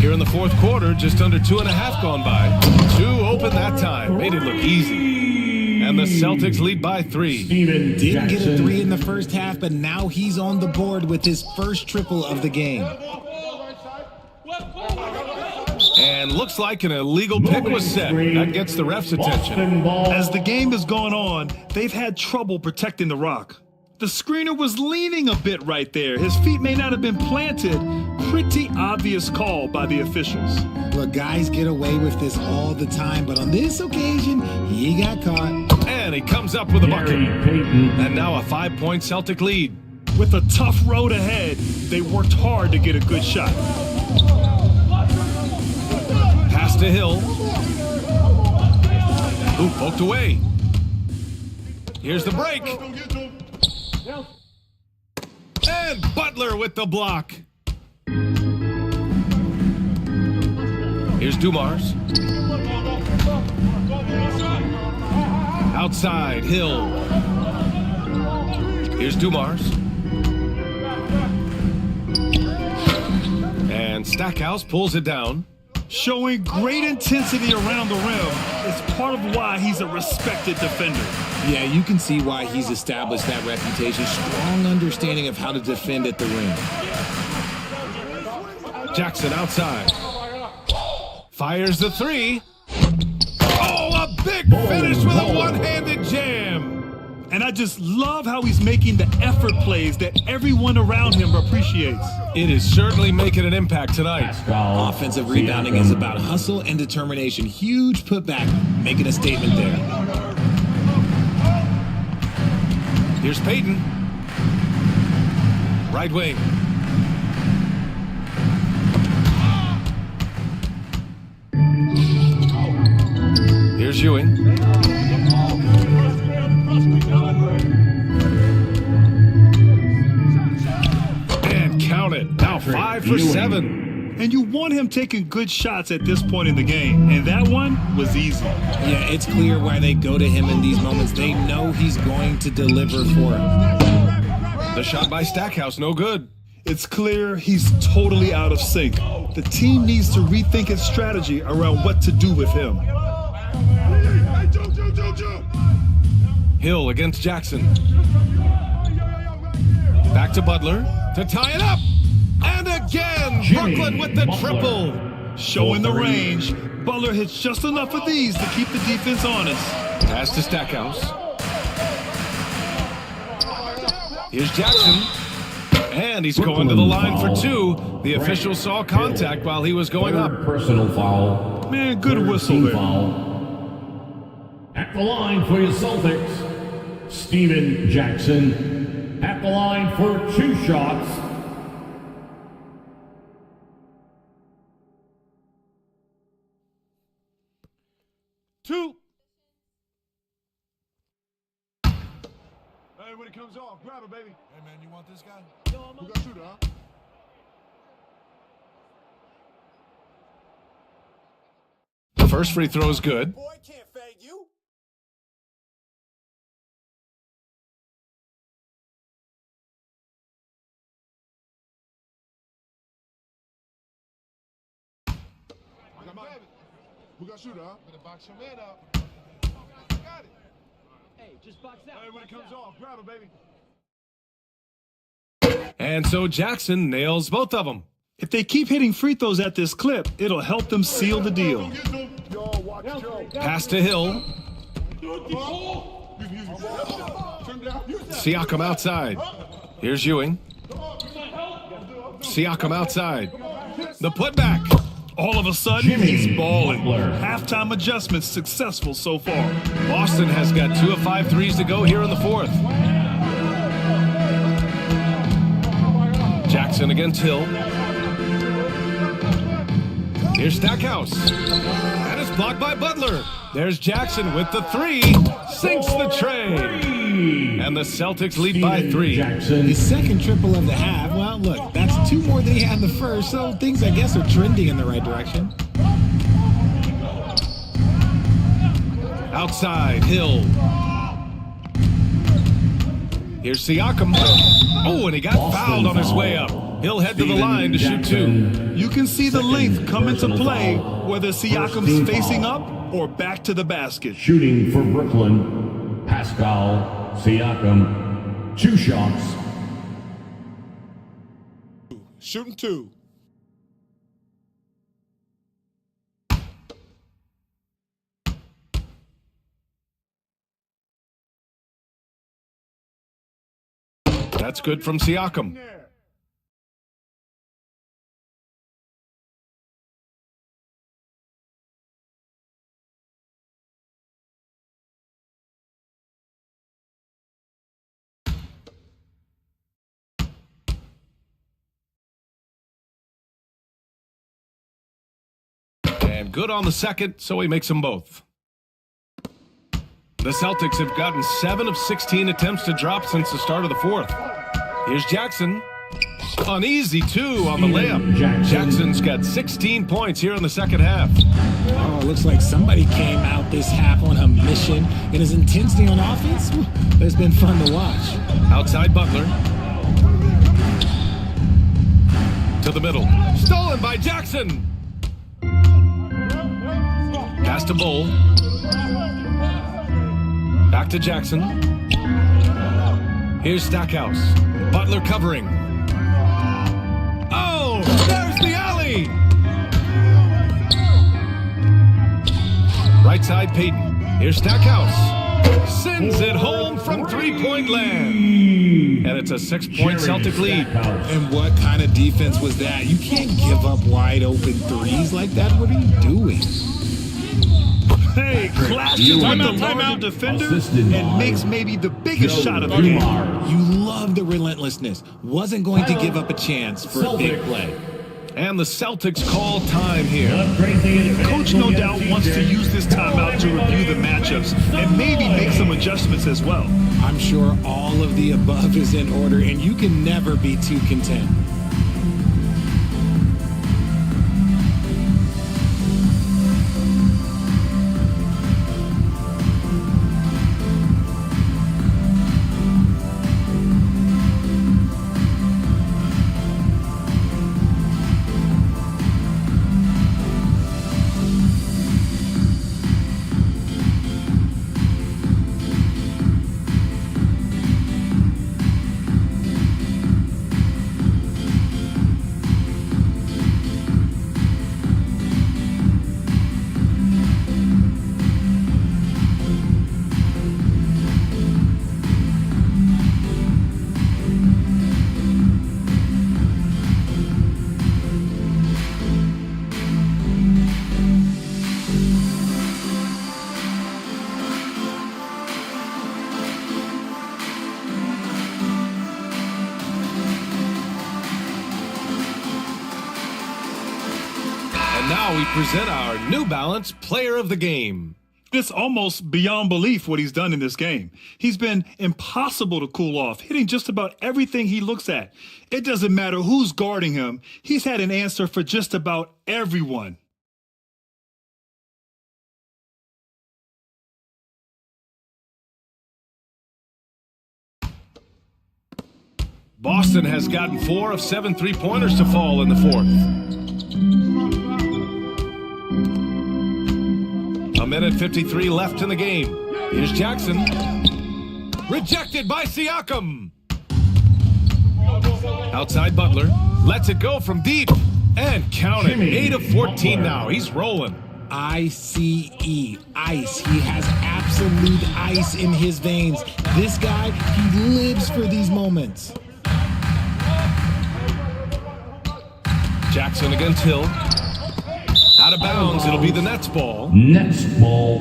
Here in the fourth quarter, just under 2.5 gone by. 2 open that time. Made it look easy. And the Celtics lead by 3. Didn't get a 3 in the first half, but now he's on the board with his first triple of the game. And looks like an illegal pick was set. That gets the ref's attention. As the game has gone on, they've had trouble protecting the rock. The screener was leaning a bit right there. His feet may not have been planted. Pretty obvious call by the officials. Look, guys get away with this all the time, but on this occasion, he got caught. And he comes up with a bucket. And now a 5-point Celtic lead. With a tough road ahead, they worked hard to get a good shot. Pass to Hill. Who poked away. Here's the break. And Butler with the block. Here's Dumars. Outside, Hill. Here's Dumars. And Stackhouse pulls it down. Showing great intensity around the rim is part of why he's a respected defender. Yeah, you can see why he's established that reputation. Strong understanding of how to defend at the rim. Jackson outside. Fires the 3. Oh, a big finish with a one-handed jam. And I just love how he's making the effort plays that everyone around him appreciates. It is certainly making an impact tonight. Offensive rebounding is about hustle and determination. Huge putback, making a statement there. Here's Payton. Right wing. Here's Ewing. for 7. And you want him taking good shots at this point in the game. And that one was easy. Yeah, it's clear why they go to him in these moments. They know he's going to deliver for him. The shot by Stackhouse, no good. It's clear he's totally out of sync. The team needs to rethink its strategy around what to do with him. Hill against Jackson. Back to Butler to tie it up. And again, Brooklyn with the triple. Showing the range. Butler hits just enough of these to keep the defense honest. Pass to Stackhouse. Here's Jackson. And he's going to the line for 2. The official saw contact while he was going up. Personal foul. Man, good whistle there. Foul. At the line for your Celtics, Steven Jackson. At the line for 2 shots. Two. Hey, when it comes off, grab it, baby. Hey, man, you want this guy? Who got shooter, huh? The first free throw is good. Boy, can't fade you. Who got shooter, huh? Better box your man up. Got it. Hey, just box out. Hey, when it comes off, grab it, baby. And so Jackson nails both of them. If they keep hitting free throws at this clip, it'll help them seal the deal. Pass to Hill. Siakam outside. Here's Ewing. Siakam outside. The putback. All of a sudden, he's balling. Halftime adjustments successful so far. Boston has got 2 of 5 threes to go here in the 4th. Jackson against Hill. Here's Stackhouse. And it's blocked by Butler. There's Jackson with the 3. Sinks the tray. And the Celtics lead by 3. His second triple of the half. Well, look, that's 2 more than he had in the first, so things, I guess, are trending in the right direction. Outside, Hill. Here's Siakam. Oh, and he got fouled on his way up. He'll head to the line to shoot 2. You can see the length come into play, whether Siakam's facing up or back to the basket. Shooting for Brooklyn, Pascal Siakam. 2 shots. Shooting 2. That's good from Siakam. And good on the second, so he makes them both. The Celtics have gotten 7 of 16 attempts to drop since the start of the 4th. Here's Jackson. An easy 2 on the layup. Jackson's got 16 points here in the second half. Oh, it looks like somebody came out this half on a mission. And his intensity on offense, it's been fun to watch. Outside Butler. To the middle. Stolen by Jackson. Pass to Bull. Back to Jackson. Here's Stackhouse. Butler covering. Oh, there's the alley! Right side Payton. Here's Stackhouse. Sends it home from 3-point land. And it's a 6-point Celtic lead. And what kind of defense was that? You can't give up wide open threes like that. What are you doing? Hey, clashes with the larger defender and makes maybe the biggest shot of the game. You love the relentlessness. Wasn't going to give up a chance for a big play. And the Celtics call time here. Coach no doubt wants to use this timeout to review the matchups and maybe make some adjustments as well. I'm sure all of the above is in order, and you can never be too content. now we present our New Balance Player of the Game. It's almost beyond belief what he's done in this game. He's been impossible to cool off, hitting just about everything he looks at. It doesn't matter who's guarding him. He's had an answer for just about everyone. Boston has gotten 4 of 7 3-pointers to fall in the fourth. A minute 53 left in the game. Here's Jackson. Rejected by Siakam. Outside Butler. Lets it go from deep. And count it. 8 of 14 now. He's rolling. ICE, ice. He has absolute ice in his veins. This guy, he lives for these moments. Jackson against Hill. Out of bounds. It'll be the Nets ball. Nets ball.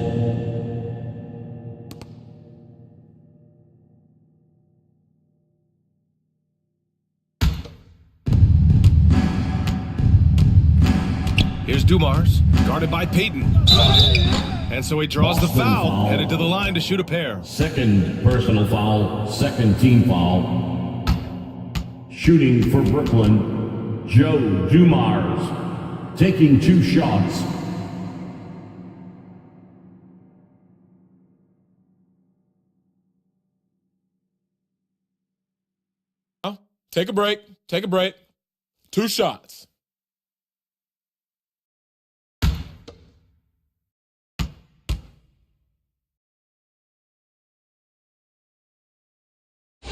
Here's Dumars, guarded by Payton. And so he draws the foul, headed to the line to shoot a pair. Second personal foul, second team foul. Shooting for Brooklyn, Joe Dumars, taking 2 shots. Take a break. Take a break. 2 shots.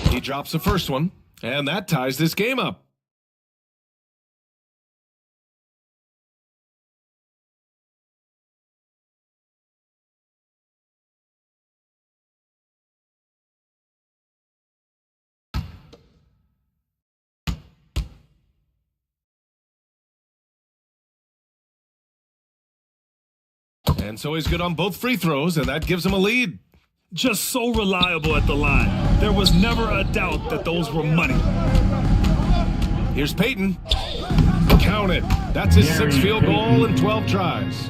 He drops the first one, and that ties this game up. And so he's good on both free throws, and that gives him a lead. Just so reliable at the line. There was never a doubt that those were money. Here's Payton. Count it. That's his 6th field goal in 12 tries.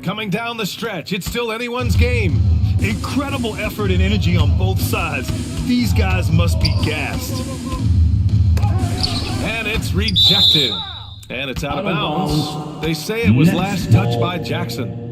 Coming down the stretch, it's still anyone's game. Incredible effort and energy on both sides. These guys must be gassed. And it's rejected. And it's out of bounds. They say it was last touched by Jackson.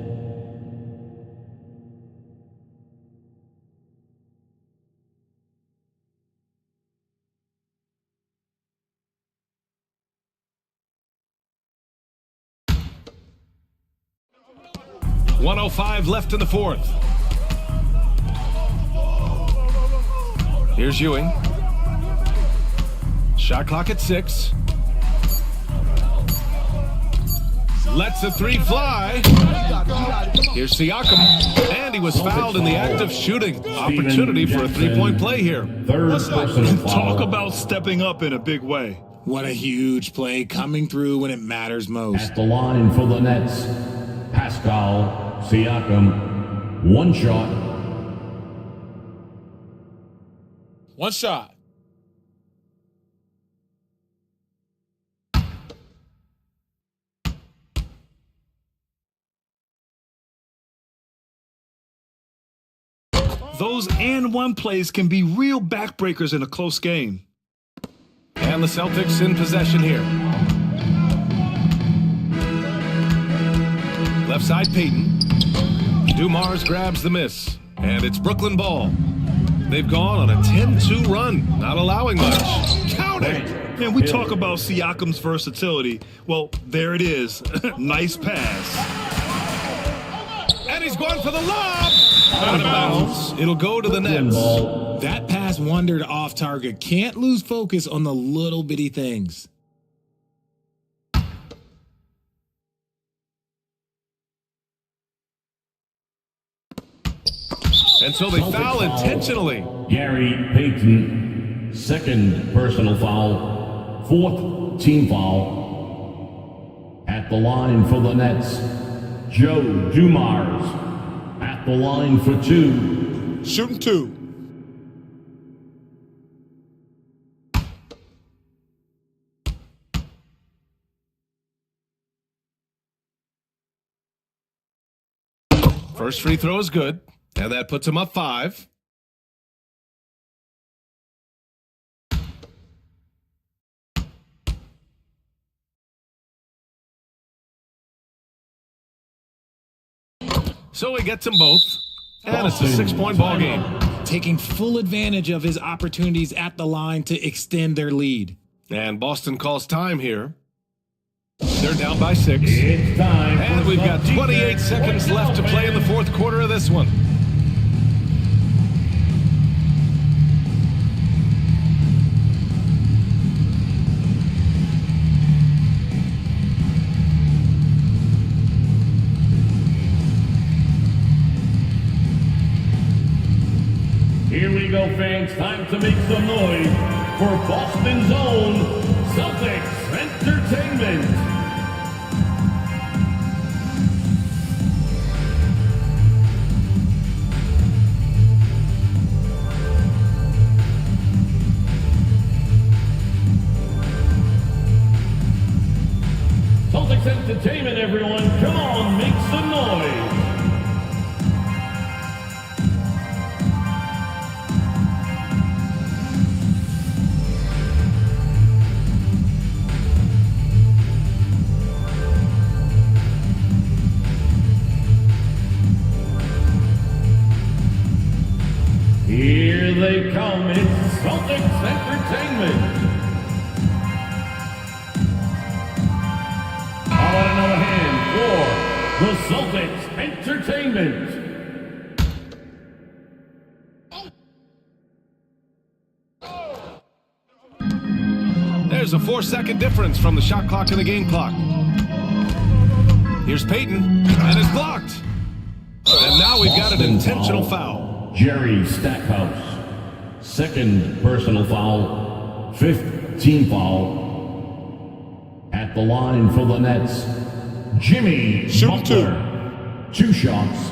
.105 left in the fourth. Here's Ewing. Shot clock at 6. Lets the 3 fly. Here's Siakam. And he was fouled in the act of shooting. Opportunity for a 3-point play here. Talk about stepping up in a big way. What a huge play coming through when it matters most. At the line for the Nets, Pascal Siakam, 1 shot. 1 shot. Those and one plays can be real backbreakers in a close game. And the Celtics in possession here. Left side Payton. Dumars grabs the miss. And it's Brooklyn ball. They've gone on a 10-2 run, not allowing much. Count it! And we talk about Siakam's versatility. Well, there it is. Nice pass. And he's going for the lob! Out of bounds. It'll go to the Nets. That pass wandered off target. Can't lose focus on the little bitty things. And so they foul intentionally. Gary Payton, 2nd personal foul, 4th team foul. At the line for the Nets, Joe Dumars. At the line for 2. Shooting 2. First free throw is good, and that puts him up 5. So he gets them both, and it's a 6-point ball game. Taking full advantage of his opportunities at the line to extend their lead. And Boston calls time here. They're down by 6. It's time. And we've got 28 seconds left to play in the fourth quarter of this one. Here we go, fans. Time to make some noise for Boston's own Celtics Entertainment. Celtics Entertainment, everyone. Come on, make some noise. Here they come, it's Celtics Entertainment. How about another hand for the Celtics Entertainment? There's a 4-second difference from the shot clock and the game clock. Here's Peyton, and it's blocked. And now we've got an intentional foul. Jerry Stackhouse, second personal foul, 5th team foul. At the line for the Nets, Jimmy Butler, 2 shots.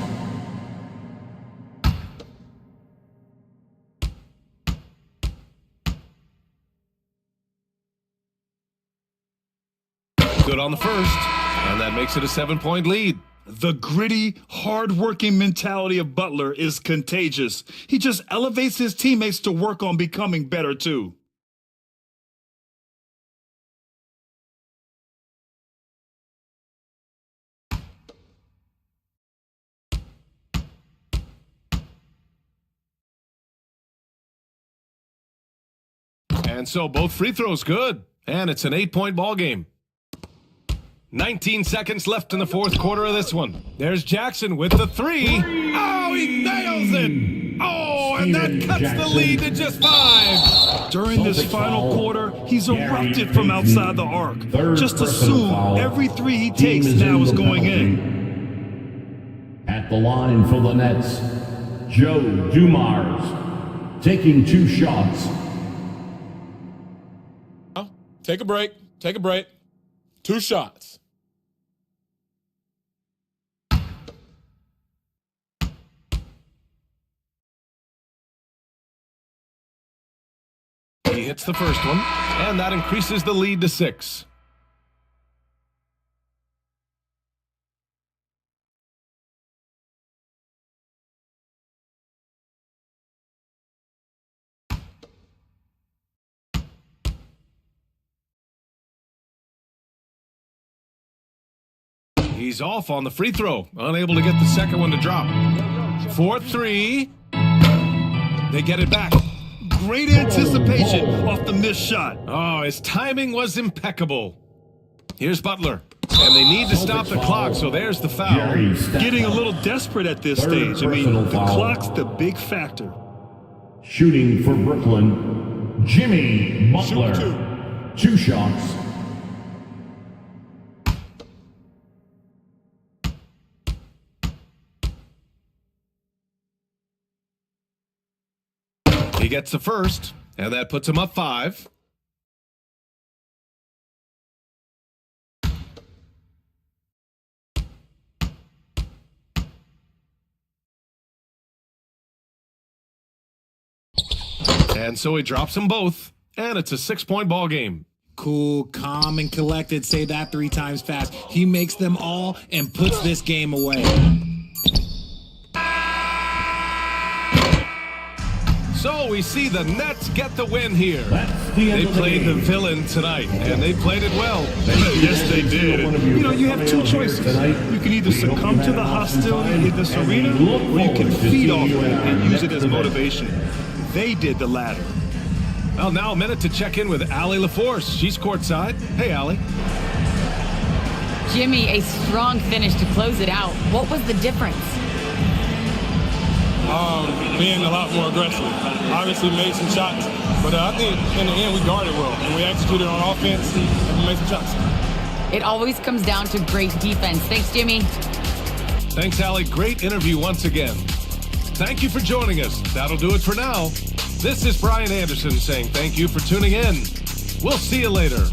Good on the first, and that makes it a 7-point lead. The gritty, hard-working mentality of Butler is contagious. He just elevates his teammates to work on becoming better, too. And so both free throws good, and it's an 8-point ball game. 19 seconds left in the fourth quarter of this one. There's Jackson with the 3. Oh, he nails it! Oh, and that cuts the lead to just 5. During this final quarter, he's erupted from outside the arc. Just assume every 3 he takes now is going in. At the line for the Nets, Joe Dumars, taking 2 shots. Take a break. Take a break. 2 shots. He hits the first one, and that increases the lead to 6. He's off on the free throw, unable to get the second one to drop. 4-3. They get it back. Great anticipation off the missed shot. Oh, his timing was impeccable. Here's Butler, and they need to stop the clock, so there's the foul. Getting a little desperate at this stage. I mean, the clock's the big factor. Shooting for Brooklyn, Jimmy Butler, 2 shots. He gets the first, and that puts him up 5. And so he drops them both, and it's a 6-point ball game. Cool, calm, and collected. Say that 3 times fast. He makes them all and puts this game away. So we see the Nets get the win here. The They played the villain tonight, and they played it well. Yes, they did. You know, you have two choices. You can either succumb to the hostility in this arena, or you can feed off it and use it as motivation. They did the latter. Well, now a minute to check in with Allie LaForce. She's courtside. Hey, Allie. Jimmy, a strong finish to close it out. What was the difference? Being a lot more aggressive. Obviously made some shots, but I think in the end we guarded well and we executed on offense and we made some shots. It always comes down to great defense. Thanks, Jimmy. Thanks, Allie. Great interview once again. Thank you for joining us. That'll do it for now. This is Brian Anderson saying thank you for tuning in. We'll see you later.